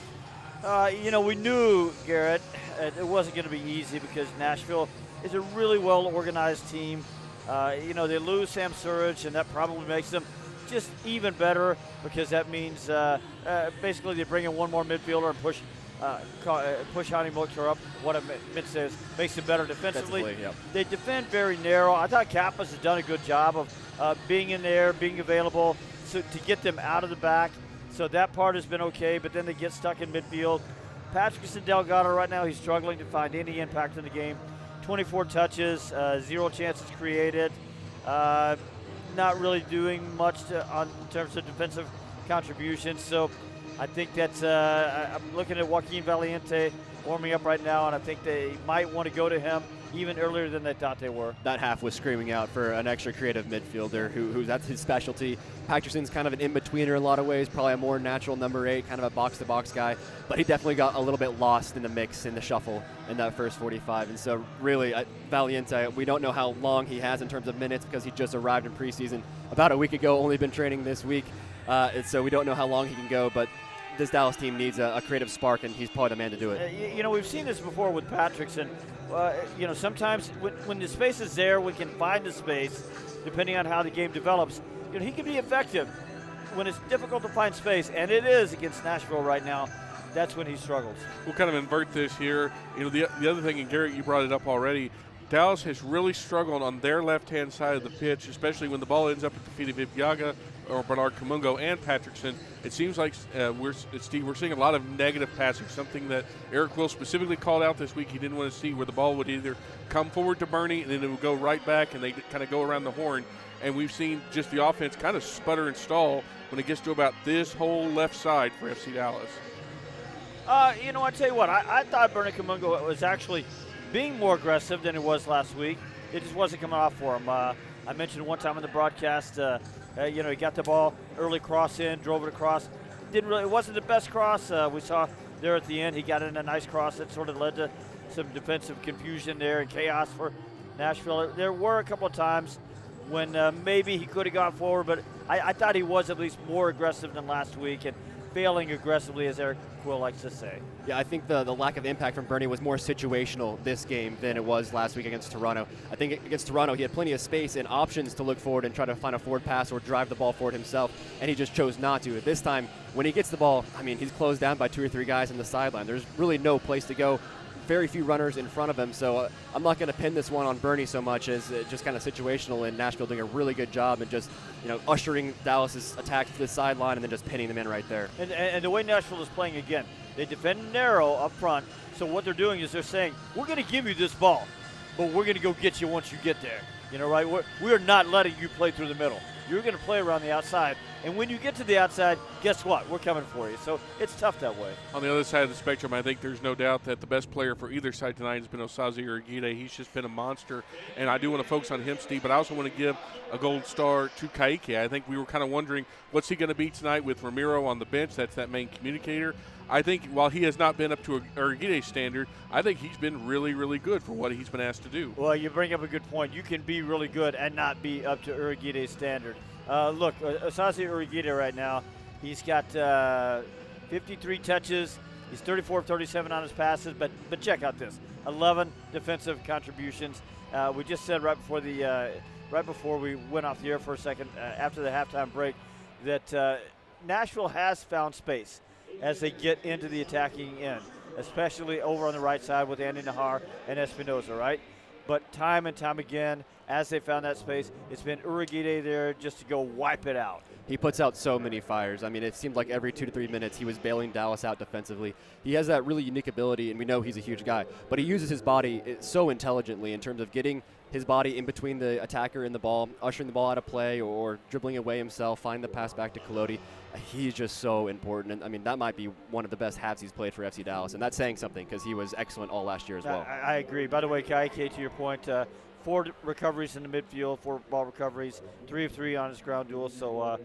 We knew, Garrett, it wasn't going to be easy because Nashville is a really well-organized team. They lose Sam Surridge, and that probably makes them just even better because that means basically they bring in one more midfielder and push Hani Mokhtar up. What I meant to say is makes them better defensively. Yep. They defend very narrow. I thought Kappas has done a good job of being in there, being available to get them out of the back. So that part has been okay, but then they get stuck in midfield. Patrickson Delgado right now, he's struggling to find any impact in the game. 24 touches, 0 chances created. Not really doing much in terms of defensive contributions. So I think that's I'm looking at Joaquin Valiente warming up right now, and I think they might want to go to him even earlier than they thought they were. That half was screaming out for an extra creative midfielder who that's his specialty. Patrickson's kind of an in-betweener in a lot of ways, probably a more natural number 8, kind of a box-to-box guy, but he definitely got a little bit lost in the mix, in the shuffle in that first 45. And so really, Valiente, we don't know how long he has in terms of minutes because he just arrived in preseason about a week ago, only been training this week. And so we don't know how long he can go, but this Dallas team needs a creative spark, and he's probably the man to do it. We've seen this before with Patrickson. Sometimes when the space is there, we can find the space, depending on how the game develops. He can be effective when it's difficult to find space, and it is against Nashville right now. That's when he struggles. We'll kind of invert this here. The other thing, and Garrett, you brought it up already, Dallas has really struggled on their left-hand side of the pitch, especially when the ball ends up at the feet of Ibiaga or Bernard Kamungo and Patrickson. It seems like, we're seeing a lot of negative passing, something that Eric Will specifically called out this week. He didn't want to see where the ball would either come forward to Bernie and then it would go right back and they kind of go around the horn. And we've seen just the offense kind of sputter and stall when it gets to about this whole left side for FC Dallas. I tell you what, I thought Bernard Kamungo was actually being more aggressive than he was last week. It just wasn't coming off for him. I mentioned one time in the broadcast, he got the ball, early cross in, drove it across. It wasn't the best cross. We saw there at the end, he got in a nice cross that sort of led to some defensive confusion there and chaos for Nashville. There were a couple of times when maybe he could have gone forward, but I thought he was at least more aggressive than last week and failing aggressively, as Eric Quill likes to say. Yeah, I think the lack of impact from Bernie was more situational this game than it was last week against Toronto. I think against Toronto, he had plenty of space and options to look forward and try to find a forward pass or drive the ball forward himself, and he just chose not to. This time, when he gets the ball, he's closed down by 2 or 3 guys on the sideline. There's really no place to go. very few runners in front of him. So I'm not going to pin this one on Bernie so much as just kind of situational, and Nashville doing a really good job and just ushering Dallas's attack to the sideline and then just pinning them in right there. And the way Nashville is playing again, they defend narrow up front. So what they're doing is they're saying, we're going to give you this ball, but we're going to go get you once you get there. Right? We're not letting you play through the middle. You're going to play around the outside. And when you get to the outside, guess what? We're coming for you. So it's tough that way. On the other side of the spectrum, I think there's no doubt that the best player for either side tonight has been Osaze Urugide. He's just been a monster. And I do want to focus on him, Steve, but I also want to give a gold star to Kaike. I think we were kind of wondering what's he going to be tonight with Ramiro on the bench. That's that main communicator. I think while he has not been up to Urugide's standard, I think he's been really, really good for what he's been asked to do. Well, you bring up a good point. You can be really good and not be up to Urugide's standard. Look, Osaze Urugide right now, he's got 53 touches. He's 34 of 37 on his passes, but check out this: 11 defensive contributions. We just said right before we went off the air for a second, after the halftime break, that Nashville has found space as they get into the attacking end, especially over on the right side with Andy Nahar and Espinoza, right? But time and time again, as they found that space, it's been Urugide there just to go wipe it out. He puts out so many fires. I mean, it seemed like every 2 to 3 minutes he was bailing Dallas out defensively. He has that really unique ability, and we know he's a huge guy, but he uses his body so intelligently in terms of getting his body in between the attacker and the ball, ushering the ball out of play or dribbling away himself, find the pass back to Collodi. He's just so important. And I mean, that might be one of the best halves he's played for FC Dallas, and that's saying something because he was excellent all last year as well. I agree. By the way, Kaike, to your point, 4 recoveries in the midfield, 4 ball recoveries, 3 of 3 on his ground duel. So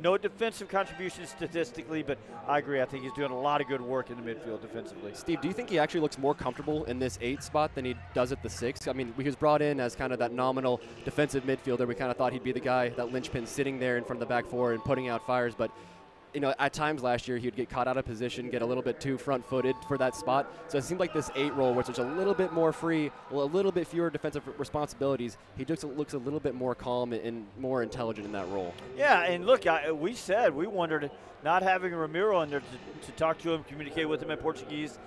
no defensive contributions statistically, but I agree. I think he's doing a lot of good work in the midfield defensively. Steve, do you think he actually looks more comfortable in this 8 spot than he does at the 6? I mean, he was brought in as kind of that nominal defensive midfielder. We kind of thought he'd be the guy, that linchpin sitting there in front of the back 4 and putting out fires, but at times last year, he'd get caught out of position, get a little bit too front-footed for that spot. So it seemed like this 8 role, which is a little bit more free, a little bit fewer defensive responsibilities, he just looks a little bit more calm and more intelligent in that role. Yeah, and look, we wondered, not having Ramiro in there to talk to him, communicate with him in Portuguese,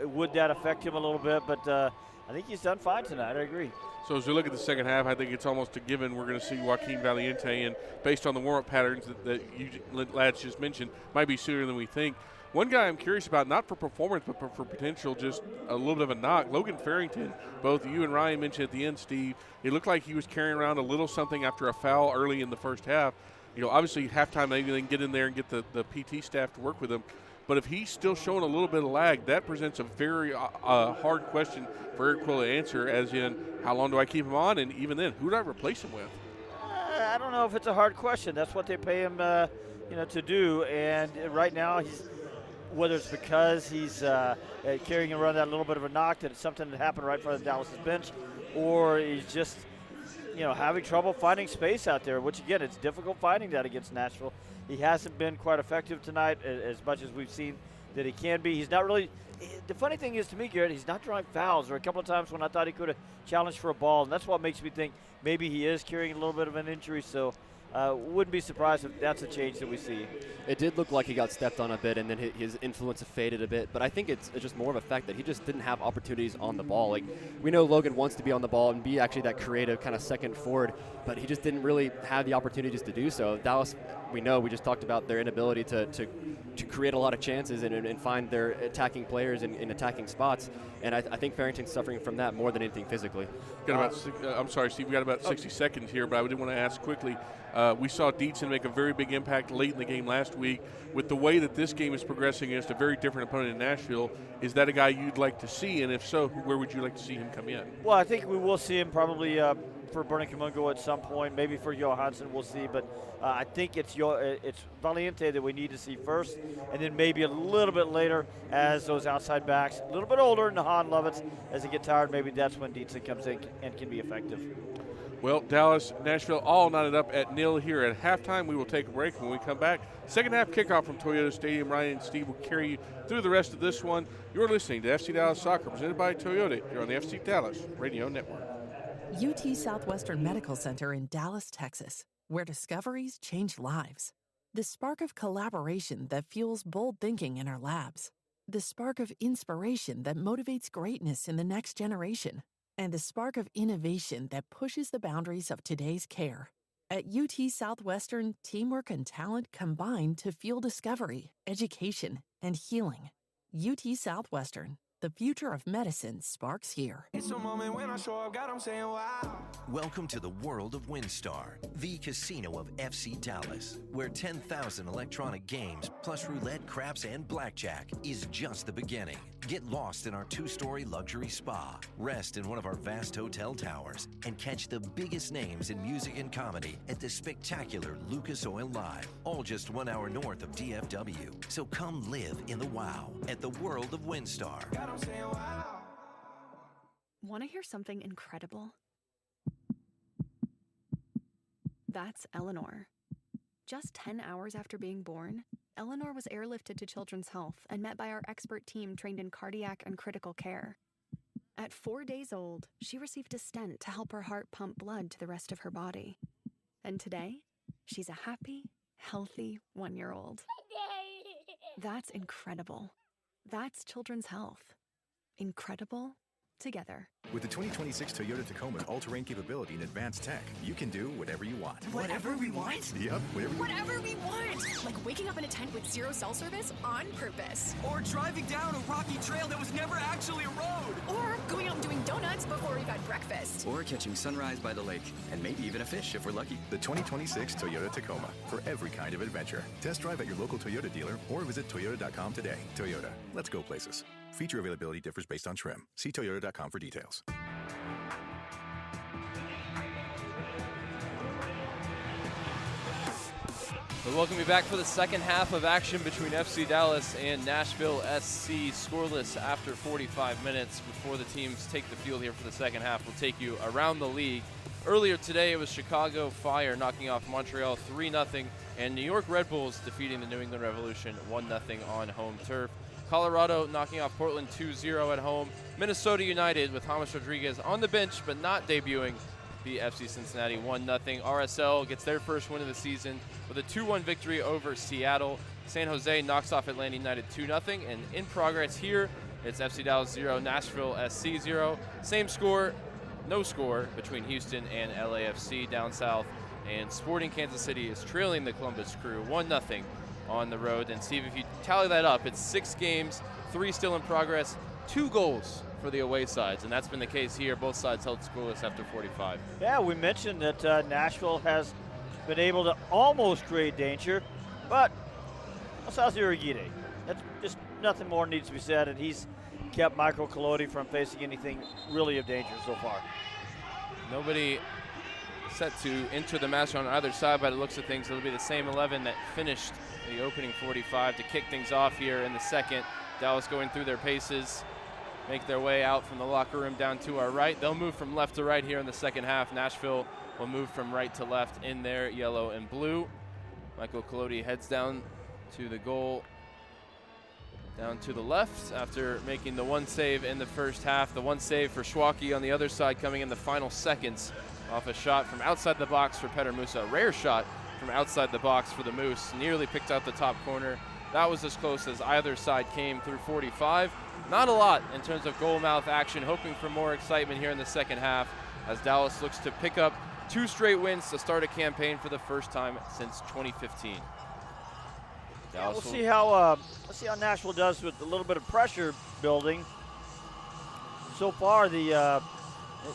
would that affect him a little bit? But I think he's done fine tonight. I agree. So as we look at the second half, I think it's almost a given we're going to see Joaquin Valiente, and based on the warm-up patterns that you lads just mentioned, might be sooner than we think. One guy I'm curious about, not for performance, but for potential, just a little bit of a knock, Logan Farrington. Both you and Ryan mentioned at the end, Steve, it looked like he was carrying around a little something after a foul early in the first half. Obviously halftime maybe they can get in there and get the PT staff to work with him. But if he's still showing a little bit of lag, that presents a very hard question for Eric Quill to answer, as in, how long do I keep him on? And even then, who do I replace him with? I don't know if it's a hard question. That's what they pay him to do. And right now, whether it's because he's carrying around that little bit of a knock, that it's something that happened right in front of Dallas's bench, or he's just having trouble finding space out there, which, again, it's difficult finding that against Nashville. He hasn't been quite effective tonight as much as we've seen that he can be. He's not really – the funny thing is, to me, Garrett, he's not drawing fouls. There were a couple of times when I thought he could have challenged for a ball, and that's what makes me think maybe he is carrying a little bit of an injury. So wouldn't be surprised if that's a change that we see. It did look like he got stepped on a bit, and then his influence faded a bit. But I think it's just more of a fact that he just didn't have opportunities on the ball. Like, we know Logan wants to be on the ball and be actually that creative kind of second forward, but he just didn't really have the opportunities to do so. Dallas, we just talked about their inability to create a lot of chances and find their attacking players in attacking spots. And I think Farrington's suffering from that more than anything physically. I'm sorry, Steve. We got about 60 seconds here, but I did want to ask quickly. We saw Dietzen make a very big impact late in the game last week. With the way that this game is progressing against a very different opponent in Nashville, is that a guy you'd like to see? And if so, where would you like to see him come in? Well, I think we will see him probably for Bernie Kamungo at some point. Maybe for Johansson, we'll see. But I think it's Valiente that we need to see first, and then maybe a little bit later as those outside backs, a little bit older, Nahan Lovitz, as they get tired, maybe that's when Dietzen comes in and can be effective. Well, Dallas, Nashville all knotted up at 0 here at halftime. We will take a break. When we come back, second half kickoff from Toyota Stadium. Ryan and Steve will carry you through the rest of this one. You're listening to FC Dallas Soccer, presented by Toyota, here on the FC Dallas Radio Network. UT Southwestern Medical Center in Dallas, Texas, where discoveries change lives. The spark of collaboration that fuels bold thinking in our labs. the spark of inspiration that motivates greatness in the next generation, and the spark of innovation that pushes the boundaries of today's care. At UT Southwestern, teamwork and talent combine to fuel discovery, education, and healing. UT Southwestern, the future of medicine sparks here. It's a moment when I show up, God, I'm saying wow. Welcome to the world of WinStar, the casino of FC Dallas, where 10,000 electronic games, plus roulette, craps, and blackjack is just the beginning. Get lost in our 2-story luxury spa, rest in one of our vast hotel towers, and catch the biggest names in music and comedy at the spectacular Lucas Oil Live, all just 1 hour north of DFW. So come live in the wow at the world of WinStar. God, I'm saying wow. Want to hear something incredible? That's Eleanor. Just 10 hours after being born, Eleanor was airlifted to Children's Health and met by our expert team trained in cardiac and critical care. At 4 days old, she received a stent to help her heart pump blood to the rest of her body. And today, she's a happy, healthy 1-year-old. That's incredible. That's Children's Health. Incredible together. With the 2026 Toyota Tacoma's all-terrain capability and advanced tech, you can do whatever you want. Whatever we want? Yep, Whatever we want! Like waking up in a tent with 0 cell service on purpose. Or driving down a rocky trail that was never actually a road. Or going out and doing donuts before we've had breakfast. Or catching sunrise by the lake, and maybe even a fish if we're lucky. The 2026 Toyota Tacoma, for every kind of adventure. Test drive at your local Toyota dealer or visit toyota.com today. Toyota, let's go places. Feature availability differs based on trim. See toyota.com for details. We welcome you back for the second half of action between FC Dallas and Nashville SC. Scoreless after 45 minutes. Before the teams take the field here for the second half, we'll take you around the league. Earlier today, it was Chicago Fire knocking off Montreal 3-0, and New York Red Bulls defeating the New England Revolution 1-0 on home turf. Colorado knocking off Portland 2-0 at home. Minnesota United with James Rodriguez on the bench but not debuting beat FC Cincinnati 1-0. RSL gets their first win of the season with a 2-1 victory over Seattle. San Jose knocks off Atlanta United 2-0. And in progress here, it's FC Dallas 0, Nashville SC 0. Same score, no score between Houston and LAFC down south. And Sporting Kansas City is trailing the Columbus Crew 1-0 on the road. And Steve, if you tally that up, it's 6 games, 3 still in progress, 2 goals for the away sides, and that's been the case here. Both sides held scoreless after 45. Yeah, we mentioned that Nashville has been able to almost create danger, but Osasi Urigide, that's just nothing more needs to be said, and he's kept Michael Collodi from facing anything really of danger so far. Nobody set to enter the match on either side by the looks of things. It'll be the same 11 that finished the opening 45 to kick things off here in the second. Dallas going through their paces, make their way out from the locker room down to our right. They'll move from left to right here in the second half. Nashville will move from right to left in their yellow and blue. Michael Collodi heads down to the goal, down to the left after making the 1 save in the first half. The 1 save for Schwalke on the other side coming in the final seconds off a shot from outside the box for Petter Musa. A rare shot from outside the box for the Moose. Nearly picked out the top corner. That was as close as either side came through 45. Not a lot in terms of goal mouth action. Hoping for more excitement here in the second half as Dallas looks to pick up 2 straight wins to start a campaign for the first time since 2015. Yeah, we'll see how Nashville does with a little bit of pressure building. So far,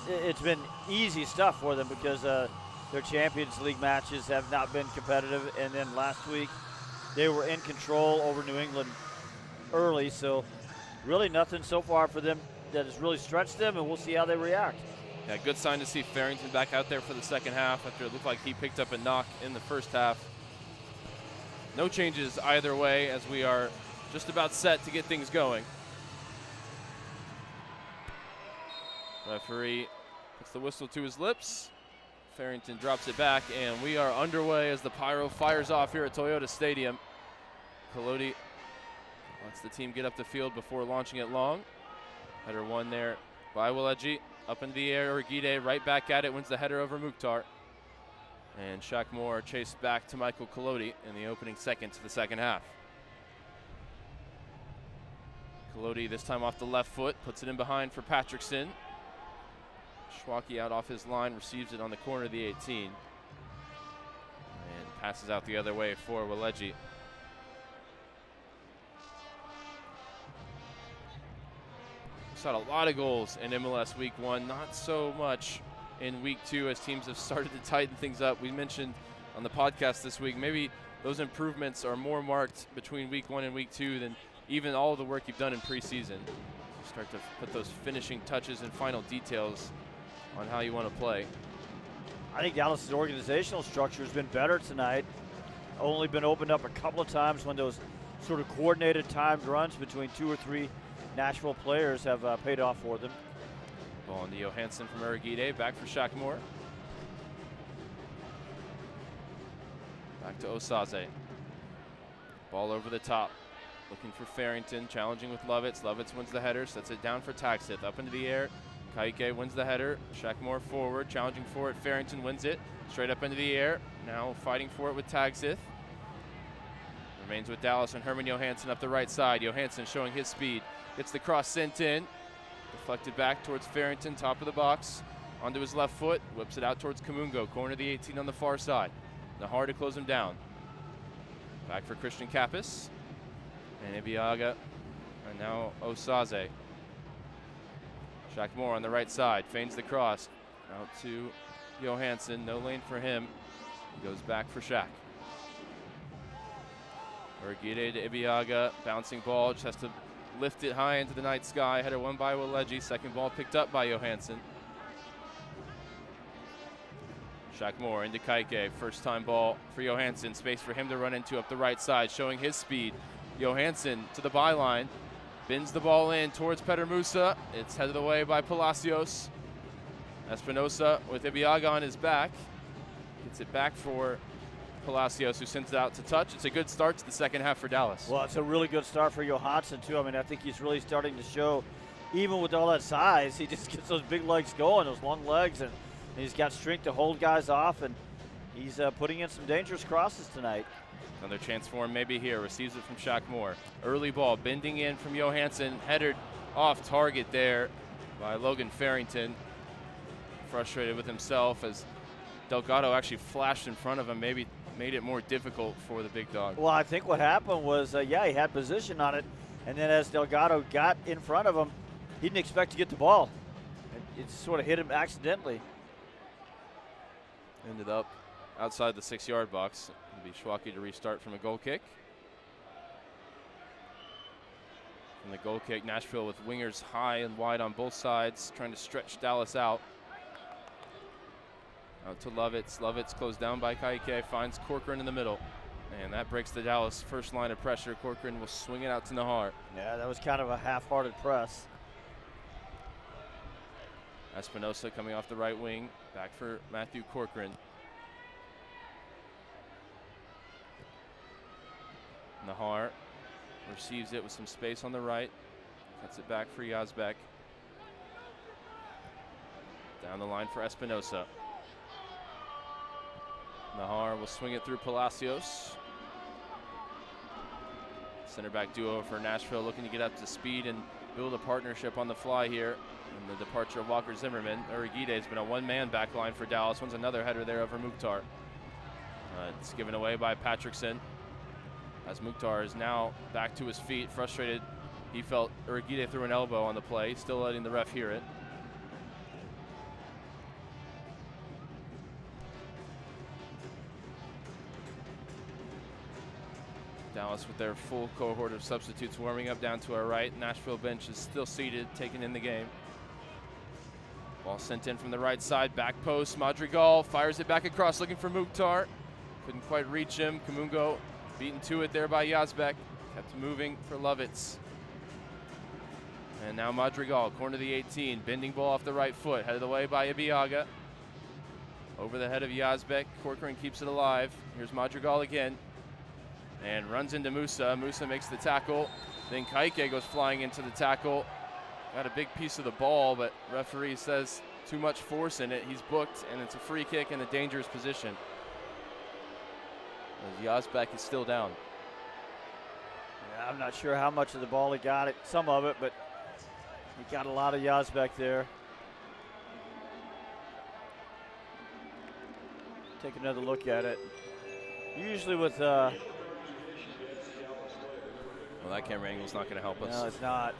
it's been easy stuff for them because their Champions League matches have not been competitive, and then last week they were in control over New England early, so really nothing so far for them that has really stretched them, and we'll see how they react. Yeah, good sign to see Farrington back out there for the second half after it looked like he picked up a knock in the first half. No changes either way as we are just about set to get things going. Referee puts the whistle to his lips. Farrington drops it back, and we are underway as the Pyro fires off here at Toyota Stadium. Collodi lets the team get up the field before launching it long. Header won there by Wileji. Up in the air, Urigide right back at it, wins the header over Mukhtar. And Shaq Moore chased back to Michael Collodi in the opening seconds of the second half. Kalodi this time off the left foot, puts it in behind for Patrickson. Schwacke out off his line, receives it on the corner of the 18. And passes out the other way for Waleji. Saw a lot of goals in MLS Week 1, not so much in Week 2 as teams have started to tighten things up. We mentioned on the podcast this week, maybe those improvements are more marked between Week 1 and Week 2 than even all the work you've done in preseason. You start to put those finishing touches and final details on how you want to play. I think Dallas' organizational structure has been better tonight. Only been opened up a couple of times when those sort of coordinated timed runs between 2 or 3 Nashville players have paid off for them. Ball into Johansson from Urugide, back for Shackmore. Back to Osaze. Ball over the top. Looking for Farrington, challenging with Lovitz. Lovitz wins the header, sets it down for Taxith. Up into the air. Kaike wins the header. Shackmore forward, challenging for it. Farrington wins it. Straight up into the air. Now fighting for it with Taxith. Remains with Dallas and Herman Johansson up the right side. Johansson showing his speed. Gets the cross sent in. Deflected back towards Farrington, top of the box. Onto his left foot. Whips it out towards Kamungo. Corner of the 18 on the far side. Nahar to close him down. Back for Christian Kappas. And Ibiaga. And now Osaze. Shackmore on the right side. Feigns the cross. Out to Johansson. No lane for him. He goes back for Shack. Urugide to Ibiaga. Bouncing ball. Just has to lift it high into the night sky. Header won by Waleji. Second ball picked up by Johansson. Shackmore into Kaike. First time ball for Johansson. Space for him to run into up the right side. Showing his speed. Johansson to the byline. Bends the ball in towards Peter Musa. It's headed away by Palacios. Espinosa with Ibiaga on his back. Gets it back for Palacios, who sends it out to touch. It's a good start to the second half for Dallas. Well, it's a really good start for Johansson, too. I mean, I think he's really starting to show, even with all that size, he just gets those big legs going, those long legs, and he's got strength to hold guys off, and he's putting in some dangerous crosses tonight. Another chance for him maybe here. Receives it from Shackmore. Early ball bending in from Johansson. Headed off target there by Logan Farrington. Frustrated with himself as Delgado actually flashed in front of him. Maybe made it more difficult for the big dog. Well, I think what happened was, he had position on it, and then as Delgado got in front of him, he didn't expect to get the ball. It sort of hit him accidentally. Ended up outside the 6-yard box. It'll be Schwacke to restart from a goal kick. From the goal kick, Nashville with wingers high and wide on both sides, trying to stretch Dallas out. Out to Lovitz. Lovitz closed down by Kaike, finds Corcoran in the middle. And that breaks the Dallas first line of pressure. Corcoran will swing it out to Nahar. Yeah, that was kind of a half-hearted press. Espinosa coming off the right wing. Back for Matthew Corcoran. Nahar receives it with some space on the right. Cuts it back for Yazbek. Down the line for Espinosa. Nahar will swing it through Palacios. Center back duo for Nashville looking to get up to speed and build a partnership on the fly here. And the departure of Walker Zimmerman. Urugide has been a one-man back line for Dallas. One's another header there over Mukhtar. It's given away by Patrickson. As Mukhtar is now back to his feet, frustrated. He felt Urugide threw an elbow on the play, still letting the ref hear it. Dallas with their full cohort of substitutes warming up down to our right. Nashville bench is still seated, taking in the game. Ball sent in from the right side, back post. Madrigal fires it back across, looking for Mukhtar. Couldn't quite reach him. Kamungo beaten to it there by Yazbek. Kept moving for Lovitz. And now Madrigal, corner of the 18, bending ball off the right foot, headed away by Ibiaga. Over the head of Yazbek, Corcoran keeps it alive. Here's Madrigal again. And runs into Musa. Musa makes the tackle. Then Kaike goes flying into the tackle. Got a big piece of the ball, but referee says too much force in it. He's booked, and it's a free kick in a dangerous position. Yazbek is still down. I'm not sure how much of the ball he got, some of it, but he got a lot of Yazbek there. Take another look at it. Usually with well, that camera angle's not going to help us. No, it's not.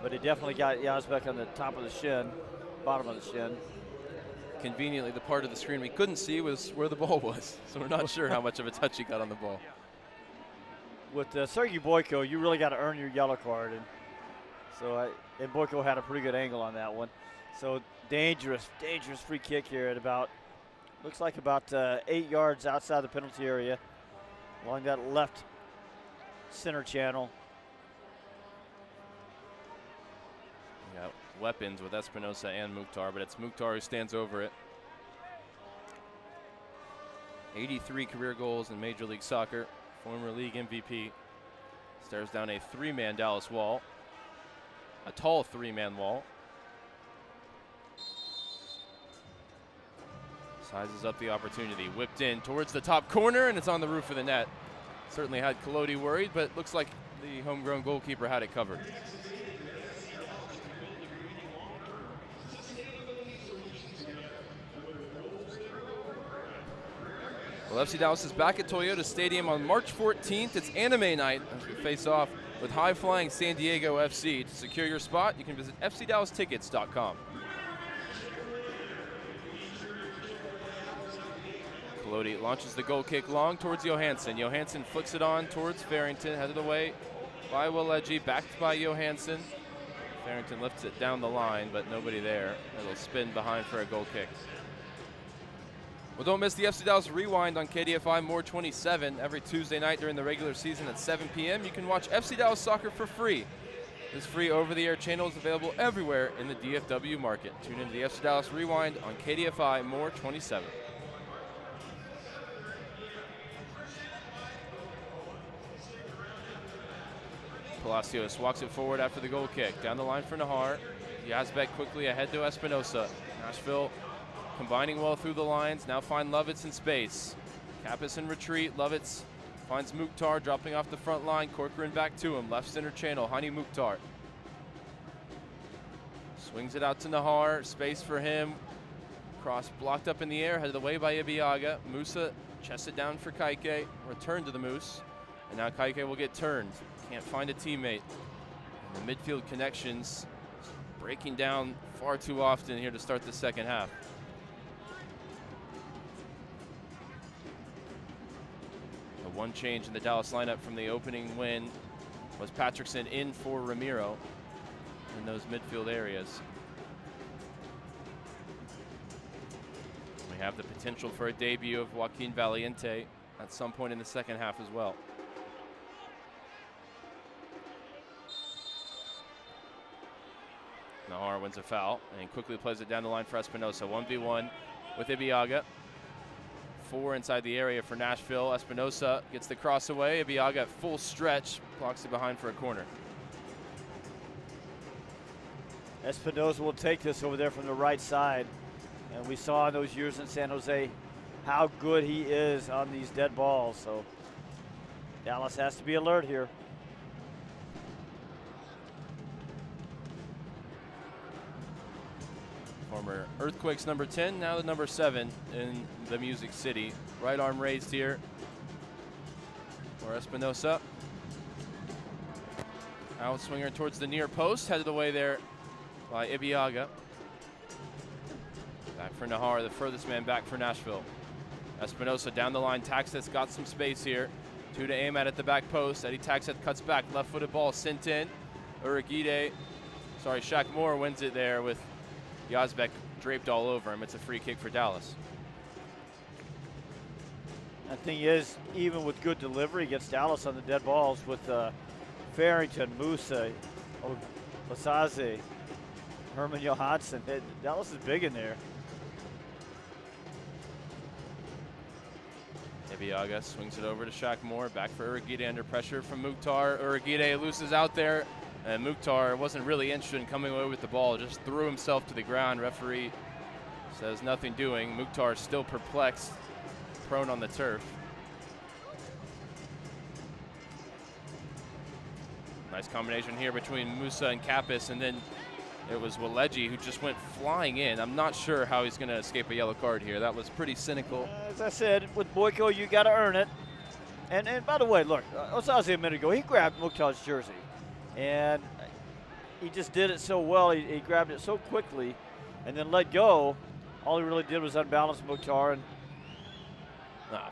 But he definitely got Yazbek on the top of the shin, bottom of the shin. Conveniently, the part of the screen we couldn't see was where the ball was, so we're not sure how much of a touch he got on the ball. With Sergei Boyko, you really got to earn your yellow card, and so and Boyko had a pretty good angle on that one. So dangerous free kick here at about, looks like about 8 yards outside the penalty area, along that left center channel. We got weapons with Espinosa and Mukhtar, but it's Mukhtar who stands over it. 83 career goals in Major League Soccer, former league MVP. Stares down a 3-man Dallas wall, a tall 3-man wall. Sizes up the opportunity, whipped in towards the top corner, and it's on the roof of the net. Certainly had Collodi worried, but looks like the homegrown goalkeeper had it covered. Well, FC Dallas is back at Toyota Stadium on March 14th. It's anime night as we face off with high-flying San Diego FC. To secure your spot, you can visit fcdallastickets.com. Collodi launches the goal kick long towards Johansson. Johansson flicks it on towards Farrington, headed away by Waleji, backed by Johansson. Farrington lifts it down the line, but nobody there. It'll spin behind for a goal kick. Well, don't miss the FC Dallas Rewind on KDFI More 27 every Tuesday night during the regular season at 7 p.m. You can watch FC Dallas Soccer for free. This free over-the-air channel is available everywhere in the DFW market. Tune into the FC Dallas Rewind on KDFI More 27. Palacios walks it forward after the goal kick. Down the line for Nahar. Yazbek quickly ahead to Espinosa. Nashville combining well through the lines. Now find Lovitz in space. Kappas in retreat. Lovitz finds Mukhtar dropping off the front line. Corcoran back to him. Left center channel. Hani Mukhtar. Swings it out to Nahar. Space for him. Cross blocked up in the air. Headed away by Ibiaga. Musa chests it down for Kaike. Return to the Moose. And now Kaike will get turned. Can't find a teammate. And the midfield connections breaking down far too often here to start the second half. The one change in the Dallas lineup from the opening win was Patrickson in for Ramiro in those midfield areas. We have the potential for a debut of Joaquin Valiente at some point in the second half as well. Nahar wins a foul and quickly plays it down the line for Espinosa. 1v1 with Ibiaga. 4 inside the area for Nashville. Espinosa gets the cross away. Ibiaga at full stretch, blocks it behind for a corner. Espinosa will take this over there from the right side. And we saw in those years in San Jose how good he is on these dead balls. So Dallas has to be alert here. Former Earthquakes number 10, now the number 7 in the Music City. Right arm raised here for Espinosa. Outswinger towards the near post, headed away there by Ibiaga. Back for Nahar, the furthest man back for Nashville. Espinosa down the line, Taxeth got some space here. 2 to aim at the back post. Eddie Taxeth cuts back, left-footed ball sent in. Shaq Moore wins it there with Yazbek draped all over him. It's a free kick for Dallas. The thing is, even with good delivery against Dallas on the dead balls with Farrington, Musa, Lasaze, Herman Johansson, Dallas is big in there. Ibiaga swings it over to Shaq Moore. Back for Uragide under pressure from Mukhtar. Uragide loses out there. And Mukhtar wasn't really interested in coming away with the ball, just threw himself to the ground. Referee says nothing doing. Mukhtar still perplexed, prone on the turf. Nice combination here between Musa and Kappas, and then it was Waleji who just went flying in. I'm not sure how he's going to escape a yellow card here. That was pretty cynical. As I said, with Boyko, you got to earn it. And by the way, look, Osaze a minute ago, he grabbed Mukhtar's jersey. And he just did it so well. He grabbed it so quickly and then let go. All he really did was unbalance Mukhtar. And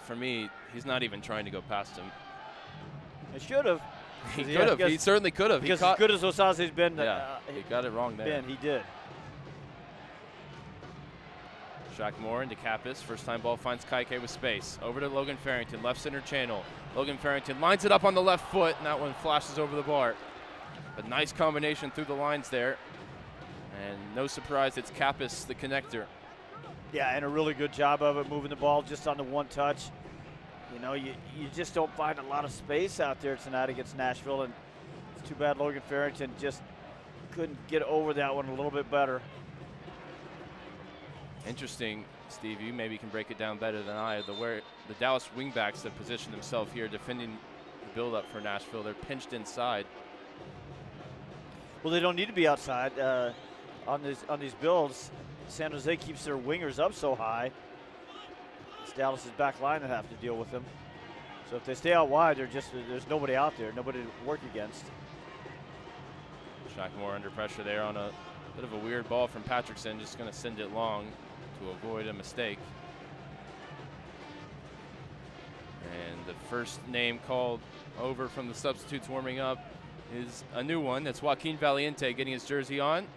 for me, he's not even trying to go past him. He should have. He could have. He certainly could have. Because as good as Osaze's been, he got it wrong there. He did. Shaq Moore into Kappas. First time ball finds Kaike with space. Over to Logan Farrington, left center channel. Logan Farrington lines it up on the left foot, and that one flashes over the bar. But nice combination through the lines there. And no surprise, it's Kappas, the connector. Yeah, and a really good job of it, moving the ball just on the one touch. You know, you just don't find a lot of space out there tonight against Nashville, and it's too bad Logan Farrington just couldn't get over that one a little bit better. Interesting, Steve, you maybe can break it down better than I. The Dallas wingbacks have positioned themselves here defending the build-up for Nashville. They're pinched inside. Well, they don't need to be outside on these builds. San Jose keeps their wingers up so high. It's Dallas's back line that have to deal with them. So if they stay out wide, there's nobody out there, nobody to work against. Shaq Moore under pressure there on a bit of a weird ball from Patrickson, just going to send it long to avoid a mistake. And the first name called over from the substitutes warming up is a new one. That's Joaquin Valiente getting his jersey on.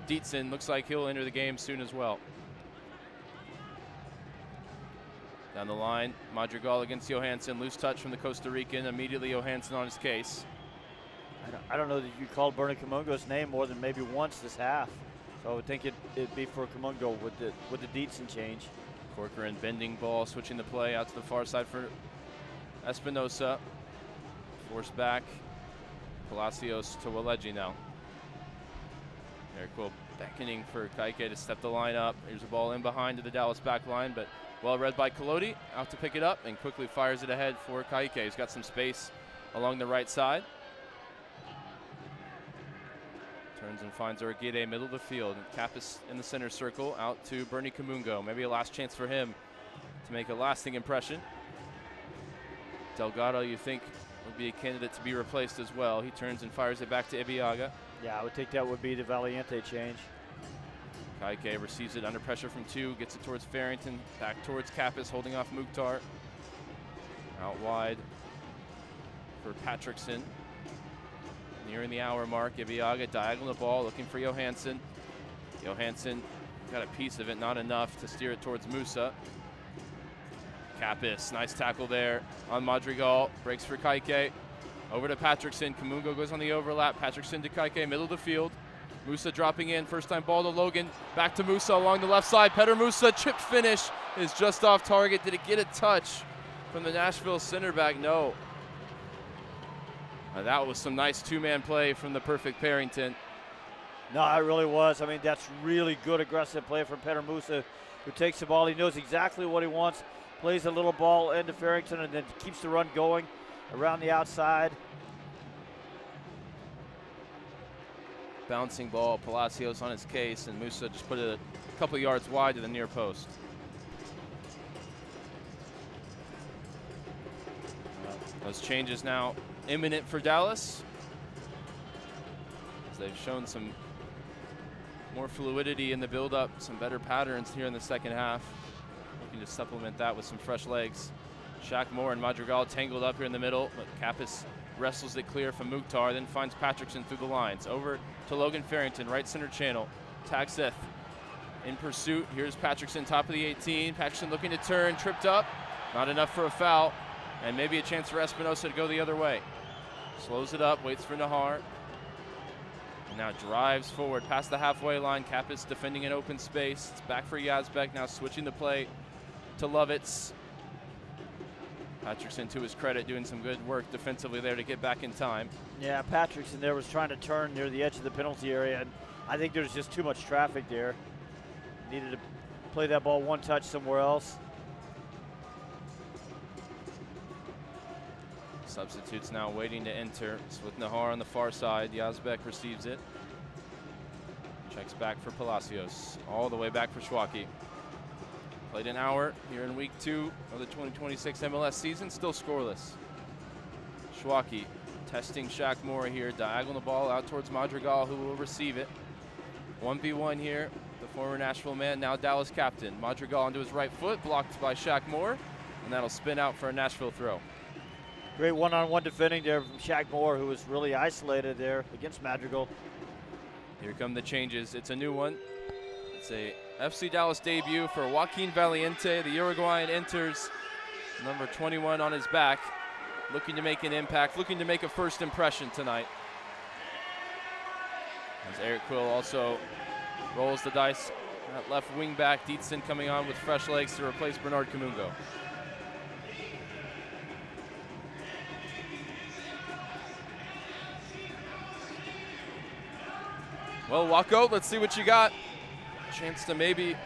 Dietzen looks like he'll enter the game soon as well. Down the line, Madrigal against Johansson. Loose touch from the Costa Rican. Immediately Johansson on his case. I don't know that you called Bernie Kamungo's name more than maybe once this half. So I would think it'd be for Kamungo with the Dietzen change. Corcoran bending ball, switching the play out to the far side for Espinosa. Forced back. Palacios to Waleji now. Eric Will beckoning for Kaike to step the line up. Here's a ball in behind to the Dallas back line, but well read by Collodi. Out to pick it up and quickly fires it ahead for Kaike. He's got some space along the right side. Turns and finds Urquide, middle of the field. Kappas in the center circle, out to Bernie Kamungo. Maybe a last chance for him to make a lasting impression. Delgado, you think, would be a candidate to be replaced as well. He turns and fires it back to Ibiaga. Yeah, I would think that would be the Valiente change. Kaike receives it under pressure from two, gets it towards Farrington, back towards Kappas, holding off Mukhtar. Out wide for Patrickson. Nearing the hour mark, Ibiaga diagonal the ball, looking for Johansson. Johansson got a piece of it, not enough to steer it towards Musa. Kappas, nice tackle there on Madrigal, breaks for Kaike. Over to Patrickson, Kamungo goes on the overlap, Patrickson to Kaike, middle of the field. Musa dropping in, first time ball to Logan, back to Musa along the left side. Petter Musa, chip finish, is just off target. Did it get a touch from the Nashville center back? No. That was some nice two-man play from the perfect Parrington. No, it really was. I mean, that's really good aggressive play from Petter Musa, who takes the ball. He knows exactly what he wants, plays a little ball into Farrington, and then keeps the run going around the outside. Bouncing ball, Palacios on his case, and Musa just put it a couple yards wide to the near post. Those changes now imminent for Dallas, as they've shown some more fluidity in the build-up, some better patterns here in the second half. Looking to supplement that with some fresh legs. Shaq Moore and Madrigal tangled up here in the middle, but Kappas wrestles it clear from Mukhtar, then finds Patrickson through the lines. Over to Logan Farrington, right center channel. Tagseth in pursuit. Here's Patrickson, top of the 18. Patrickson looking to turn, tripped up. Not enough for a foul, and maybe a chance for Espinosa to go the other way. Slows it up, waits for Nahar. And now drives forward past the halfway line. Kappas defending an open space. It's back for Yazbek, now switching the play to Lovitz. Patrickson, to his credit, doing some good work defensively there to get back in time. Yeah, Patrickson there was trying to turn near the edge of the penalty area, and I think there's just too much traffic there. Needed to play that ball one touch somewhere else. Substitutes now waiting to enter. It's with Nahar on the far side. Yazbek receives it. Checks back for Palacios. All the way back for Schwacke. Played an hour here in week 2 of the 2026 MLS season. Still scoreless. Schwacke testing Shaq Moore here. Diagonal ball out towards Madrigal, who will receive it. 1v1 here. The former Nashville man, now Dallas captain. Madrigal onto his right foot, blocked by Shaq Moore. And that'll spin out for a Nashville throw. Great one-on-one defending there from Shaq Moore, who was really isolated there against Madrigal. Here come the changes. It's a new one. It's a FC Dallas debut for Joaquin Valiente. The Uruguayan enters, number 21 on his back, looking to make an impact, looking to make a first impression tonight. As Eric Quill also rolls the dice at left wing back. Dietzen coming on with fresh legs to replace Bernard Kamungo. Well, Waco, let's see what you got. Chance to maybe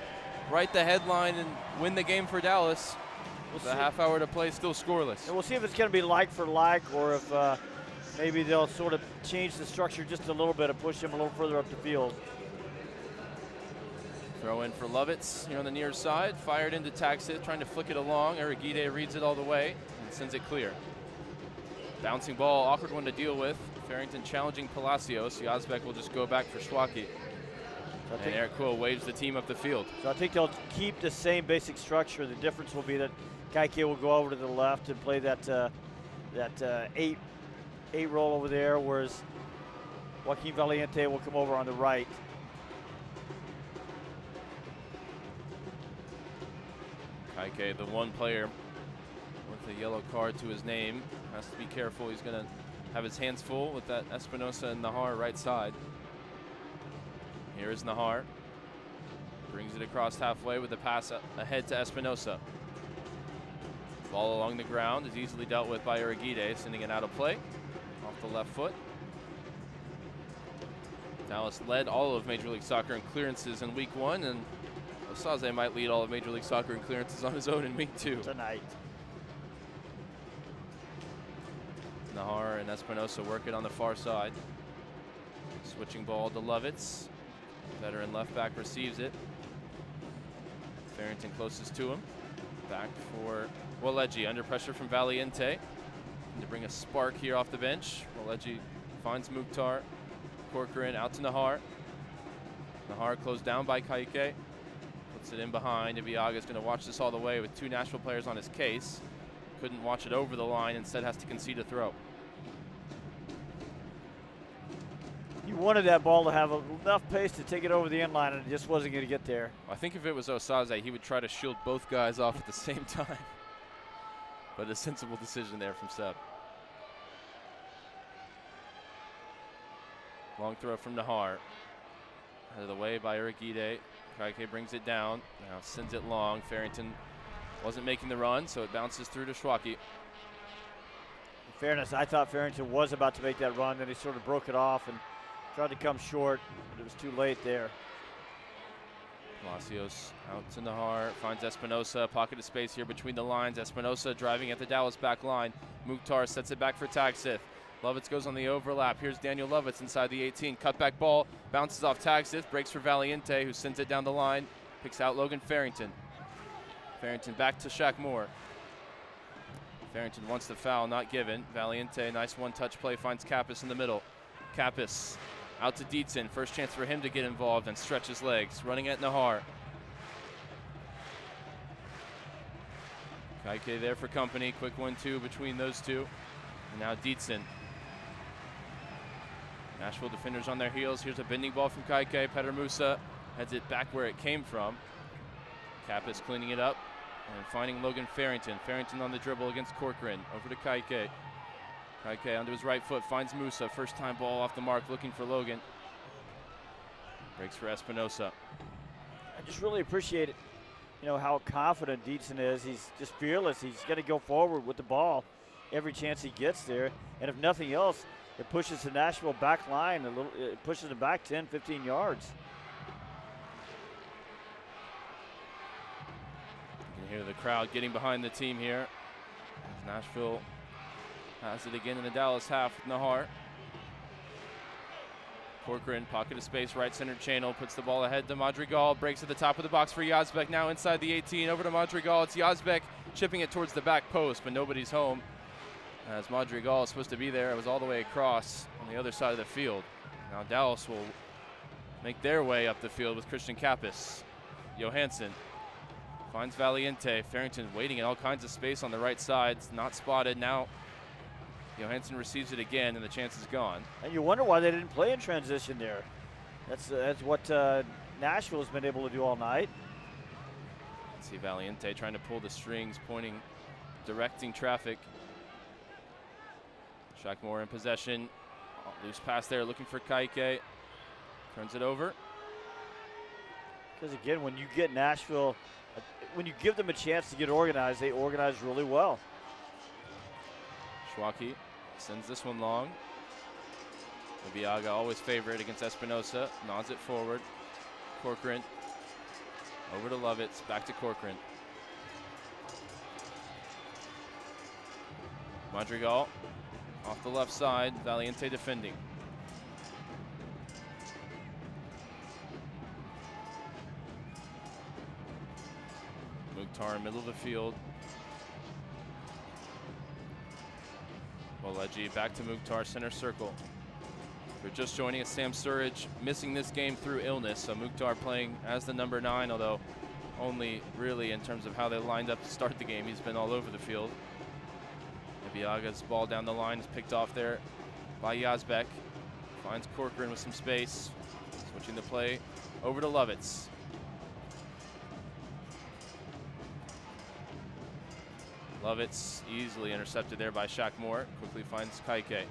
write the headline and win the game for Dallas. With a half hour to play, still scoreless. And we'll see if it's going to be like for like, or if maybe they'll sort of change the structure just a little bit and push him a little further up the field. Throw in for Lovitz here on the near side. Fired into Taxit, trying to flick it along. Arigide reads it all the way and sends it clear. Bouncing ball, awkward one to deal with. Farrington challenging Palacios. Yazbek will just go back for Schwacke. And Eric Quill waves the team up the field. So I think they'll keep the same basic structure. The difference will be that Kaike will go over to the left and play that eight roll over there, whereas Joaquin Valiente will come over on the right. Kaike, the one player with a yellow card to his name, has to be careful. He's going to have his hands full with that Espinosa and Nahar right side. Here is Nahar. Brings it across halfway with the pass ahead to Espinosa. Ball along the ground is easily dealt with by Arigide, sending it out of play off the left foot. Dallas led all of Major League Soccer in clearances in week 1, and Osaze might lead all of Major League Soccer in clearances on his own in week 2. Tonight. Nahar and Espinosa work it on the far side. Switching ball to Lovitz. Veteran left back receives it. Farrington closest to him. Back for Waleji, under pressure from Valiente. And to bring a spark here off the bench. Waleji finds Mukhtar. Corcoran out to Nahar. Nahar closed down by Kaike. Puts it in behind. Ibiaga's going to watch this all the way with 2 Nashville players on his case. Couldn't watch it over the line, instead has to concede a throw. You wanted that ball to have enough pace to take it over the end line, and it just wasn't going to get there. I think if it was Osaze, he would try to shield both guys off at the same time. But a sensible decision there from Seb. Long throw from Nahar. Out of the way by Arigide. Kaike brings it down. Now sends it long. Farrington wasn't making the run, so it bounces through to Schwacke. In fairness, I thought Farrington was about to make that run, then he sort of broke it off and tried to come short, but it was too late there. Palacios out to Nahar, finds Espinosa, pocket of space here between the lines. Espinosa driving at the Dallas back line. Mukhtar sets it back for Tagsith. Lovitz goes on the overlap. Here's Daniel Lovitz inside the 18. Cutback ball, bounces off Tagsith, breaks for Valiente, who sends it down the line, picks out Logan Farrington. Farrington back to Shaq Moore. Farrington wants the foul, not given. Valiente, nice one-touch play, finds Kappas in the middle. Kappas out to Dietzen, first chance for him to get involved and stretch his legs, running at Nahar. Kaike there for company, quick 1-2 between those two. And now Dietzen. Nashville defenders on their heels. Here's a bending ball from Kaike. Petter Musa heads it back where it came from. Kappas cleaning it up and finding Logan Farrington. Farrington on the dribble against Corcoran. Over to Kaike. Kaike onto his right foot, finds Musa. First time ball off the mark, looking for Logan. Breaks for Espinosa. I just really appreciate it, how confident Dietzen is. He's just fearless. He's going to go forward with the ball every chance he gets there. And if nothing else, it pushes the Nashville back line a little. It pushes them back 10, 15 yards. You can hear the crowd getting behind the team here. Nashville Has it again in the Dallas half with Nahar. Corcoran, pocket of space, right center channel, puts the ball ahead to Madrigal, breaks at the top of the box for Yazbek, now inside the 18, over to Madrigal. It's Yazbek chipping it towards the back post, but nobody's home. As Madrigal is supposed to be there, it was all the way across on the other side of the field. Now Dallas will make their way up the field with Christian Kappas. Johansson finds Valiente. Farrington waiting in all kinds of space on the right side. It's not spotted. Now Johansson receives it again, and the chance is gone. And you wonder why they didn't play in transition there. That's what Nashville has been able to do all night. Let's see Valiente trying to pull the strings, pointing, directing traffic. Shackmore in possession. Loose pass there, looking for Kaike. Turns it over. Because again, when you get Nashville, when you give them a chance to get organized, they organize really well. Schwacke sends this one long. Labiaga, always favorite against Espinosa, nods it forward. Corcoran over to Lovitz, back to Corcoran. Madrigal off the left side, Valiente defending. Mukhtar, middle of the field. Waleji back to Mukhtar, center circle. We're just joining us, Sam Surridge missing this game through illness, so Mukhtar playing as the number 9, although only really in terms of how they lined up to start the game. He's been all over the field. Labiaga's ball down the line is picked off there by Yazbek. Finds Corcoran with some space. Switching the play over to Lovitz. Lovitz easily intercepted there by Shackmore. Quickly finds Kaike.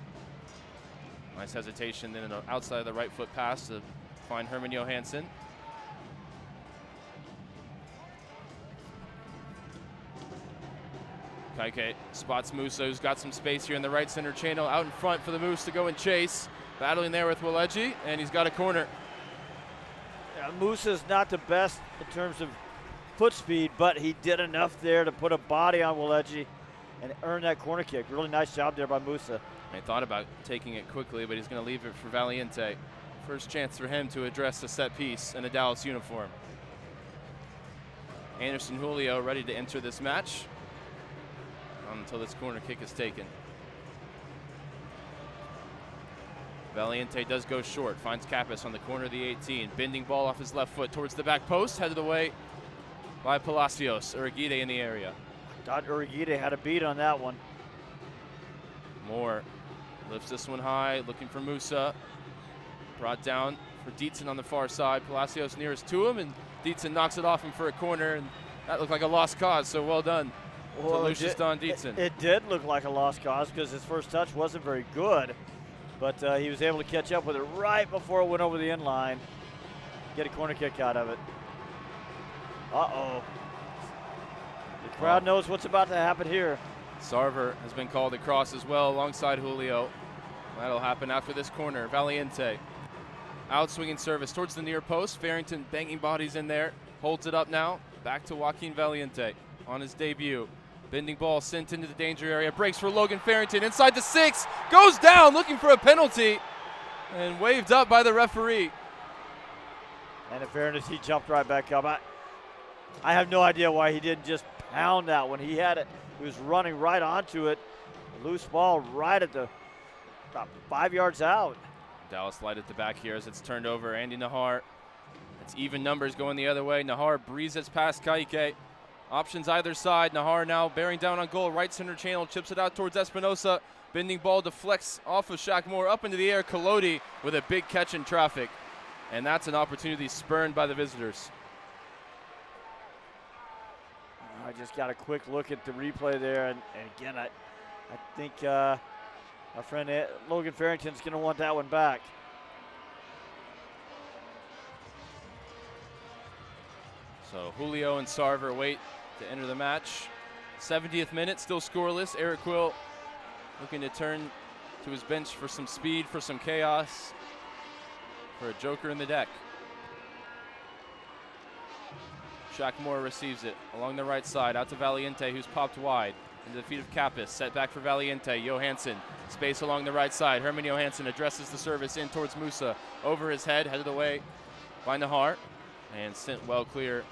Nice hesitation, then an outside of the right foot pass to find Herman Johansson. Kaike spots Musa, who's got some space here in the right center channel, out in front for the Moose to go and chase. Battling there with Waleji, and he's got a corner. Yeah, Musa's not the best in terms of foot speed, but he did enough there to put a body on Waleji and earn that corner kick. Really nice job there by Musa. He thought about taking it quickly, but he's going to leave it for Valiente. First chance for him to address the set piece in a Dallas uniform. Anderson Julio ready to enter this match until this corner kick is taken. Valiente does go short, finds Kappas on the corner of the 18. Bending ball off his left foot towards the back post, headed away by Palacios. Uriguide in the area. Thought Uriguide had a beat on that one. Moore lifts this one high, looking for Musa. Brought down for Dietzen on the far side. Palacios nearest to him, and Dietzen knocks it off him for a corner, and that looked like a lost cause, so well done to Lucius Don Dietzen. It did look like a lost cause because his first touch wasn't very good, but he was able to catch up with it right before it went over the end line. Get a corner kick out of it. Uh-oh. The crowd knows what's about to happen here. Sarver has been called across as well alongside Julio. That'll happen after this corner. Valiente out swinging service towards the near post. Farrington banging bodies in there. Holds it up now. Back to Joaquin Valiente on his debut. Bending ball sent into the danger area. Breaks for Logan Farrington inside the 6. Goes down looking for a penalty and waved up by the referee. And in fairness, he jumped right back up. I have no idea why he didn't just pound that one. He had it. He was running right onto it. A loose ball right at the about 5 yards out. Dallas light at the back here as it's turned over. Andy Nahar. It's even numbers going the other way. Nahar breezes past Kaike. Options either side. Nahar now bearing down on goal. Right center channel. Chips it out towards Espinosa. Bending ball deflects off of Shackmore. Up into the air. Collodi with a big catch in traffic. And that's an opportunity spurned by the visitors. I just got a quick look at the replay there. And again, I think our friend Logan Farrington's going to want that one back. So Julio and Sarver wait to enter the match. 70th minute, still scoreless. Eric Quill looking to turn to his bench for some speed, for some chaos, for a joker in the deck. Shackmore receives it along the right side, out to Valiente, who's popped wide. into the feet of Kappas. Set back for Valiente. Johansson, space along the right side. Herman Johansson addresses the service in towards Musa. Over his head, headed away by Nahar. And sent well clear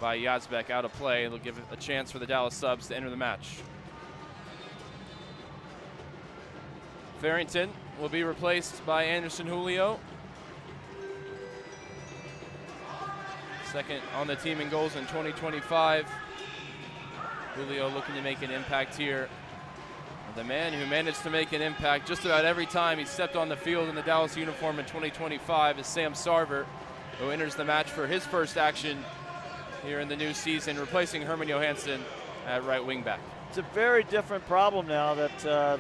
by Yazbek out of play. It'll give a chance for the Dallas subs to enter the match. Farrington will be replaced by Anderson Julio. Second on the team in goals in 2025. Julio looking to make an impact here. The man who managed to make an impact just about every time he stepped on the field in the Dallas uniform in 2025 is Sam Sarver, who enters the match for his first action here in the new season, replacing Herman Johansson at right wing back. It's a very different problem now that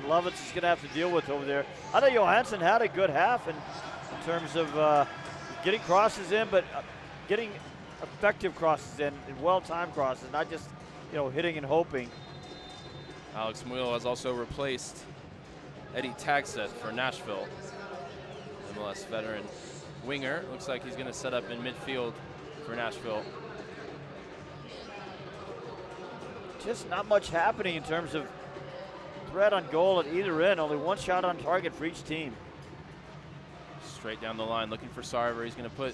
Lovitz is going to have to deal with over there. I know Johansson had a good half in terms of getting crosses in, but getting effective crosses in and well-timed crosses, not just hitting and hoping. Alex Muil has also replaced Eddie Tagseth for Nashville. MLS veteran winger. Looks like he's going to set up in midfield for Nashville. Just not much happening in terms of threat on goal at either end. Only one shot on target for each team. Straight down the line, looking for Sarver. He's going to put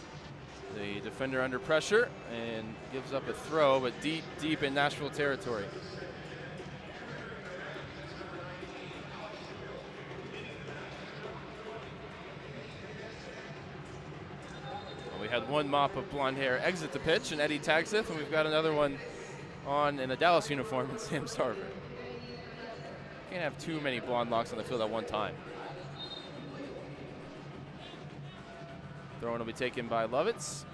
the defender under pressure and gives up a throw, but deep in Nashville territory. We had one mop of blonde hair exit the pitch, and Eddie Tagseth, and we've got another one on in a Dallas uniform, and Sam Sarver. Can't have too many blonde locks on the field at one time. Throw-in will be taken by Lovitz.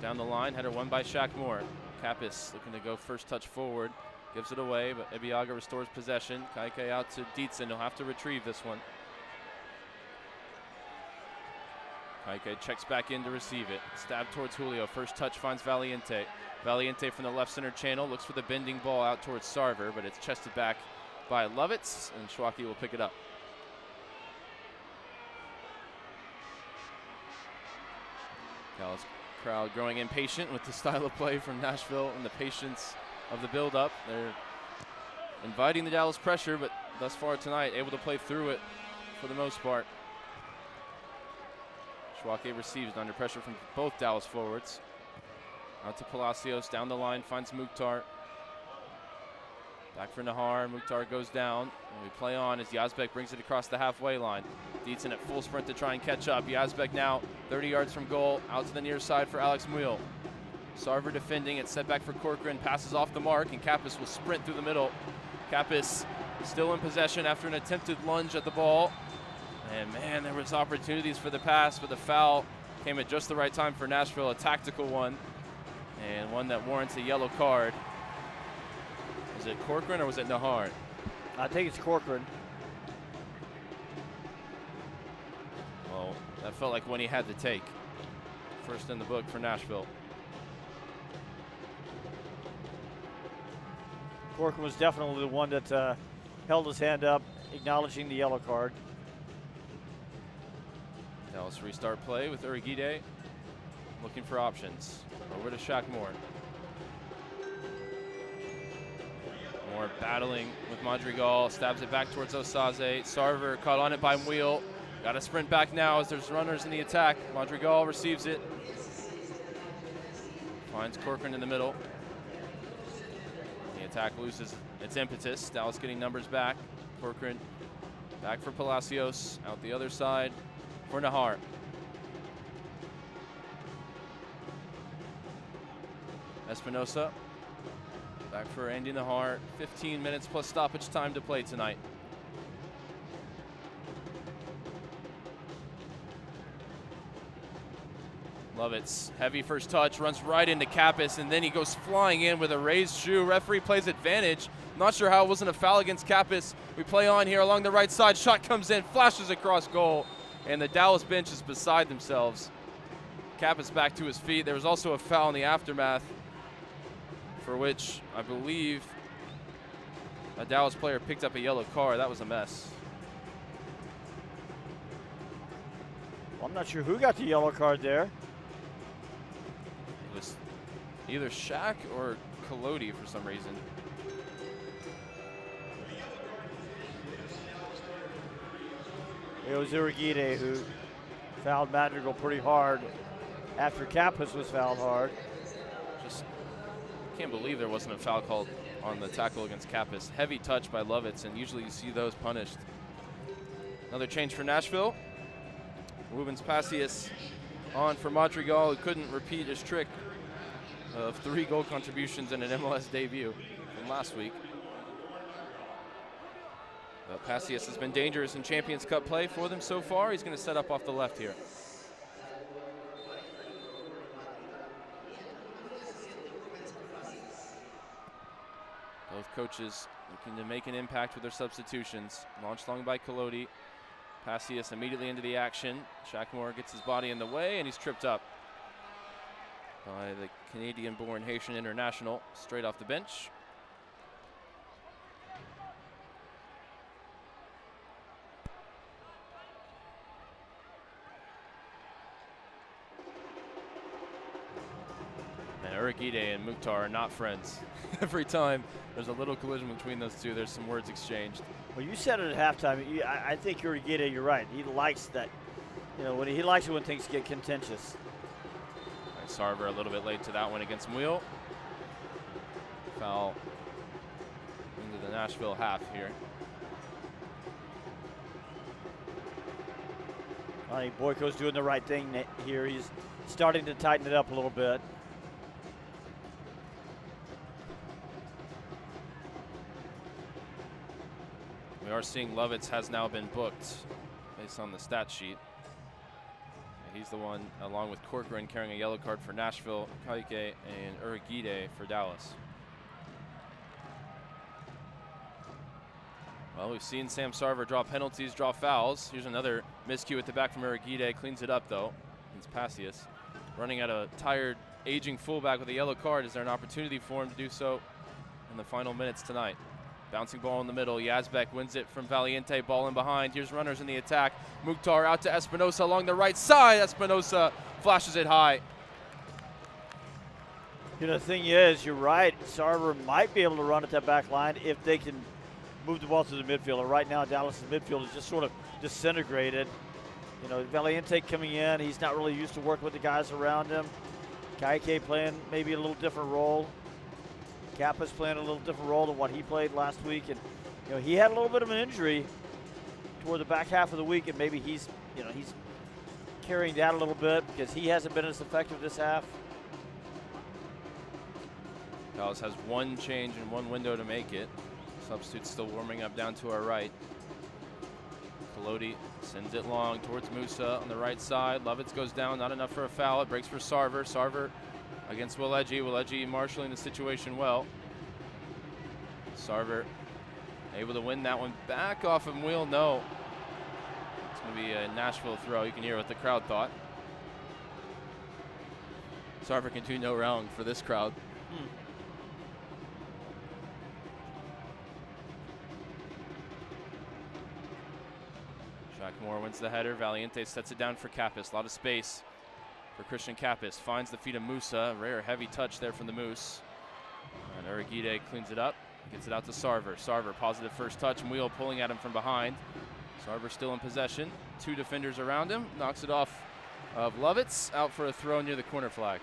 Down the line, header won by Shaq Moore. Kappas looking to go first touch forward. Gives it away, but Ebiaga restores possession. Kaike out to Dietzen. He'll have to retrieve this one. Kaike checks back in to receive it. Stab towards Julio. First touch finds Valiente. Valiente from the left center channel looks for the bending ball out towards Sarver, but it's chested back by Lovitz, and Schwacke will pick it up. Dallas crowd growing impatient with the style of play from Nashville and the patience of the build-up. They're inviting the Dallas pressure, but thus far tonight able to play through it for the most part. Schwacke receives under pressure from both Dallas forwards. Out to Palacios, down the line, finds Mukhtar. Back for Nahar, Mukhtar goes down. And we play on as Yazbek brings it across the halfway line. Dietzen at full sprint to try and catch up. Yazbek now 30 yards from goal, out to the near side for Alex Muil. Sarver defending, it's set back for Corcoran, passes off the mark, and Kappas will sprint through the middle. Kappas still in possession after an attempted lunge at the ball. And man, there was opportunities for the pass, but the foul came at just the right time for Nashville, a tactical one, and one that warrants a yellow card. Was it Corcoran or was it Nahar? I think it's Corcoran. Well, that felt like one he had to take. First in the book for Nashville. Corcoran was definitely the one that held his hand up, acknowledging the yellow card. Dallas restart play with Urigide looking for options. Over to Shaq Moore. Moore battling with Madrigal, stabs it back towards Osaze. Sarver caught on it by Muil. Got to sprint back now as there's runners in the attack. Madrigal receives it. Finds Corcoran in the middle. The attack loses its impetus. Dallas getting numbers back. Corcoran back for Palacios. Out the other side for Nahar. Espinosa back for Andy Nahar. 15 minutes plus stoppage time to play tonight. Lovitz, heavy first touch, runs right into Kappas, and then he goes flying in with a raised shoe. Referee plays advantage. Not sure how it wasn't a foul against Kappas. We play on here along the right side. Shot comes in, flashes across goal, and the Dallas bench is beside themselves. Kappas back to his feet. There was also a foul in the aftermath, for which I believe a Dallas player picked up a yellow card. That was a mess. Well, I'm not sure who got the yellow card there. It was either Shaq or Collodi for some reason. It was Urugide who fouled Madrigal pretty hard after Kappas was fouled hard. Just can't believe there wasn't a foul called on the tackle against Kappas. Heavy touch by Lovitz, and usually you see those punished. Another change for Nashville. Rubens Passius on for Madrigal, who couldn't repeat his trick of 3 goal contributions in an MLS debut from last week. Passius has been dangerous in Champions Cup play for them so far. He's going to set up off the left here. Both coaches looking to make an impact with their substitutions. Launched long by Colodi. Passius immediately into the action. Shackmore gets his body in the way, and he's tripped up by the Canadian-born Haitian international straight off the bench. And Urugide and Mukhtar are not friends. Every time there's a little collision between those two, there's some words exchanged. Well, you said it at halftime. I think Urugide, you're right. He likes that. You know, he likes it when things get contentious. Sarver a little bit late to that one against Muil. Foul into the Nashville half here. I think Boyko's doing the right thing here. He's starting to tighten it up a little bit. We are seeing Lovitz has now been booked based on the stat sheet. He's the one, along with Corcoran, carrying a yellow card for Nashville, Kaike, and Urugide for Dallas. Well, we've seen Sam Sarver draw penalties, draw fouls. Here's another miscue at the back from Urugide. Cleans it up, though. It's Passius. Running at a tired, aging fullback with a yellow card. Is there an opportunity for him to do so in the final minutes tonight? Bouncing ball in the middle. Yazbek wins it from Valiente. Ball in behind. Here's runners in the attack. Mukhtar out to Espinosa along the right side. Espinosa flashes it high. You know, the thing is, you're right. Sarver might be able to run at that back line if they can move the ball to the midfielder. Right now, Dallas' midfield is just sort of disintegrated. You know, Valiente coming in. He's not really used to working with the guys around him. Kaike playing maybe a little different role. Kappa's playing a little different role than what he played last week, and you know he had a little bit of an injury toward the back half of the week, and maybe he's carrying that a little bit because he hasn't been as effective this half. Dallas has one change and one window to make it. Substitute still warming up down to our right. Colodi sends it long towards Musa on the right side. Lovitz goes down, not enough for a foul. It breaks for Sarver. Sarver against Wileggi. Wileggi marshalling the situation well. Sarver able to win that one back off of Muil. No. It's going to be a Nashville throw. You can hear what the crowd thought. Sarver can do no wrong for this crowd. Shackmore wins the header. Valiente sets it down for Kappas. A lot of space for Christian Kappas. Finds the feet of Musa. Rare heavy touch there from the Moose. And Urugide cleans it up. Gets it out to Sarver. Sarver, positive first touch. Muil pulling at him from behind. Sarver still in possession. 2 defenders around him. Knocks it off of Lovitz. Out for a throw near the corner flag.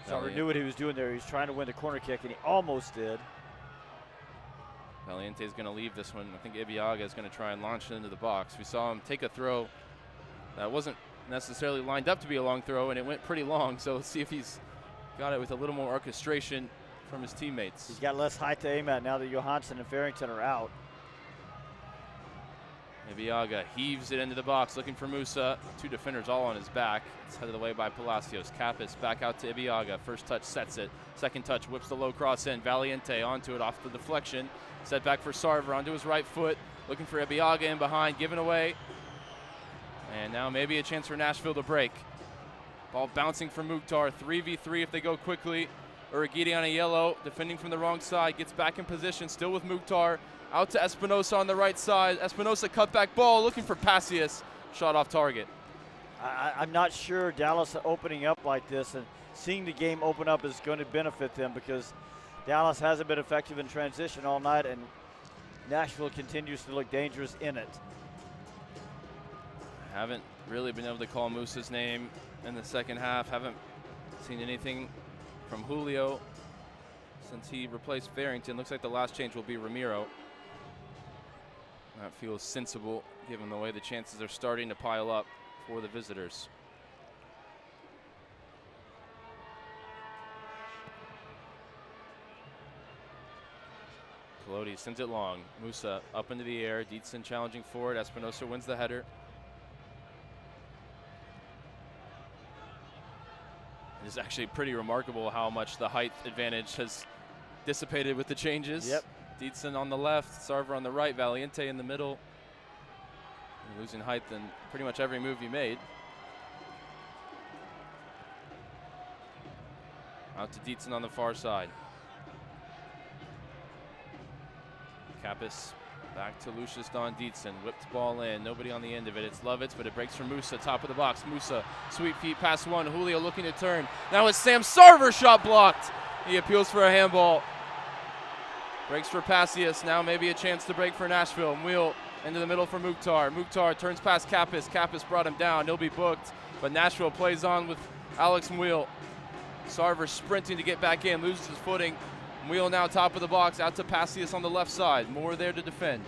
Sarver knew what he was doing there. He was trying to win the corner kick, and he almost did. Valiente is going to leave this one. I think Ibiaga is going to try and launch it into the box. We saw him take a throw that wasn't necessarily lined up to be a long throw, and it went pretty long. So let's see if he's got it with a little more orchestration from his teammates. He's got less height to aim at now that Johansson and Farrington are out. Ibiaga heaves it into the box, looking for Musa. 2 defenders all on his back. It's headed away by Palacios. Kappas back out to Ibiaga. First touch sets it. Second touch whips the low cross in. Valiente onto it off the deflection. Set back for Sarver onto his right foot. Looking for Ibiaga in behind. Given away. And now maybe a chance for Nashville to break. Ball bouncing from Mukhtar. 3v3 if they go quickly. Urugide on a yellow. Defending from the wrong side. Gets back in position. Still with Mukhtar. Out to Espinosa on the right side. Espinosa cutback ball looking for Passius. Shot off target. I'm not sure Dallas opening up like this and seeing the game open up is going to benefit them because Dallas hasn't been effective in transition all night, and Nashville continues to look dangerous in it. Haven't really been able to call Musa's name in the second half. Haven't seen anything from Julio since he replaced Farrington. Looks like the last change will be Ramiro. That feels sensible given the way the chances are starting to pile up for the visitors. Colodi sends it long. Musa up into the air. Dietzen challenging forward. Espinosa wins the header. It's actually pretty remarkable how much the height advantage has dissipated with the changes. Yep. Dietzen on the left, Sarver on the right, Valiente in the middle. You're losing height in pretty much every move you made. Out to Dietzen on the far side. Kappas back to Lucius Don Dietzen. Whipped ball in. Nobody on the end of it. It's Lovitz, but it breaks from Musa. Top of the box. Musa, sweet feet, pass one. Julio looking to turn. Now it's Sam Sarver, shot blocked. He appeals for a handball. Breaks for Passius. Now maybe a chance to break for Nashville. Wheel into the middle for Mukhtar. Mukhtar turns past Kappas. Kappas brought him down. He'll be booked, but Nashville plays on with Alex Wheel. Sarver sprinting to get back in. Loses his footing. Wheel now top of the box, out to Passius on the left side. More there to defend.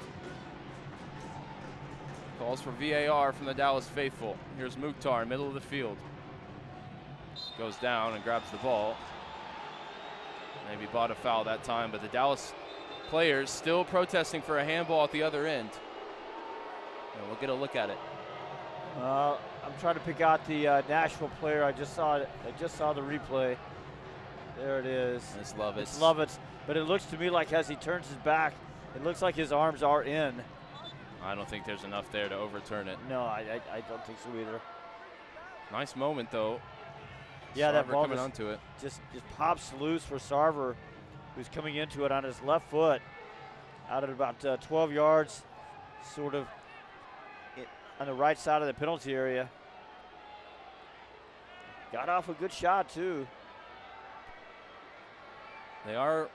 Calls for VAR from the Dallas faithful. Here's Mukhtar, middle of the field. Goes down and grabs the ball. Maybe bought a foul that time, but the Dallas players still protesting for a handball at the other end. And we'll get a look at it. I'm trying to pick out the Nashville player. I just saw the replay. There it is. It's Lovitz. It's Lovitz. But it looks to me like as he turns his back, it looks like his arms are in. I don't think there's enough there to overturn it. No, I don't think so either. Nice moment, though. Yeah, Sarver that ball coming onto it. Just pops loose for Sarver, who's coming into it on his left foot, out at about 12 yards, sort of on the right side of the penalty area. Got off a good shot, too. They are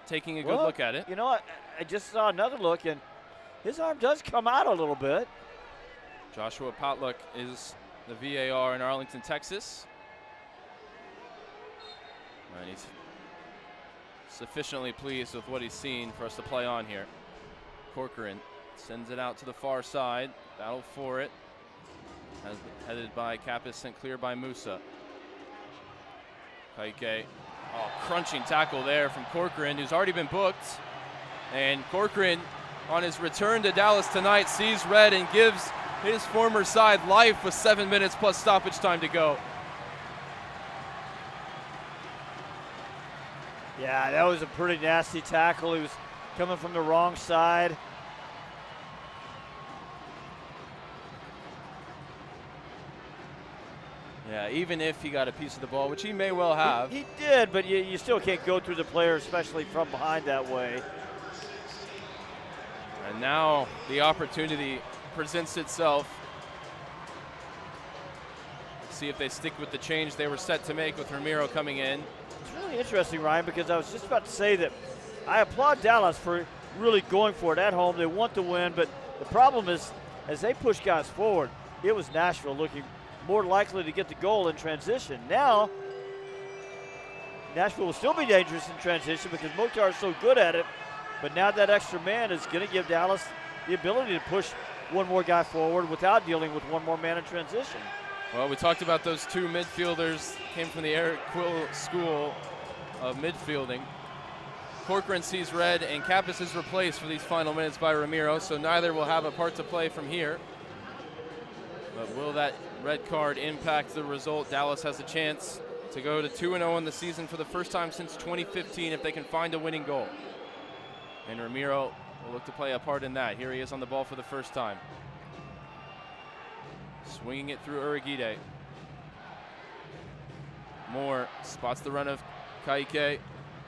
taking a good look at it. You know what? I just saw another look, and his arm does come out a little bit. Joshua Potluck is the VAR in Arlington, Texas. And he's sufficiently pleased with what he's seen for us to play on here. Corcoran sends it out to the far side. Battle for it. Headed by Kappas, sent clear by Musa. Kaike. Oh, crunching tackle there from Corcoran, who's already been booked. And Corcoran, on his return to Dallas tonight, sees red and gives his former side life with 7 minutes plus stoppage time to go. Yeah, that was a pretty nasty tackle. He was coming from the wrong side. Yeah, even if he got a piece of the ball, which he may well have. He did, but you still can't go through the player, especially from behind that way. And now the opportunity presents itself. See if they stick with the change they were set to make with Ramiro coming in. It's really interesting, Ryan, because I was just about to say that I applaud Dallas for really going for it at home. They want to win, but the problem is as they push guys forward, it was Nashville looking more likely to get the goal in transition. Now, Nashville will still be dangerous in transition because Mukhtar is so good at it, but now that extra man is going to give Dallas the ability to push one more guy forward without dealing with one more man in transition. Well, we talked about those two midfielders, came from the Eric Quill school of midfielding. Corcoran sees red, and Kappas is replaced for these final minutes by Ramiro, so neither will have a part to play from here. But will that red card impact the result? Dallas has a chance to go to 2-0 in the season for the first time since 2015 if they can find a winning goal. And Ramiro will look to play a part in that. Here he is on the ball for the first time. Swinging it through Uragide. Moore spots the run of Kaike.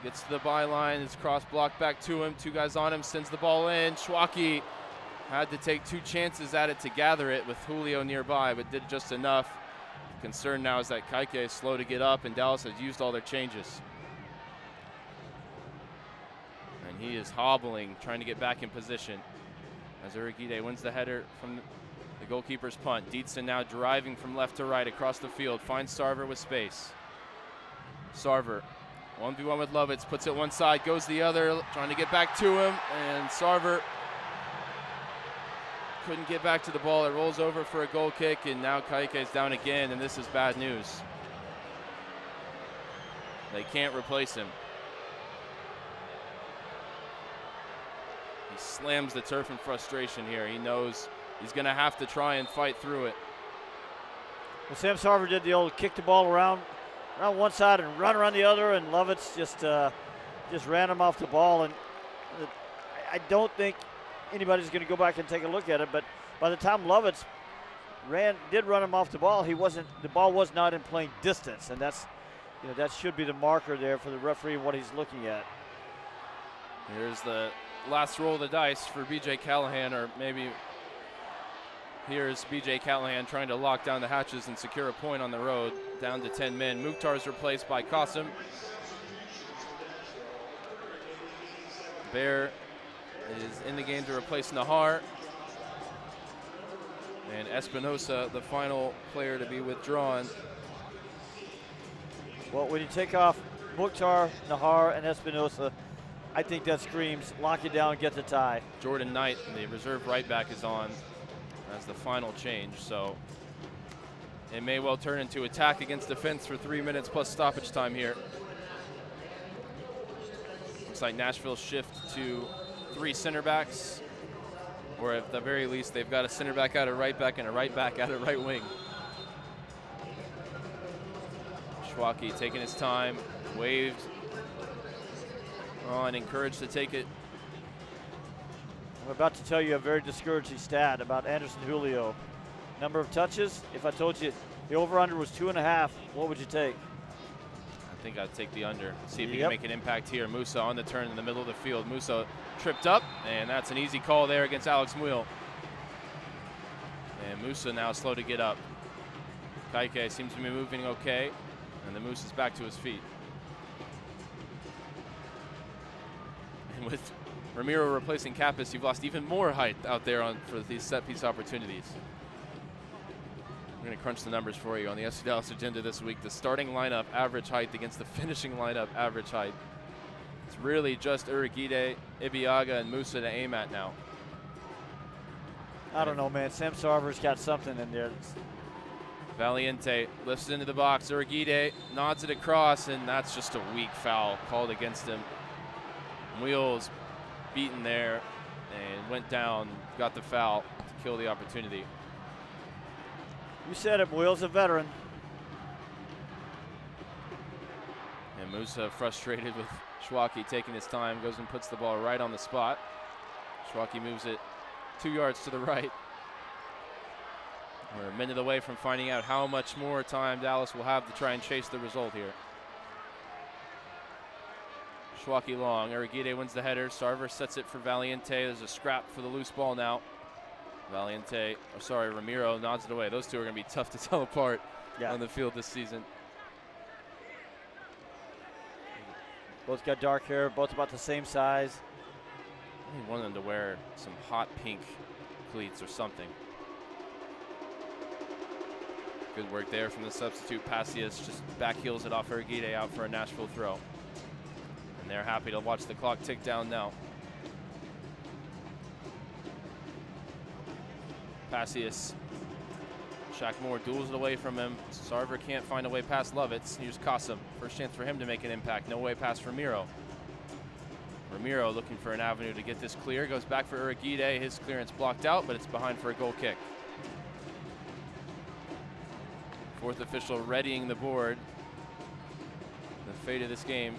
Gets to the byline. His cross blocked back to him. Two guys on him. Sends the ball in. Schwacke had to take two chances at it to gather it with Julio nearby, but did just enough. Concern now is that Kaike is slow to get up, and Dallas has used all their changes. And he is hobbling, trying to get back in position. As Uriguide wins the header from the goalkeeper's punt. Dietzen now driving from left to right across the field. Finds Sarver with space. Sarver, 1v1 with Lovitz, puts it one side, goes the other, trying to get back to him, and Sarver couldn't get back to the ball. It rolls over for a goal kick, and now Kaike is down again, and this is bad news. They can't replace him. He slams the turf in frustration here. He knows he's going to have to try and fight through it. Well, Sam Sarver did the old kick the ball around one side and run around the other, and Lovitz just ran him off the ball. And I don't think anybody's going to go back and take a look at it, but by the time Lovitz did run him off the ball, the ball was not in playing distance, and that should be the marker there for the referee what he's looking at. Here's the last roll of the dice for BJ Callahan, or maybe here's BJ Callahan trying to lock down the hatches and secure a point on the road, down to 10 men. Mukhtar's replaced by Qasim. Bear is in the game to replace Nahar. And Espinosa, the final player to be withdrawn. Well, when you take off Mukhtar, Nahar, and Espinosa, I think that screams lock it down, get the tie. Jordan Knight, the reserve right back, is on as the final change. So it may well turn into attack against defense for 3 minutes plus stoppage time here. Looks like Nashville shift to 3 center backs, or at the very least, they've got a center back out of right back and a right back out of right wing. Schwacke taking his time, waved on, encouraged to take it. I'm about to tell you a very discouraging stat about Anderson Julio. Number of touches, if I told you the over-under was 2.5, what would you take? I think I'd take the under. See if he can make an impact here. Musa on the turn in the middle of the field. Musa tripped up, and that's an easy call there against Alex Muil. And Musa now slow to get up. Kaike seems to be moving okay, and the Moose is back to his feet. And with Ramiro replacing Kappas, you've lost even more height out there for these set-piece opportunities. We're going to crunch the numbers for you on the FC Dallas agenda this week. The starting lineup average height against the finishing lineup average height. It's really just Uriguide, Ibiaga, and Musa to aim at now. I don't know, man. Sam Sarver's got something in there. Valiente lifts into the box. Uriguide nods it across, and that's just a weak foul called against him. Wheels beaten there and went down, got the foul to kill the opportunity. You said it, Will's a veteran. And Musa frustrated with Schwacke taking his time, goes and puts the ball right on the spot. Schwacke moves it 2 yards to the right. We're a minute away from finding out how much more time Dallas will have to try and chase the result here. Schwacke long, Uriguide wins the header. Sarver sets it for Valiente. There's a scrap for the loose ball now. Ramiro nods it away. Those two are going to be tough to tell apart on the field this season. Both got dark hair, both about the same size. I need one of them to wear some hot pink cleats or something. Good work there from the substitute. Passius just back heels it off Uriguide out for a Nashville throw. And they're happy to watch the clock tick down now. Passius, Shaq Moore duels it away from him. Sarver can't find a way past Lovitz. Here's Qasim. First chance for him to make an impact. No way past Ramiro. Ramiro looking for an avenue to get this clear. Goes back for Uriguide. His clearance blocked out, but it's behind for a goal kick. Fourth official readying the board. The fate of this game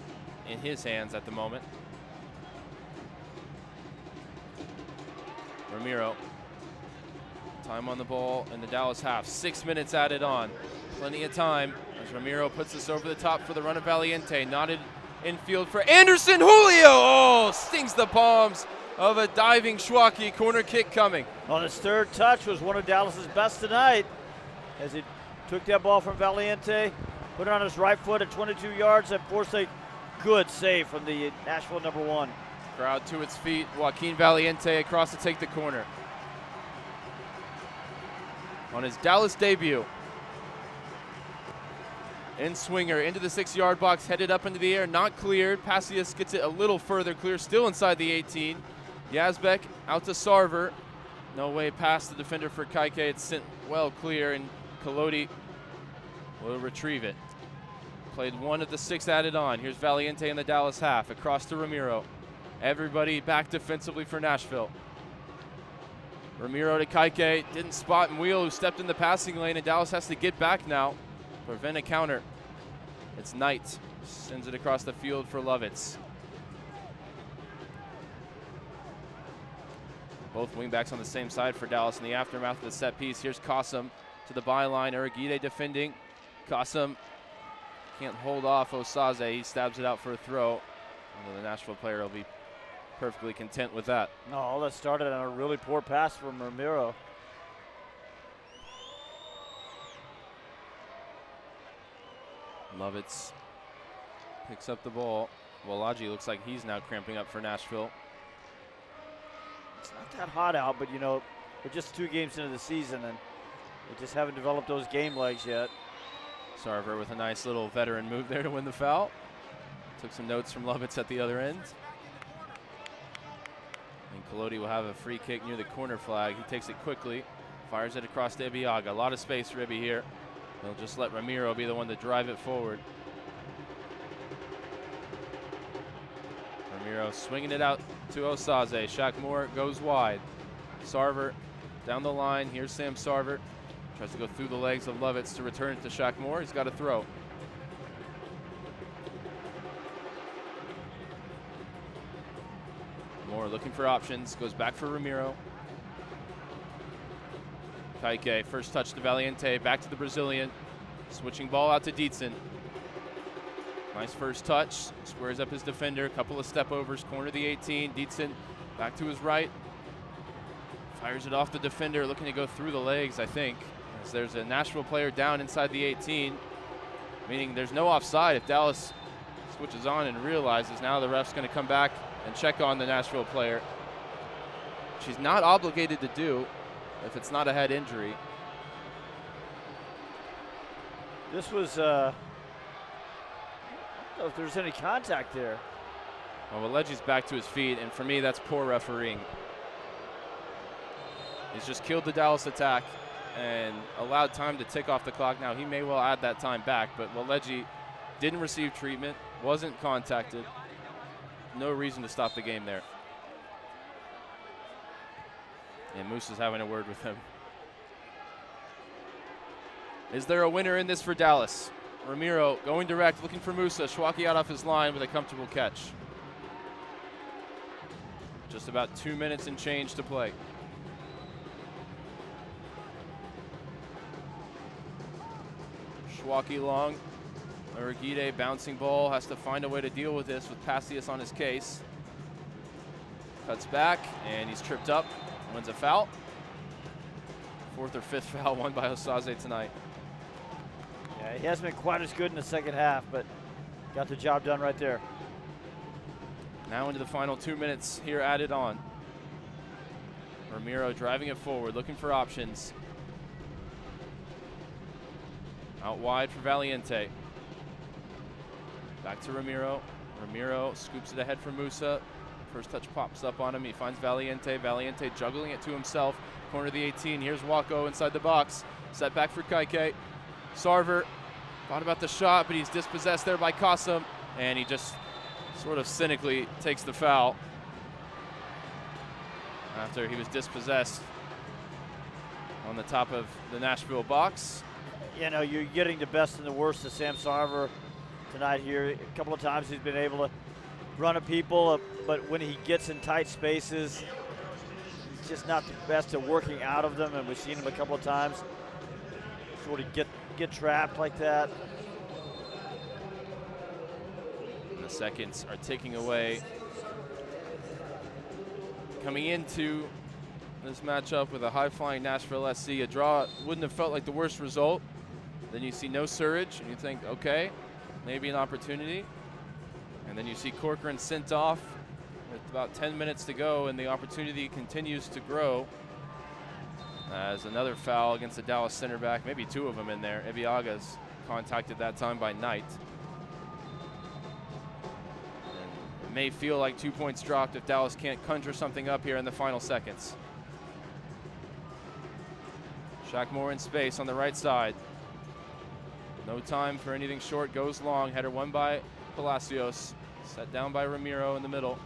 in his hands at the moment. Ramiro. Time on the ball in the Dallas half. 6 minutes added on. Plenty of time as Ramiro puts this over the top for the run of Valiente. Knotted infield for Anderson Julio. Oh, stings the palms of a diving Schwacke. Corner kick coming. On his third touch was one of Dallas's best tonight as he took that ball from Valiente, put it on his right foot at 22 yards and forced a good save from the Nashville #1. Crowd to its feet. Joaquin Valiente across to take the corner. On his Dallas debut. In swinger, into the 6-yard box, headed up into the air, not cleared. Passius gets it a little further clear, still inside the 18. Yazbek out to Sarver. No way past the defender for Kaike. It's sent well clear, and Kolodi will retrieve it. Played 1 of the 6 added on. Here's Valiente in the Dallas half, across to Ramiro. Everybody back defensively for Nashville. Ramiro to Kaike, didn't spot and wheel, who stepped in the passing lane, and Dallas has to get back now. Prevent a counter. It's Knight. Sends it across the field for Lovitz. Both wingbacks on the same side for Dallas in the aftermath of the set piece. Here's Qasim to the byline. Uragide defending. Qasim can't hold off Osaze. He stabs it out for a throw. Although the Nashville player will be perfectly content with that. No, all that started on a really poor pass from Ramiro. Lovitz picks up the ball. Walaji looks like he's now cramping up for Nashville. It's not that hot out, but you know, we're just 2 games into the season and they just haven't developed those game legs yet. Sarver with a nice little veteran move there to win the foul. Took some notes from Lovitz at the other end. And Kolodi will have a free kick near the corner flag. He takes it quickly, fires it across to Ibiaga. A lot of space for Ibi here. They'll just let Ramiro be the one to drive it forward. Ramiro swinging it out to Osaze. Shaq Moore goes wide. Sarver down the line. Here's Sam Sarver. Tries to go through the legs of Lovitz to return it to Shaq Moore. He's got a throw. Moore looking for options. Goes back for Ramiro. Kaike, first touch to Valiente, back to the Brazilian. Switching ball out to Dietzen. Nice first touch, squares up his defender, couple of step overs, corner the 18. Dietzen back to his right. Fires it off the defender, looking to go through the legs, I think. As there's a Nashville player down inside the 18, meaning there's no offside if Dallas switches on and realizes now the ref's going to come back and check on the Nashville player. She's not obligated to do if it's not a head injury. This was, I don't know if there's any contact there. Well, Walegi's back to his feet, and for me, that's poor refereeing. He's just killed the Dallas attack and allowed time to tick off the clock. Now, he may well add that time back, but Walegi didn't receive treatment, wasn't contacted. No reason to stop the game there. And Moose is having a word with him. Is there a winner in this for Dallas? Ramiro going direct, looking for Musa. Schwaki out off his line with a comfortable catch. Just about 2 minutes and change to play. Schwaki long. Uragide bouncing ball, has to find a way to deal with this with Passius on his case. Cuts back, and he's tripped up. Wins a foul. 4th or 5th foul won by Osaze tonight. Yeah, he hasn't been quite as good in the second half, but got the job done right there. Now into the final 2 minutes here added on. Ramiro driving it forward, looking for options. Out wide for Valiente. Back to Ramiro. Ramiro scoops it ahead for Musa. First touch pops up on him. He finds Valiente. Valiente juggling it to himself. Corner of the 18. Here's Wako inside the box. Set back for Kaike. Sarver thought about the shot, but he's dispossessed there by Qasim. And he just sort of cynically takes the foul after he was dispossessed on the top of the Nashville box. You know, you're getting the best and the worst of Sam Sarver tonight here. A couple of times he's been able to run at people, but when he gets in tight spaces, he's just not the best at working out of them, and we've seen him a couple of times sort of get trapped like that. And the seconds are ticking away. Coming into this matchup with a high-flying Nashville SC, a draw wouldn't have felt like the worst result. Then you see no Surridge, and you think, okay, maybe an opportunity. And then you see Corcoran sent off with about 10 minutes to go, and the opportunity continues to grow. As another foul against the Dallas center back, maybe two of them in there. Ebiaga's contacted that time by Knight. And it may feel like 2 points dropped if Dallas can't conjure something up here in the final seconds. Shackmore in space on the right side. No time for anything short, goes long. Header won by Palacios. Set down by Ramiro in the middle.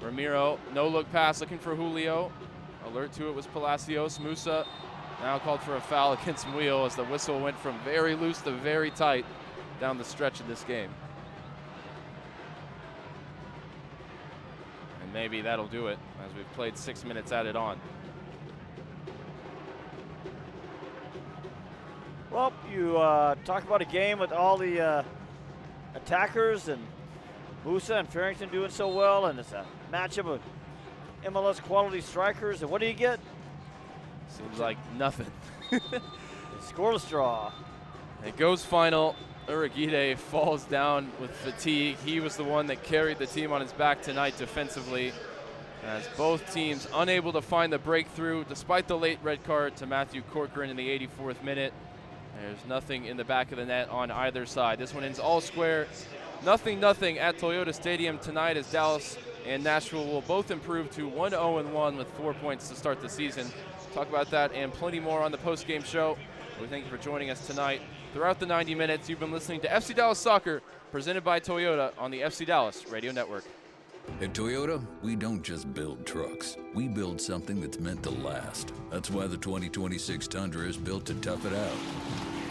Ramiro, no look pass, looking for Julio. Alert to it was Palacios. Musa now called for a foul against Muil as the whistle went from very loose to very tight down the stretch of this game. And maybe that'll do it as we've played 6 minutes added on. Well, you talk about a game with all the attackers and Musa and Farrington doing so well, and it's a matchup of MLS quality strikers. And what do you get? Seems like nothing. Scoreless draw. It goes final. Uragide falls down with fatigue. He was the one that carried the team on his back tonight defensively, as both teams unable to find the breakthrough despite the late red card to Matthew Corcoran in the 84th minute. There's nothing in the back of the net on either side. This one ends all square. Nothing at Toyota Stadium tonight, as Dallas and Nashville will both improve to 1-0-1 with 4 points to start the season. Talk about that and plenty more on the post-game show. We thank you for joining us tonight. Throughout the 90 minutes, you've been listening to FC Dallas Soccer, presented by Toyota on the FC Dallas Radio Network. At Toyota, we don't just build trucks. We build something that's meant to last. That's why the 2026 Tundra is built to tough it out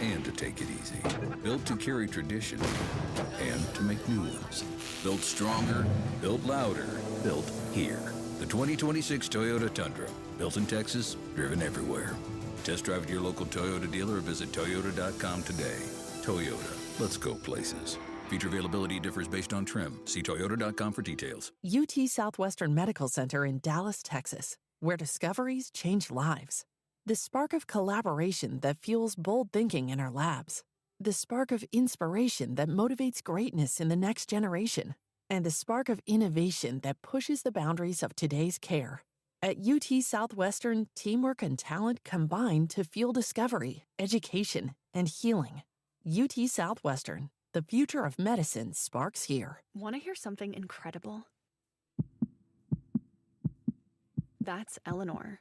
and to take it easy. Built to carry tradition and to make new ones. Built stronger, built louder, built here. The 2026 Toyota Tundra. Built in Texas, driven everywhere. Test drive at your local Toyota dealer or visit Toyota.com today. Toyota, let's go places. Feature availability differs based on trim. See Toyota.com for details. UT Southwestern Medical Center in Dallas, Texas, where discoveries change lives. The spark of collaboration that fuels bold thinking in our labs. The spark of inspiration that motivates greatness in the next generation. And the spark of innovation that pushes the boundaries of today's care. At UT Southwestern, teamwork and talent combine to fuel discovery, education, and healing. UT Southwestern. The future of medicine sparks here. Want to hear something incredible? That's Eleanor.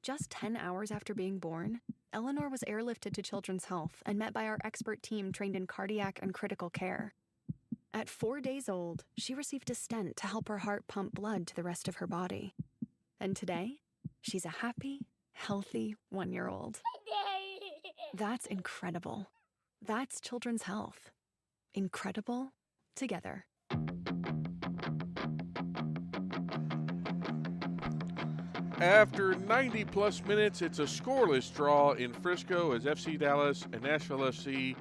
Just 10 hours after being born, Eleanor was airlifted to Children's Health and met by our expert team trained in cardiac and critical care. At 4 days old, she received a stent to help her heart pump blood to the rest of her body. And today, she's a happy, healthy 1-year-old. That's incredible. That's Children's Health. Incredible together. After 90-plus minutes, it's a scoreless draw in Frisco as FC Dallas and Nashville SC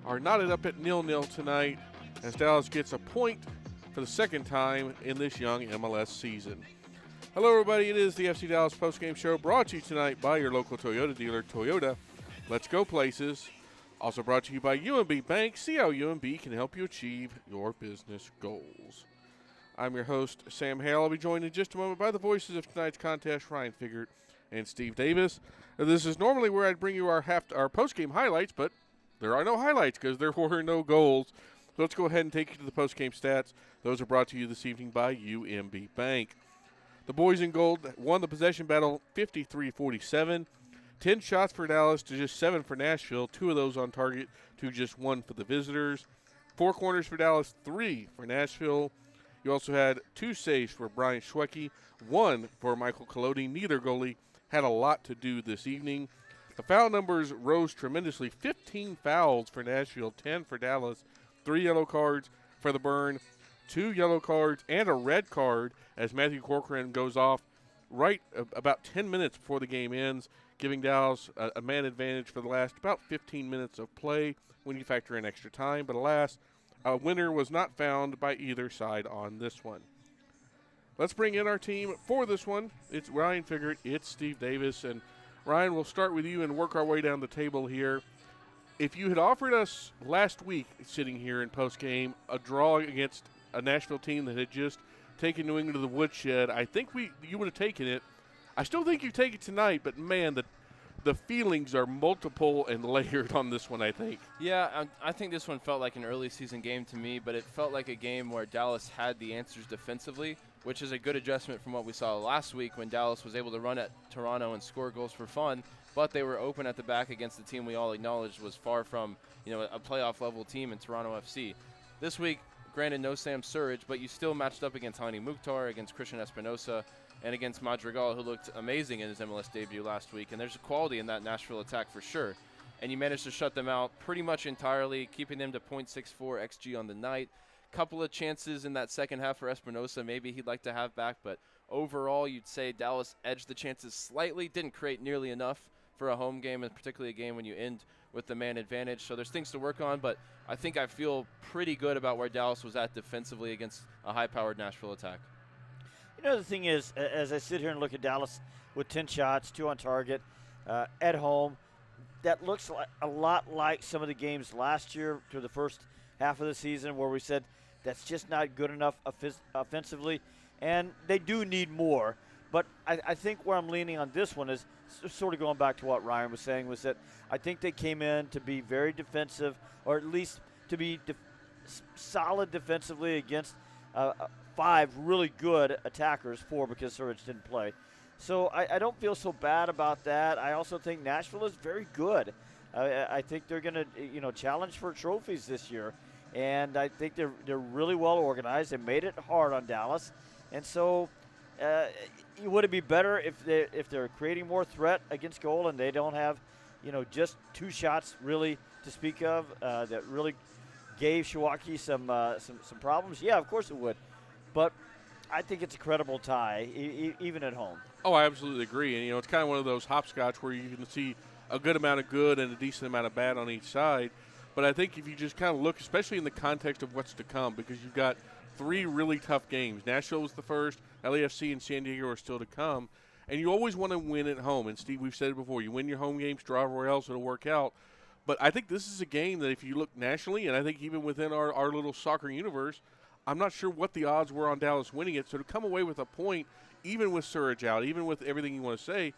are knotted up at 0-0 tonight as Dallas gets a point for the second time in this young MLS season. Hello, everybody. It is the FC Dallas postgame show brought to you tonight by your local Toyota dealer, Toyota. Let's go places. Also brought to you by UMB Bank. See how UMB can help you achieve your business goals. I'm your host, Sam Hale. I'll be joined in just a moment by the voices of tonight's contest, Ryan Figert and Steve Davis. This is normally where I'd bring you our post-game highlights, but there are no highlights because there were no goals. So let's go ahead and take you to the post-game stats. Those are brought to you this evening by UMB Bank. The boys in gold won the possession battle 53-47. 10 shots for Dallas to just 7 for Nashville, 2 of those on target to just 1 for the visitors. 4 corners for Dallas, 3 for Nashville. You also had 2 saves for Brian Schwecke, 1 for Michael Collodi. Neither goalie had a lot to do this evening. The foul numbers rose tremendously. 15 fouls for Nashville, 10 for Dallas, 3 yellow cards for the Burn, 2 yellow cards, and a red card as Matthew Corcoran goes off right about 10 minutes before the game ends, giving Dallas a man advantage for the last about 15 minutes of play when you factor in extra time. But alas, a winner was not found by either side on this one. Let's bring in our team for this one. It's Ryan Figert, it's Steve Davis, and Ryan, we'll start with you and work our way down the table here. If you had offered us last week, sitting here in postgame, a draw against a Nashville team that had just taken New England to the woodshed. I think you would have taken it. I still think you take it tonight, but, man, the feelings are multiple and layered on this one, I think. Yeah, I think this one felt like an early season game to me, but it felt like a game where Dallas had the answers defensively, which is a good adjustment from what we saw last week when Dallas was able to run at Toronto and score goals for fun, but they were open at the back against the team we all acknowledged was far from, a playoff level team in Toronto FC. This week, granted, no Sam Surridge, but you still matched up against Hani Mukhtar, against Christian Espinosa, and against Madrigal, who looked amazing in his MLS debut last week. And there's a quality in that Nashville attack for sure. And you managed to shut them out pretty much entirely, keeping them to .64 XG on the night. Couple of chances in that second half for Espinosa maybe he'd like to have back, but overall you'd say Dallas edged the chances slightly, didn't create nearly enough for a home game, and particularly a game when you end with the man advantage. So there's things to work on, but I think I feel pretty good about where Dallas was at defensively against a high-powered Nashville attack. The thing is, as I sit here and look at Dallas with 10 shots, 2 on target, at home, that looks like a lot like some of the games last year through the first half of the season where we said that's just not good enough offensively, and they do need more. But I think where I'm leaning on this one is sort of going back to what Ryan was saying, was that I think they came in to be very defensive, or at least to be solid defensively against 5 really good attackers, 4 because Surridge didn't play. So I don't feel so bad about that. I also think Nashville is very good. I think they're going to challenge for trophies this year, and I think they're really well organized. They made it hard on Dallas, and so would it be better if they're creating more threat against goal and they don't have just 2 shots really to speak of that really gave Shiwaki some problems? Yeah, of course it would. But I think it's a credible tie, even at home. Oh, I absolutely agree. And, it's kind of one of those hopscotch where you can see a good amount of good and a decent amount of bad on each side. But I think if you just kind of look, especially in the context of what's to come, because you've got 3 really tough games. Nashville was the first. LAFC and San Diego are still to come. And you always want to win at home. And, Steve, we've said it before. You win your home games, draw everywhere else, it'll work out. But I think this is a game that if you look nationally, and I think even within our little soccer universe, I'm not sure what the odds were on Dallas winning it. So to come away with a point, even with Surridge out, even with everything you want to say,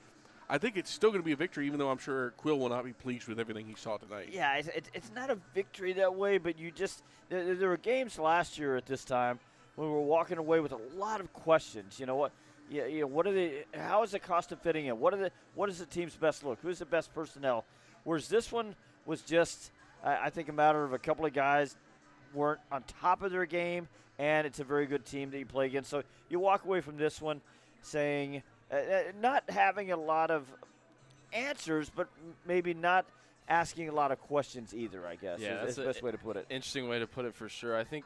I think it's still going to be a victory, even though I'm sure Quill will not be pleased with everything he saw tonight. Yeah, it's not a victory that way, but there were games last year at this time when we were walking away with a lot of questions. What are they? How is the Costa fitting in? What is the team's best look? Who's the best personnel? Whereas this one was just, I think, a matter of a couple of guys weren't on top of their game, and it's a very good team that you play against. So you walk away from this one saying, not having a lot of answers, but maybe not asking a lot of questions either, I guess. Yeah, that's the best way to put it. Interesting way to put it for sure. I think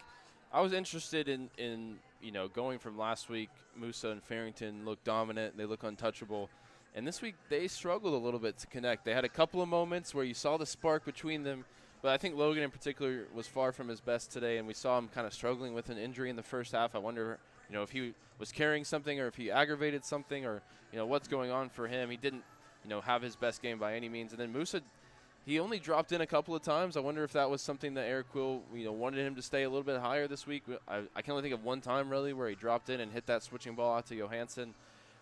I was interested in going from last week, Musa and Farrington look dominant, they look untouchable. And this week they struggled a little bit to connect. They had a couple of moments where you saw the spark between them, but I think Logan in particular was far from his best today, and we saw him kind of struggling with an injury in the first half. I wonder, if he was carrying something or if he aggravated something or, what's going on for him. He didn't, have his best game by any means. And then Musa, he only dropped in a couple of times. I wonder if that was something that Eric Quill, wanted him to stay a little bit higher this week. I can only think of one time, really, where he dropped in and hit that switching ball out to Johansson.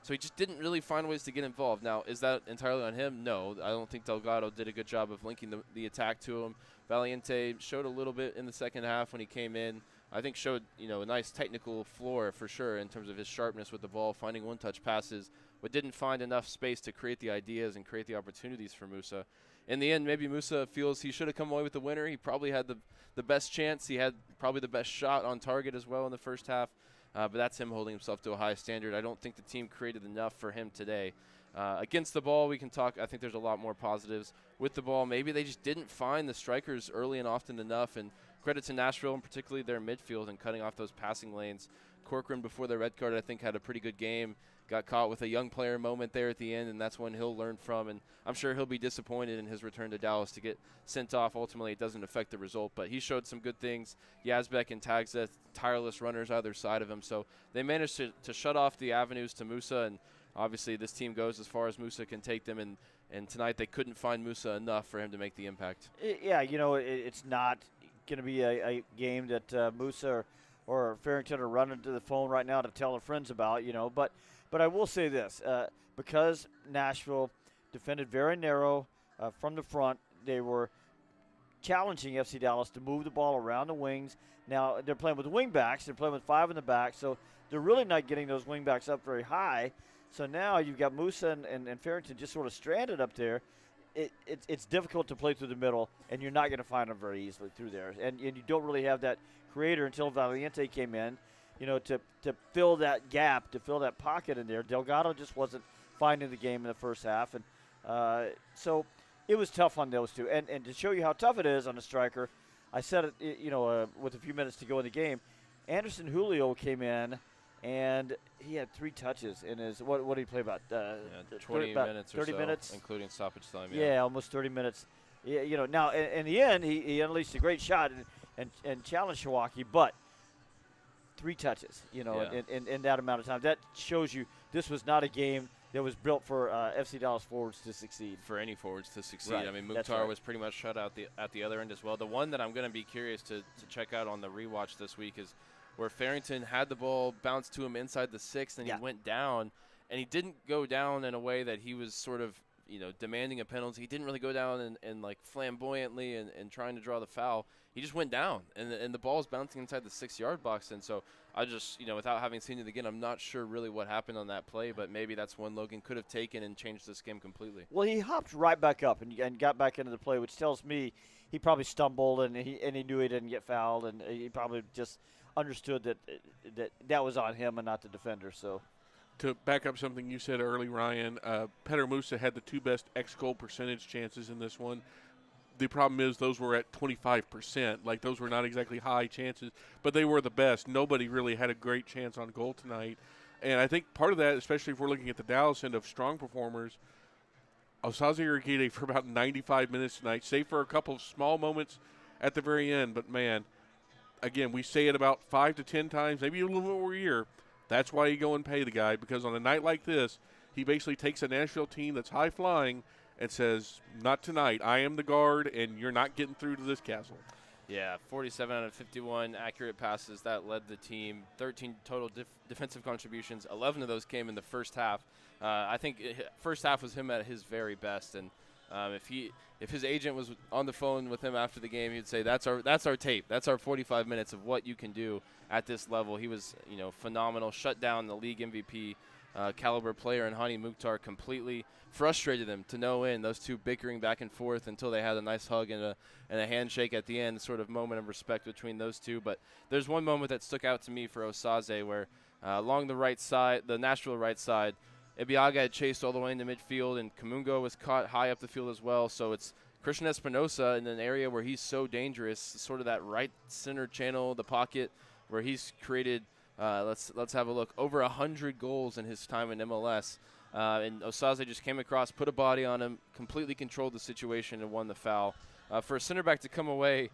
So he just didn't really find ways to get involved. Now, is that entirely on him? No. I don't think Delgado did a good job of linking the attack to him. Valiente showed a little bit in the second half when he came in. I think showed, a nice technical floor for sure in terms of his sharpness with the ball, finding one-touch passes, but didn't find enough space to create the ideas and create the opportunities for Musa. In the end, maybe Musa feels he should have come away with the winner. He probably had the best chance. He had probably the best shot on target as well in the first half. But that's him holding himself to a high standard. I don't think the team created enough for him today. Against the ball, we can talk. I think there's a lot more positives. With the ball, maybe they just didn't find the strikers early and often enough. And credit to Nashville, and particularly their midfield and cutting off those passing lanes. Corcoran, before the red card, I think had a pretty good game. Got caught with a young player moment there at the end, and that's when he'll learn from. And I'm sure he'll be disappointed in his return to Dallas to get sent off. Ultimately, it doesn't affect the result, but he showed some good things. Yazbek and Tagza, tireless runners either side of him. So they managed to shut off the avenues to Musa, and obviously this team goes as far as Musa can take them, and tonight they couldn't find Musa enough for him to make the impact. Yeah, it's not going to be a game that Musa or Farrington are running to the phone right now to tell their friends about, But I will say this, because Nashville defended very narrow from the front, they were challenging FC Dallas to move the ball around the wings. Now, they're playing with wing backs. They're playing with 5 in the back, so they're really not getting those wing backs up very high. So now you've got Musa and Farrington just sort of stranded up there. It's difficult to play through the middle, and you're not going to find them very easily through there. And you don't really have that creator until Valiente came in, to fill that gap, to fill that pocket in there. Delgado just wasn't finding the game in the first half. And so it was tough on those two. And to show you how tough it is on a striker, I said it, with a few minutes to go in the game, Anderson Julio came in, and he had 3 touches in his, what did he play about? 20 minutes or 30 so, minutes? including stoppage time. Yeah, almost 30 minutes. Yeah, now in the end, he unleashed a great shot and challenged Shawaki, but 3 touches, in that amount of time. That shows you this was not a game that was built for FC Dallas forwards to succeed. For any forwards to succeed. Right. I mean, That's Mukhtar right. was pretty much shut out at the other end as well. The one that I'm going to be curious to check out on the rewatch this week is where Farrington had the ball bounce to him inside the 6, and he went down, and he didn't go down in a way that he was sort of, demanding a penalty. He didn't really go down and like flamboyantly and trying to draw the foul. He just went down, and the ball was bouncing inside the 6-yard box. And so I just, without having seen it again, I'm not sure really what happened on that play, but maybe that's one Logan could have taken and changed this game completely. Well, he hopped right back up and got back into the play, which tells me he probably stumbled and he knew he didn't get fouled, and he probably just understood that was on him and not the defender. So, to back up something you said early, Ryan, Petter Musa had the 2 best ex-goal percentage chances in this one. The problem is those were at 25%. Like, those were not exactly high chances, but they were the best. Nobody really had a great chance on goal tonight. And I think part of that, especially if we're looking at the Dallas end of strong performers, Osaze Urquidy for about 95 minutes tonight, save for a couple of small moments at the very end. But, man, again, we say it about 5 to 10 times, maybe a little bit more a year. That's why you go and pay the guy, because on a night like this, he basically takes a Nashville team that's high-flying and says, not tonight. I am the guard, and you're not getting through to this castle. Yeah, 47 out of 51 accurate passes. That led the team. 13 total defensive contributions. 11 of those came in the first half. I think first half was him at his very best. And if his agent was on the phone with him after the game, he'd say, that's our tape. That's our 45 minutes of what you can do at this level. He was phenomenal. Shut down the league MVP caliber player, and Hani Mukhtar completely frustrated them to no end. Those two bickering back and forth until they had a nice hug and a handshake at the end, sort of moment of respect between those two. But there's one moment that stuck out to me for Osaze where along the right side, the Nashville right side, Ebiaga had chased all the way into midfield, and Kamungo was caught high up the field as well. So it's Christian Espinosa in an area where he's so dangerous, sort of that right center channel, the pocket, where he's created let's have a look. Over 100 goals in his time in MLS. And Osaze just came across, put a body on him, completely controlled the situation, and won the foul. For a center back to come away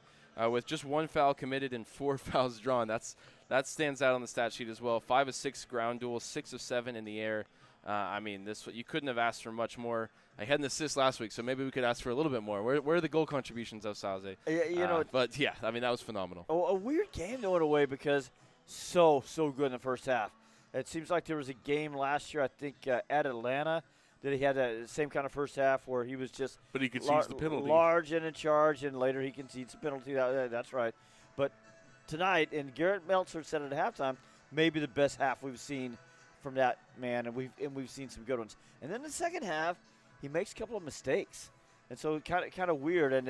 with just 1 foul committed and 4 fouls drawn, that stands out on the stat sheet as well. 5 of 6 ground duels, 6 of 7 in the air. I mean, you couldn't have asked for much more. I had an assist last week, so maybe we could ask for a little bit more. Where are the goal contributions, Osaze? But, yeah, I mean, that was phenomenal. A weird game, though, in a way, because so good in the first half. It seems like there was a game last year, I think, at Atlanta, that he had that same kind of first half where he was just but he concedes the penalty. Large and in charge, and later he concedes the penalty. That's right. But tonight, and Garrett Meltzer said at halftime, maybe the best half we've seen from that man, and we've seen some good ones. And then the second half, he makes a couple of mistakes, and so kind of weird. And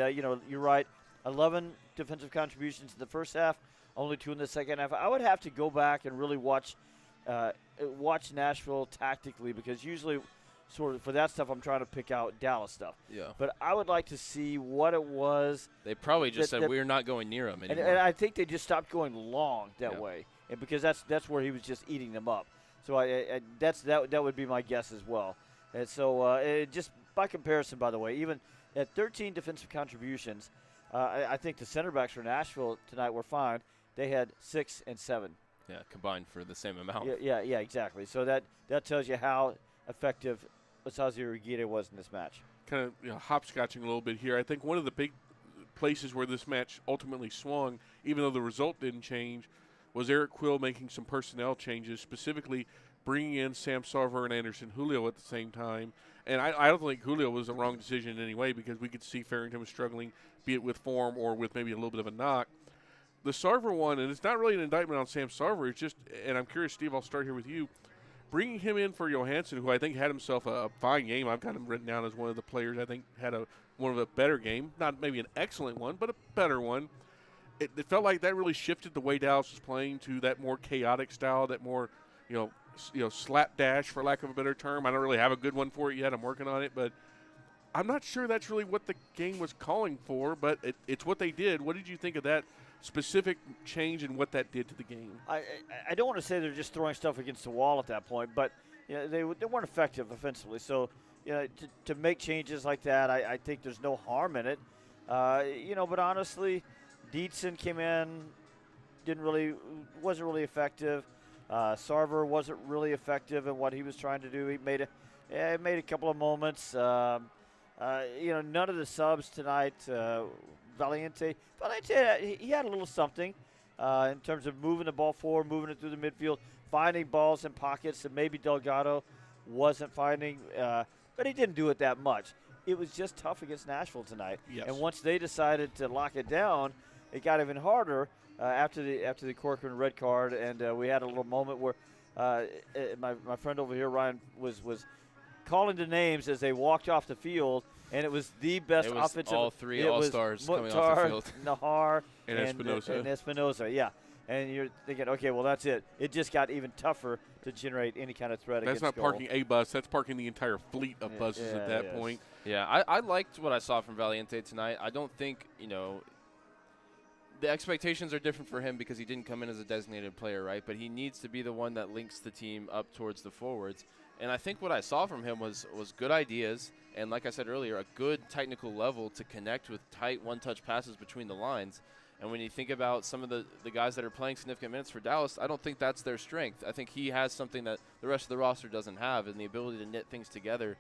you're right, 11 defensive contributions in the first half, only 2 in the second half. I would have to go back and really watch Nashville tactically, because usually, sort of for that stuff, I'm trying to pick out Dallas stuff. Yeah. But I would like to see what it was. They probably just said we're not going near him anymore. And I think they just stopped going long that way, and because that's where he was just eating them up. So that would be my guess as well. And so just by comparison, by the way, even at 13 defensive contributions, I think the center backs for Nashville tonight were fine. They had 6 and 7. Yeah, combined for the same amount. Yeah, exactly. So that tells you how effective Osaze Urquidy was in this match. Kind of hopscotching a little bit here. I think one of the big places where this match ultimately swung, even though the result didn't change, was Eric Quill making some personnel changes, specifically bringing in Sam Sarver and Anderson Julio at the same time. And I don't think Julio was the wrong decision in any way, because we could see Farrington was struggling, be it with form or with maybe a little bit of a knock. The Sarver one, and it's not really an indictment on Sam Sarver, it's just, and I'm curious, Steve, I'll start here with you, bringing him in for Johansson, who I think had himself a fine game. I've got him written down as one of the players I think had one of a better game, not maybe an excellent one, but a better one. It felt like that really shifted the way Dallas was playing to that more chaotic style, that more, slapdash, for lack of a better term. I don't really have a good one for it yet. I'm working on it, but I'm not sure that's really what the game was calling for, but it's what they did. What did you think of that specific change and what that did to the game? I don't want to say they're just throwing stuff against the wall at that point, but they weren't effective offensively. So to make changes like that, I think there's no harm in it. But honestly, Dietzen came in, wasn't really effective. Sarver wasn't really effective in what he was trying to do. He made a couple of moments. None of the subs tonight. Valiente, he had a little something in terms of moving the ball forward, moving it through the midfield, finding balls in pockets that maybe Delgado wasn't finding, but he didn't do it that much. It was just tough against Nashville tonight. Yes. And once they decided to lock it down, it got even harder after the Corcoran red card, and we had a little moment where my friend over here, Ryan, was calling the names as they walked off the field. And it was the best offensive. All three All-Stars coming off the field. Nahar and Espinosa, yeah. And you're thinking, okay, well, that's it. It just got even tougher to generate any kind of threat against That's not goal. parking a bus. That's parking the entire fleet of buses at that point. Yeah, I liked what I saw from Valiente tonight. I don't think, the expectations are different for him because he didn't come in as a designated player, right? But he needs to be the one that links the team up towards the forwards. And I think what I saw from him was good ideas, and like I said earlier, a good technical level to connect with tight one-touch passes between the lines. And when you think about some of the guys that are playing significant minutes for Dallas, I don't think that's their strength. I think he has something that the rest of the roster doesn't have, and the ability to knit things together.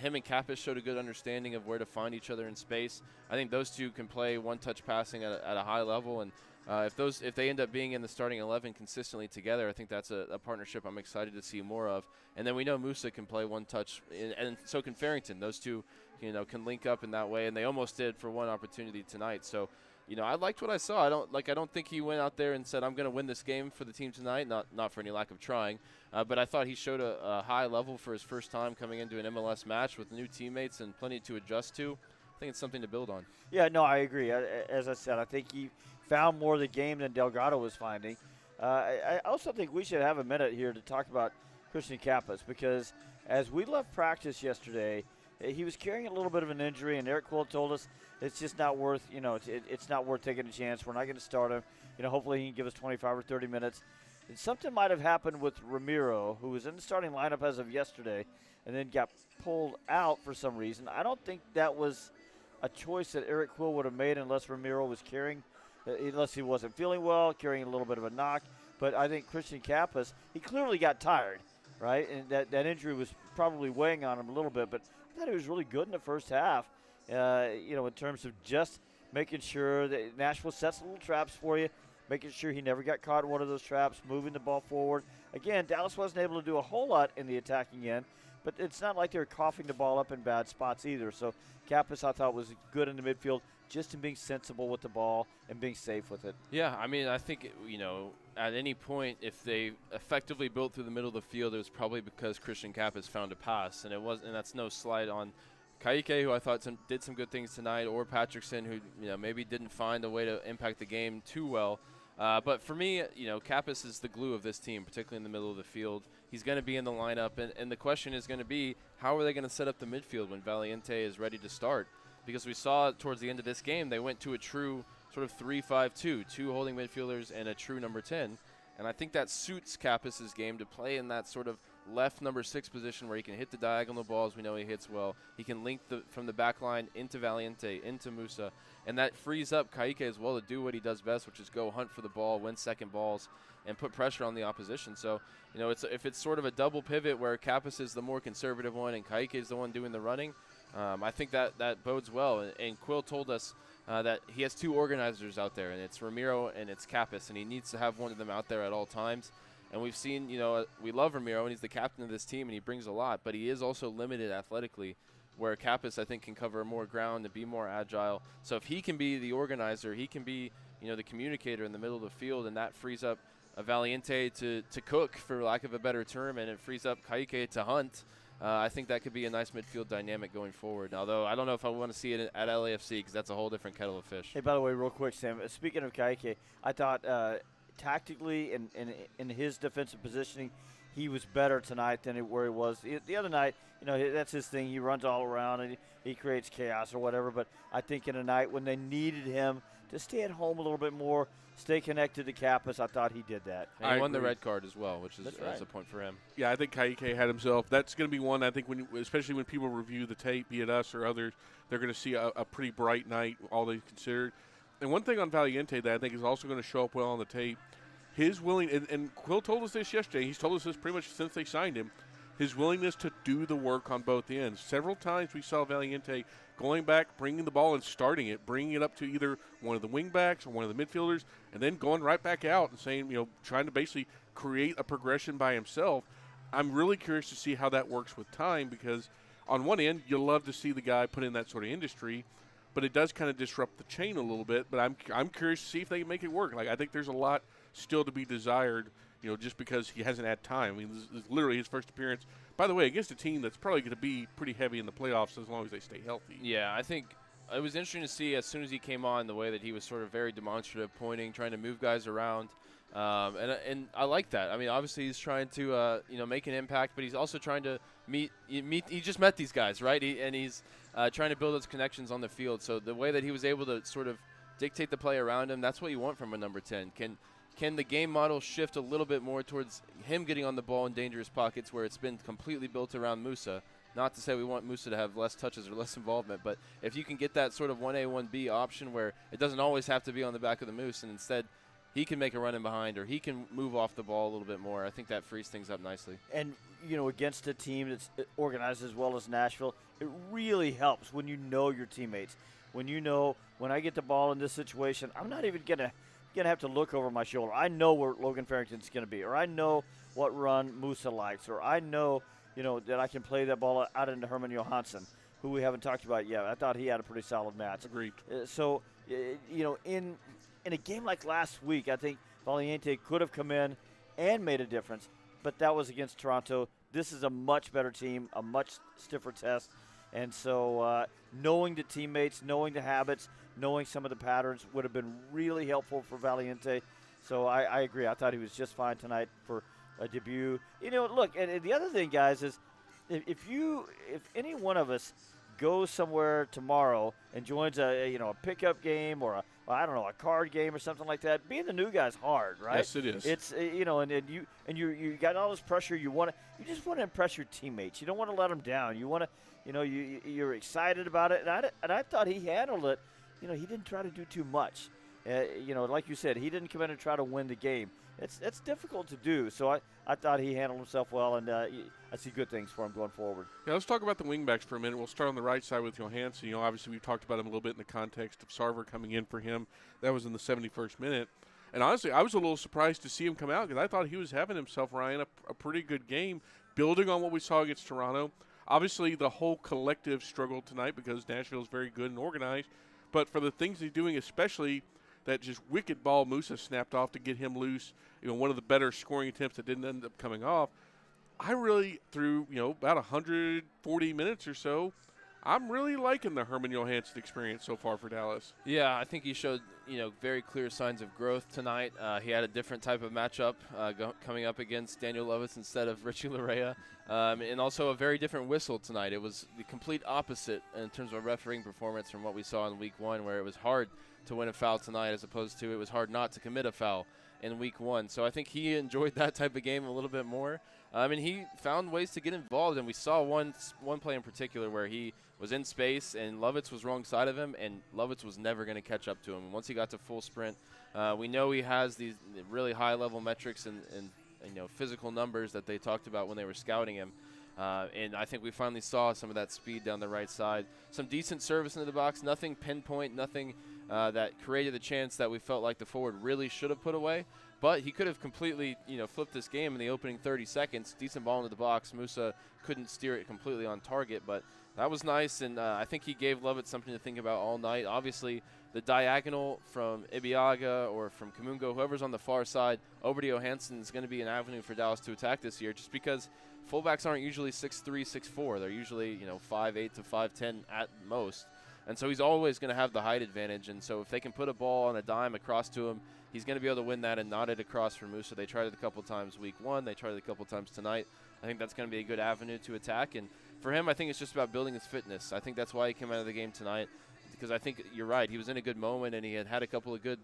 Him and Kappas showed a good understanding of where to find each other in space. I think those two can play one-touch passing at a high level, and if they end up being in the starting 11 consistently together, I think that's a partnership I'm excited to see more of. And then we know Musa can play one touch, and so can Farrington. Those two, can link up in that way, and they almost did for one opportunity tonight. So, I liked what I saw. I don't think he went out there and said, I'm going to win this game for the team tonight, not for any lack of trying. But I thought he showed a high level for his first time coming into an MLS match with new teammates and plenty to adjust to. I think it's something to build on. Yeah, no, I agree. As I said, I think he found more of the game than Delgado was finding. I also think we should have a minute here to talk about Christian Kappas, because as we left practice yesterday, he was carrying a little bit of an injury, and Eric Quill told us it's just not worth, it's not worth taking a chance. We're not going to start him. Hopefully he can give us 25 or 30 minutes. And something might have happened with Ramiro, who was in the starting lineup as of yesterday, and then got pulled out for some reason. I don't think that was a choice that Eric Quill would have made unless Ramiro was carrying, unless he wasn't feeling well, carrying a little bit of a knock. But I think Christian Kappas, he clearly got tired, right? And that injury was probably weighing on him a little bit. But I thought he was really good in the first half, in terms of just making sure that Nashville sets little traps for you, making sure he never got caught in one of those traps, moving the ball forward. Again, Dallas wasn't able to do a whole lot in the attacking end, but it's not like they were coughing the ball up in bad spots either. So Kappas, I thought, was good in the midfield, just in being sensible with the ball and being safe with it. Yeah, I think, at any point, if they effectively built through the middle of the field, it was probably because Christian Kappas found a pass, and that's no slight on Kaique, who I thought did some good things tonight, or Patrickson, who maybe didn't find a way to impact the game too well. But for me, Kappas is the glue of this team, particularly in the middle of the field. He's going to be in the lineup, and the question is going to be, how are they going to set up the midfield when Valiente is ready to start? Because we saw towards the end of this game, they went to a true sort of 3-5-2, two holding midfielders and a true number 10. And I think that suits Kappas' game to play in that sort of left number 6 position where he can hit the diagonal balls. We know he hits well. He can link from the back line into Valiente, into Musa. And that frees up Kaique as well to do what he does best, which is go hunt for the ball, win second balls, and put pressure on the opposition. So, if it's sort of a double pivot where Kappas is the more conservative one and Kaique is the one doing the running, I think that bodes well. And Quill told us that he has two organizers out there, and it's Ramiro and it's Kappas, and he needs to have one of them out there at all times. And we've seen, we love Ramiro, and he's the captain of this team, and he brings a lot, but he is also limited athletically, where Kappas, I think, can cover more ground and be more agile. So if he can be the organizer, he can be, the communicator in the middle of the field, and that frees up Valiente to cook, for lack of a better term, and it frees up Kaique to hunt. I think that could be a nice midfield dynamic going forward. Although I don't know if I want to see it at LAFC, because that's a whole different kettle of fish. Hey, by the way, real quick, Sam, speaking of Kaique, I thought tactically and in his defensive positioning, he was better tonight than where he was the other night. That's his thing. He runs all around and he creates chaos or whatever. But I think in a night when they needed him to stay at home a little bit more, stay connected to Kappas, I thought he did that. And he won the red card as well, which is right. a point for him. Yeah, I think Kaique had himself. That's going to be one, I think, especially when people review the tape, be it us or others, they're going to see a pretty bright night, all they considered. And one thing on Valiente that I think is also going to show up well on the tape, his and Quill told us this yesterday, he's told us this pretty much since they signed him, his willingness to do the work on both ends. Several times we saw Valiente going back, bringing the ball and starting it, bringing it up to either one of the wing backs or one of the midfielders, and then going right back out and saying, trying to basically create a progression by himself. I'm really curious to see how that works with time, because on one end, you love to see the guy put in that sort of industry, but it does kind of disrupt the chain a little bit. But I'm curious to see if they can make it work. Like, I think there's a lot still to be desired, just because he hasn't had time. I mean, this is literally his first appearance, by the way, against a team that's probably going to be pretty heavy in the playoffs as long as they stay healthy. Yeah, I think it was interesting to see as soon as he came on the way that he was sort of very demonstrative, pointing, trying to move guys around. And I like that. I mean, obviously he's trying to make an impact, but he's also trying to meet. He just met these guys, right? He's trying to build those connections on the field. So the way that he was able to sort of dictate the play around him, that's what you want from a number 10. Can the game model shift a little bit more towards him getting on the ball in dangerous pockets where it's been completely built around Musa? Not to say we want Musa to have less touches or less involvement, but if you can get that sort of 1A, 1B option where it doesn't always have to be on the back of the Moose, and instead he can make a run in behind or he can move off the ball a little bit more, I think that frees things up nicely. And, against a team that's organized as well as Nashville, it really helps when you know your teammates. When when I get the ball in this situation, I'm not even going to have to look over my shoulder. I know where Logan Farrington's going to be, or I know what run Musa likes, or I know, that I can play that ball out into Herman Johansson, who we haven't talked about yet. I thought he had a pretty solid match. Agreed. In a game like last week, I think Valiente could have come in and made a difference, but that was against Toronto. This is a much better team, a much stiffer test. And so knowing the teammates, knowing the habits, knowing some of the patterns would have been really helpful for Valiente. So I agree. I thought he was just fine tonight for a debut. Look, and the other thing, guys, is if any one of us goes somewhere tomorrow and joins a pickup game or a card game or something like that, being the new guy's hard, right? Yes, it is. It's and you got all this pressure. You just want to impress your teammates. You don't want to let them down. You want to, you're excited about it. And I thought he handled it. He didn't try to do too much. Like you said, he didn't come in and try to win the game. It's difficult to do. So I thought he handled himself well, and I see good things for him going forward. Yeah, let's talk about the wingbacks for a minute. We'll start on the right side with Johansson. Obviously we've talked about him a little bit in the context of Sarver coming in for him. That was in the 71st minute. And honestly, I was a little surprised to see him come out because I thought he was having himself, Ryan, a pretty good game, building on what we saw against Toronto. Obviously, the whole collective struggled tonight because Nashville is very good and organized. But for the things he's doing, especially that just wicked ball Musa snapped off to get him loose, one of the better scoring attempts that didn't end up coming off, I really, through, about 140 minutes or so, I'm really liking the Herman Johansson experience so far for Dallas. Yeah, I think he showed, very clear signs of growth tonight. He had a different type of matchup coming up against Daniel Lovitz instead of Richie Larea, and also a very different whistle tonight. It was the complete opposite in terms of refereeing performance from what we saw in Week 1, where it was hard to win a foul tonight as opposed to it was hard not to commit a foul in Week 1. So I think he enjoyed that type of game a little bit more. And he found ways to get involved, and we saw one play in particular where he was in space and Lovitz was wrong side of him, and Lovitz was never going to catch up to him. And once he got to full sprint, we know he has these really high-level metrics and physical numbers that they talked about when they were scouting him. And I think we finally saw some of that speed down the right side. Some decent service into the box, nothing pinpoint, nothing that created the chance that we felt like the forward really should have put away. But he could have completely, flipped this game in the opening 30 seconds. Decent ball into the box. Musa couldn't steer it completely on target, but that was nice, and I think he gave Lovett something to think about all night. Obviously, the diagonal from Ibiaga or from Kamungo, whoever's on the far side, over to Johansson is going to be an avenue for Dallas to attack this year, just because fullbacks aren't usually 6'3", 6'4". They're usually 5'8" to 5'10" at most. And so he's always going to have the height advantage. And so if they can put a ball on a dime across to him, he's going to be able to win that and knot it across for Musa. They tried it a couple times week 1. They tried it a couple times tonight. I think that's going to be a good avenue to attack. And for him, I think it's just about building his fitness. I think that's why he came out of the game tonight, because I think you're right. He was in a good moment, and he had a couple of good,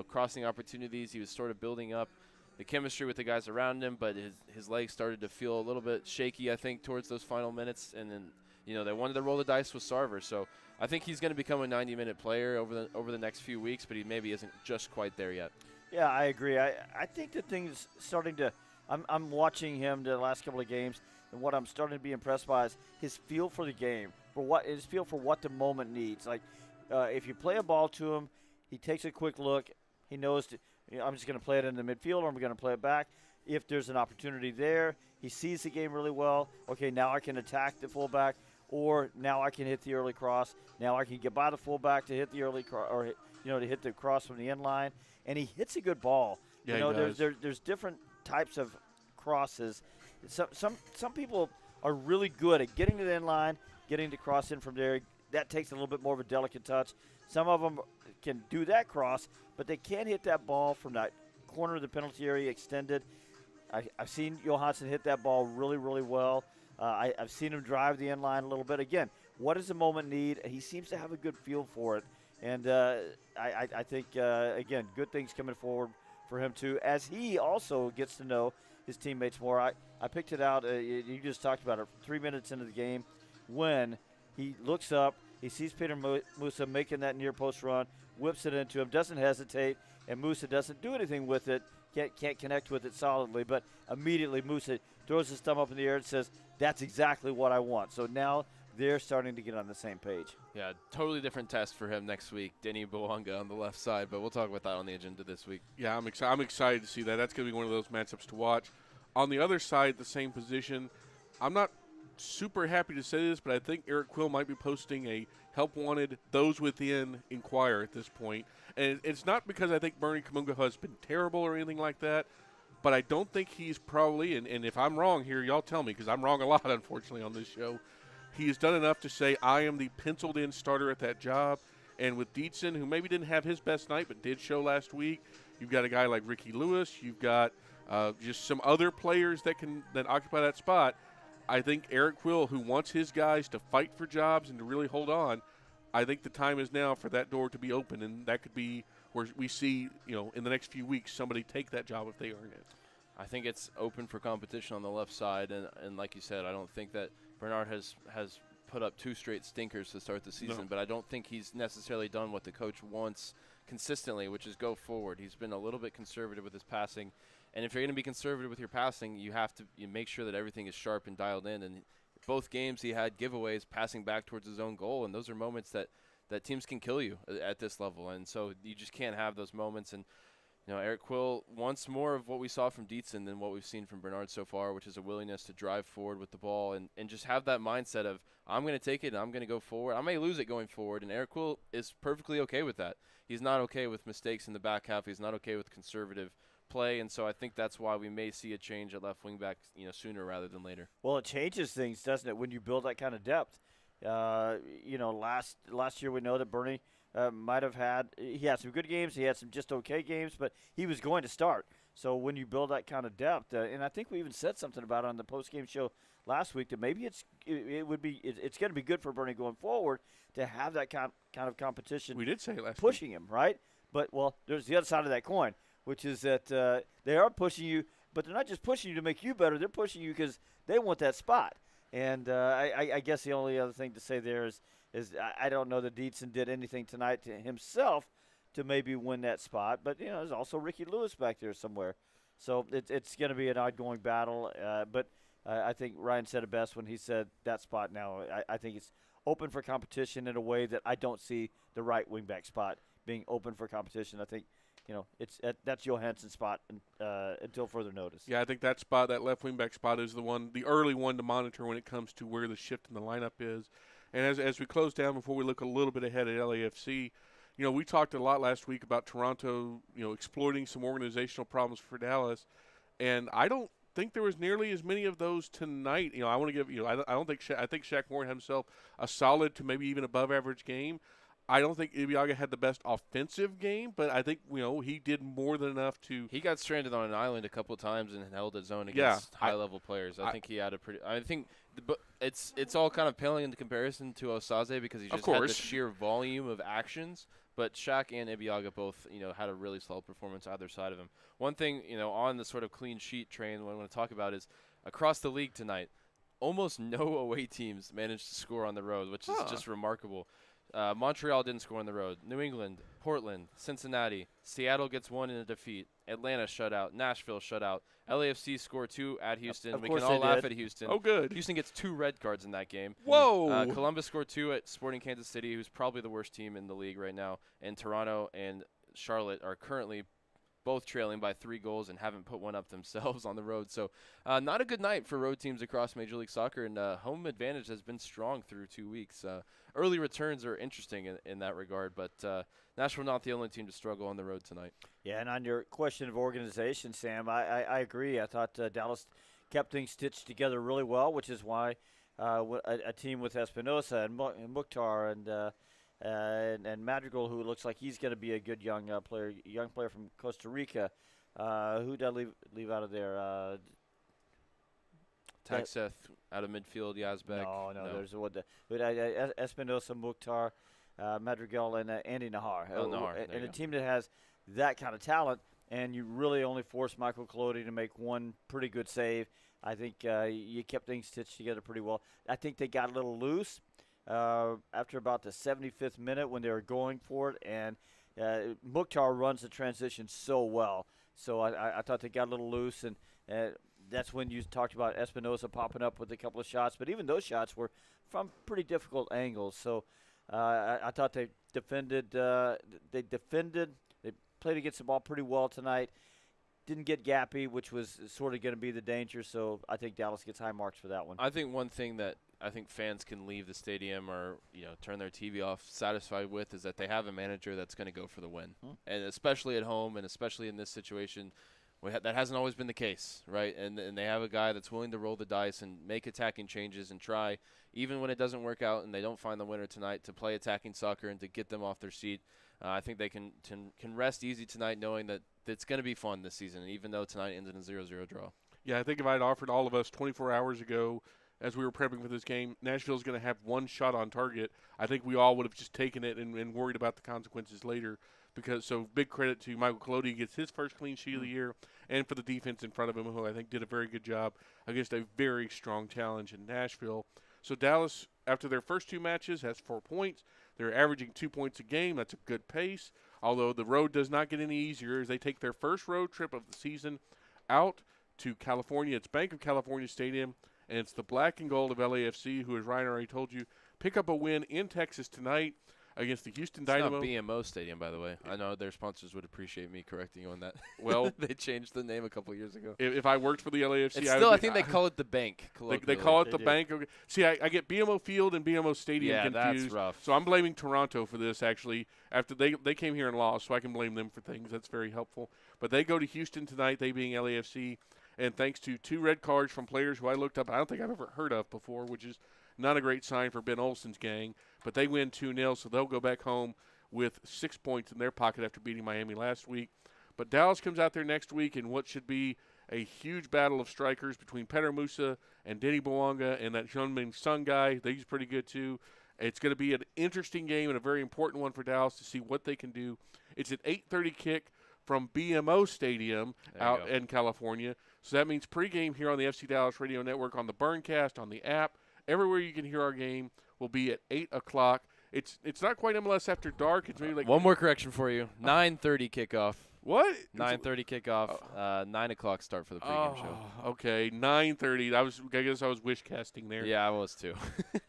crossing opportunities. He was sort of building up the chemistry with the guys around him, but his legs started to feel a little bit shaky, I think, towards those final minutes. And then, they wanted to roll the dice with Sarver. So I think he's going to become a 90-minute player over the next few weeks, but he maybe isn't just quite there yet. Yeah, I agree. I think the thing's starting to – I'm watching him the last couple of games, and what I'm starting to be impressed by is his feel for the game, his feel for what the moment needs. Like, if you play a ball to him, he takes a quick look. He knows I'm just going to play it in the midfield, or I'm going to play it back. If there's an opportunity there, he sees the game really well. Okay, now I can attack the fullback, or now I can hit the early cross. Now I can get by the fullback to hit the early cross, or to hit the cross from the end line. And he hits a good ball. Yeah, he does. There's different types of crosses. Some people are really good at getting to the end line, getting the cross in from there. That takes a little bit more of a delicate touch. Some of them can do that cross, but they can't hit that ball from that corner of the penalty area extended. I've seen Johansson hit that ball really, really well. I've seen him drive the end line a little bit. Again, what does the moment need? He seems to have a good feel for it. And I think, again, good things coming forward for him, too, as he also gets to know his teammates more. I picked it out. You just talked about it 3 minutes into the game when he looks up, he sees Peter Musa making that near post run, whips it into him, doesn't hesitate, and Musa doesn't do anything with it, can't connect with it solidly, but immediately Musa throws his thumb up in the air and says, that's exactly what I want. So now they're starting to get on the same page. Yeah, totally different test for him next week. Denny Bouanga on the left side, but we'll talk about that on the agenda this week. Yeah, I'm excited to see that. That's going to be one of those matchups to watch. On the other side, the same position, I'm not super happy to say this, but I think Eric Quill might be posting a help wanted, those within inquire at this point. And it's not because I think Bernie Kamunga has been terrible or anything like that, but I don't think he's probably, and if I'm wrong here, y'all tell me, because I'm wrong a lot, unfortunately, on this show. He's done enough to say, I am the penciled-in starter at that job. And with Dietzen, who maybe didn't have his best night but did show last week, you've got a guy like Ricky Lewis. You've got just some other players that occupy that spot. I think Eric Quill, who wants his guys to fight for jobs and to really hold on, I think the time is now for that door to be open, and that could be where we see, in the next few weeks, somebody take that job if they earn it. I think it's open for competition on the left side, and like you said, I don't think that Bernard has put up 2 straight stinkers to start the season, No. but I don't think he's necessarily done what the coach wants consistently, which is go forward. He's been a little bit conservative with his passing, and if you're going to be conservative with your passing, you have to make sure that everything is sharp and dialed in. And both games he had giveaways passing back towards his own goal, and those are moments that teams can kill you at this level, and so you just can't have those moments. And Eric Quill wants more of what we saw from Dietzen than what we've seen from Bernard so far, which is a willingness to drive forward with the ball and just have that mindset of, I'm going to take it and I'm going to go forward. I may lose it going forward, and Eric Quill is perfectly okay with that. He's not okay with mistakes in the back half. He's not okay with conservative play, and so I think that's why we may see a change at left wing back sooner rather than later. Well, it changes things, doesn't it, when you build that kind of depth? Last year we know that Bernie might have he had some good games, he had some just okay games, but he was going to start. So when you build that kind of depth, and I think we even said something about it on the post-game show last week, that maybe it's going to be good for Bernie going forward to have that kind of competition. We did say it last pushing him, right? But, well, there's the other side of that coin, which is that they are pushing you, but they're not just pushing you to make you better. They're pushing you because they want that spot. And I guess the only other thing to say there is I don't know that Dietzen did anything tonight to himself to maybe win that spot. But, there's also Ricky Lewis back there somewhere. So it's going to be an ongoing battle. But I think Ryan said it best when he said that spot now. I think it's open for competition in a way that I don't see the right wingback spot being open for competition. I think, that's Johansson's spot until further notice. Yeah, I think that spot, that left wingback spot, is the early one to monitor when it comes to where the shift in the lineup is. And as we close down, before we look a little bit ahead at LAFC, we talked a lot last week about Toronto, exploiting some organizational problems for Dallas, and I don't think there was nearly as many of those tonight. I want to give I think Shaq Moore had himself a solid to maybe even above average game. I don't think Ibeagha had the best offensive game, but I think he did more than enough to. He got stranded on an island a couple of times and held his own against high-level players. I think he had a pretty. I think it's all kind of paling into comparison to Osaze because he just had the sheer volume of actions. But Shaq and Ibeagha both, had a really solid performance either side of him. One thing, on the sort of clean sheet train, what I want to talk about is across the league tonight, almost no away teams managed to score on the road, which is just remarkable. Montreal didn't score on the road. New England, Portland, Cincinnati, Seattle gets one in a defeat. Atlanta shut out. Nashville shut out. LAFC score 2 at Houston. We can all laugh at Houston. Oh, good. Houston gets 2 red cards in that game. Whoa. Columbus scored 2 at Sporting Kansas City, who's probably the worst team in the league right now. And Toronto and Charlotte are currently both trailing by 3 goals and haven't put one up themselves on the road. So not a good night for road teams across Major League Soccer, and home advantage has been strong through 2 weeks. Early returns are interesting in that regard, but Nashville not the only team to struggle on the road tonight. Yeah, and on your question of organization, Sam, I agree. I thought Dallas kept things stitched together really well, which is why a team with Espinosa and Mukhtar and Madrigal, who looks like he's going to be a good young player from Costa Rica. Who did I leave out of there? Taxeth out of midfield, Yazbek. No. There's Espinosa, Mukhtar, Madrigal, and Andy Nahar. Nahar. And a team that has that kind of talent, and you really only forced Michael Collodi to make one pretty good save. I think you kept things stitched together pretty well. I think they got a little loose after about the 75th minute when they were going for it, and Mukhtar runs the transition so well. So I thought they got a little loose, and that's when you talked about Espinosa popping up with a couple of shots. But even those shots were from pretty difficult angles. So I thought they defended. They played against the ball pretty well tonight. Didn't get gappy, which was sort of going to be the danger. So I think Dallas gets high marks for that one. I think one thing that I think fans can leave the stadium or turn their TV off satisfied with is that they have a manager that's going to go for the win, and especially at home, and especially in this situation. That hasn't always been the case, right? And they have a guy that's willing to roll the dice and make attacking changes and try, even when it doesn't work out and they don't find the winner tonight, to play attacking soccer and to get them off their seat. I think they can rest easy tonight knowing that it's going to be fun this season, even though tonight ends in a 0-0 draw. Yeah, I think if I had offered all of us 24 hours ago as we were prepping for this game, Nashville's going to have one shot on target, I think we all would have just taken it and worried about the consequences later. So big credit to Michael Collodi. He gets his first clean sheet of the year, and for the defense in front of him, who I think did a very good job against a very strong challenge in Nashville. So Dallas, after their first 2 matches, has 4 points. They're averaging 2 points a game. That's a good pace, although the road does not get any easier as they take their first road trip of the season out to California. It's Bank of California Stadium, and it's the black and gold of LAFC, who, as Ryan already told you, pick up a win in Texas tonight against the Houston Dynamo. It's not BMO Stadium, by the way. I know their sponsors would appreciate me correcting you on that. Well, they changed the name a couple years ago. If I worked for the LAFC, I think they call it the Bank. They call it the Bank. Okay. See, I get BMO Field and BMO Stadium confused. That's rough. So I'm blaming Toronto for this, actually. After they came here and lost, so I can blame them for things. That's very helpful. But they go to Houston tonight, they being LAFC, and thanks to 2 red cards from players who I looked up, I don't think I've ever heard of before, which is not a great sign for Ben Olsen's gang. But they win 2-0, so they'll go back home with 6 points in their pocket after beating Miami last week. But Dallas comes out there next week in what should be a huge battle of strikers between Pedro Musa and Denny Bouanga and that Jean-Ming Sung guy. He's pretty good too. It's going to be an interesting game and a very important one for Dallas to see what they can do. It's an 8:30 kick from BMO Stadium out in California. So that means pregame here on the FC Dallas Radio Network, on the Burncast, on the app. Everywhere you can hear our game will be at 8 o'clock. It's not quite MLS After Dark. It's maybe like one more correction for you. 9:30 kickoff. What? 9:30 kickoff, 9 o'clock start for the pregame show. Okay, 9:30. I guess I was wish casting there. Yeah, I was too.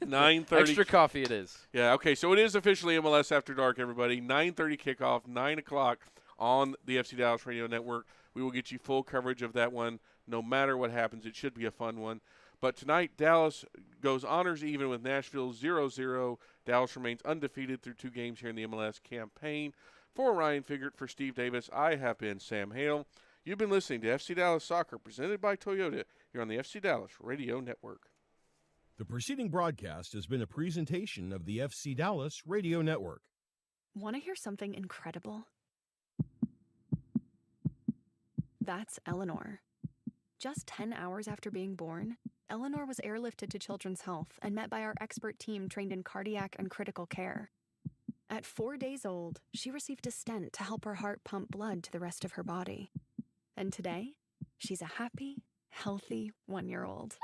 9:30. Extra coffee it is. Yeah, okay, so it is officially MLS After Dark, everybody. 9:30 kickoff, 9 o'clock on the FC Dallas Radio Network. We will get you full coverage of that one no matter what happens. It should be a fun one. But tonight, Dallas goes honors even with Nashville 0-0. Dallas remains undefeated through 2 games here in the MLS campaign. For Ryan Figert, for Steve Davis, I have been Sam Hale. You've been listening to FC Dallas Soccer, presented by Toyota, here on the FC Dallas Radio Network. The preceding broadcast has been a presentation of the FC Dallas Radio Network. Want to hear something incredible? That's Eleanor. Just 10 hours after being born, Eleanor was airlifted to Children's Health and met by our expert team trained in cardiac and critical care. At 4 days old, she received a stent to help her heart pump blood to the rest of her body. And today, she's a happy, healthy 1-year-old.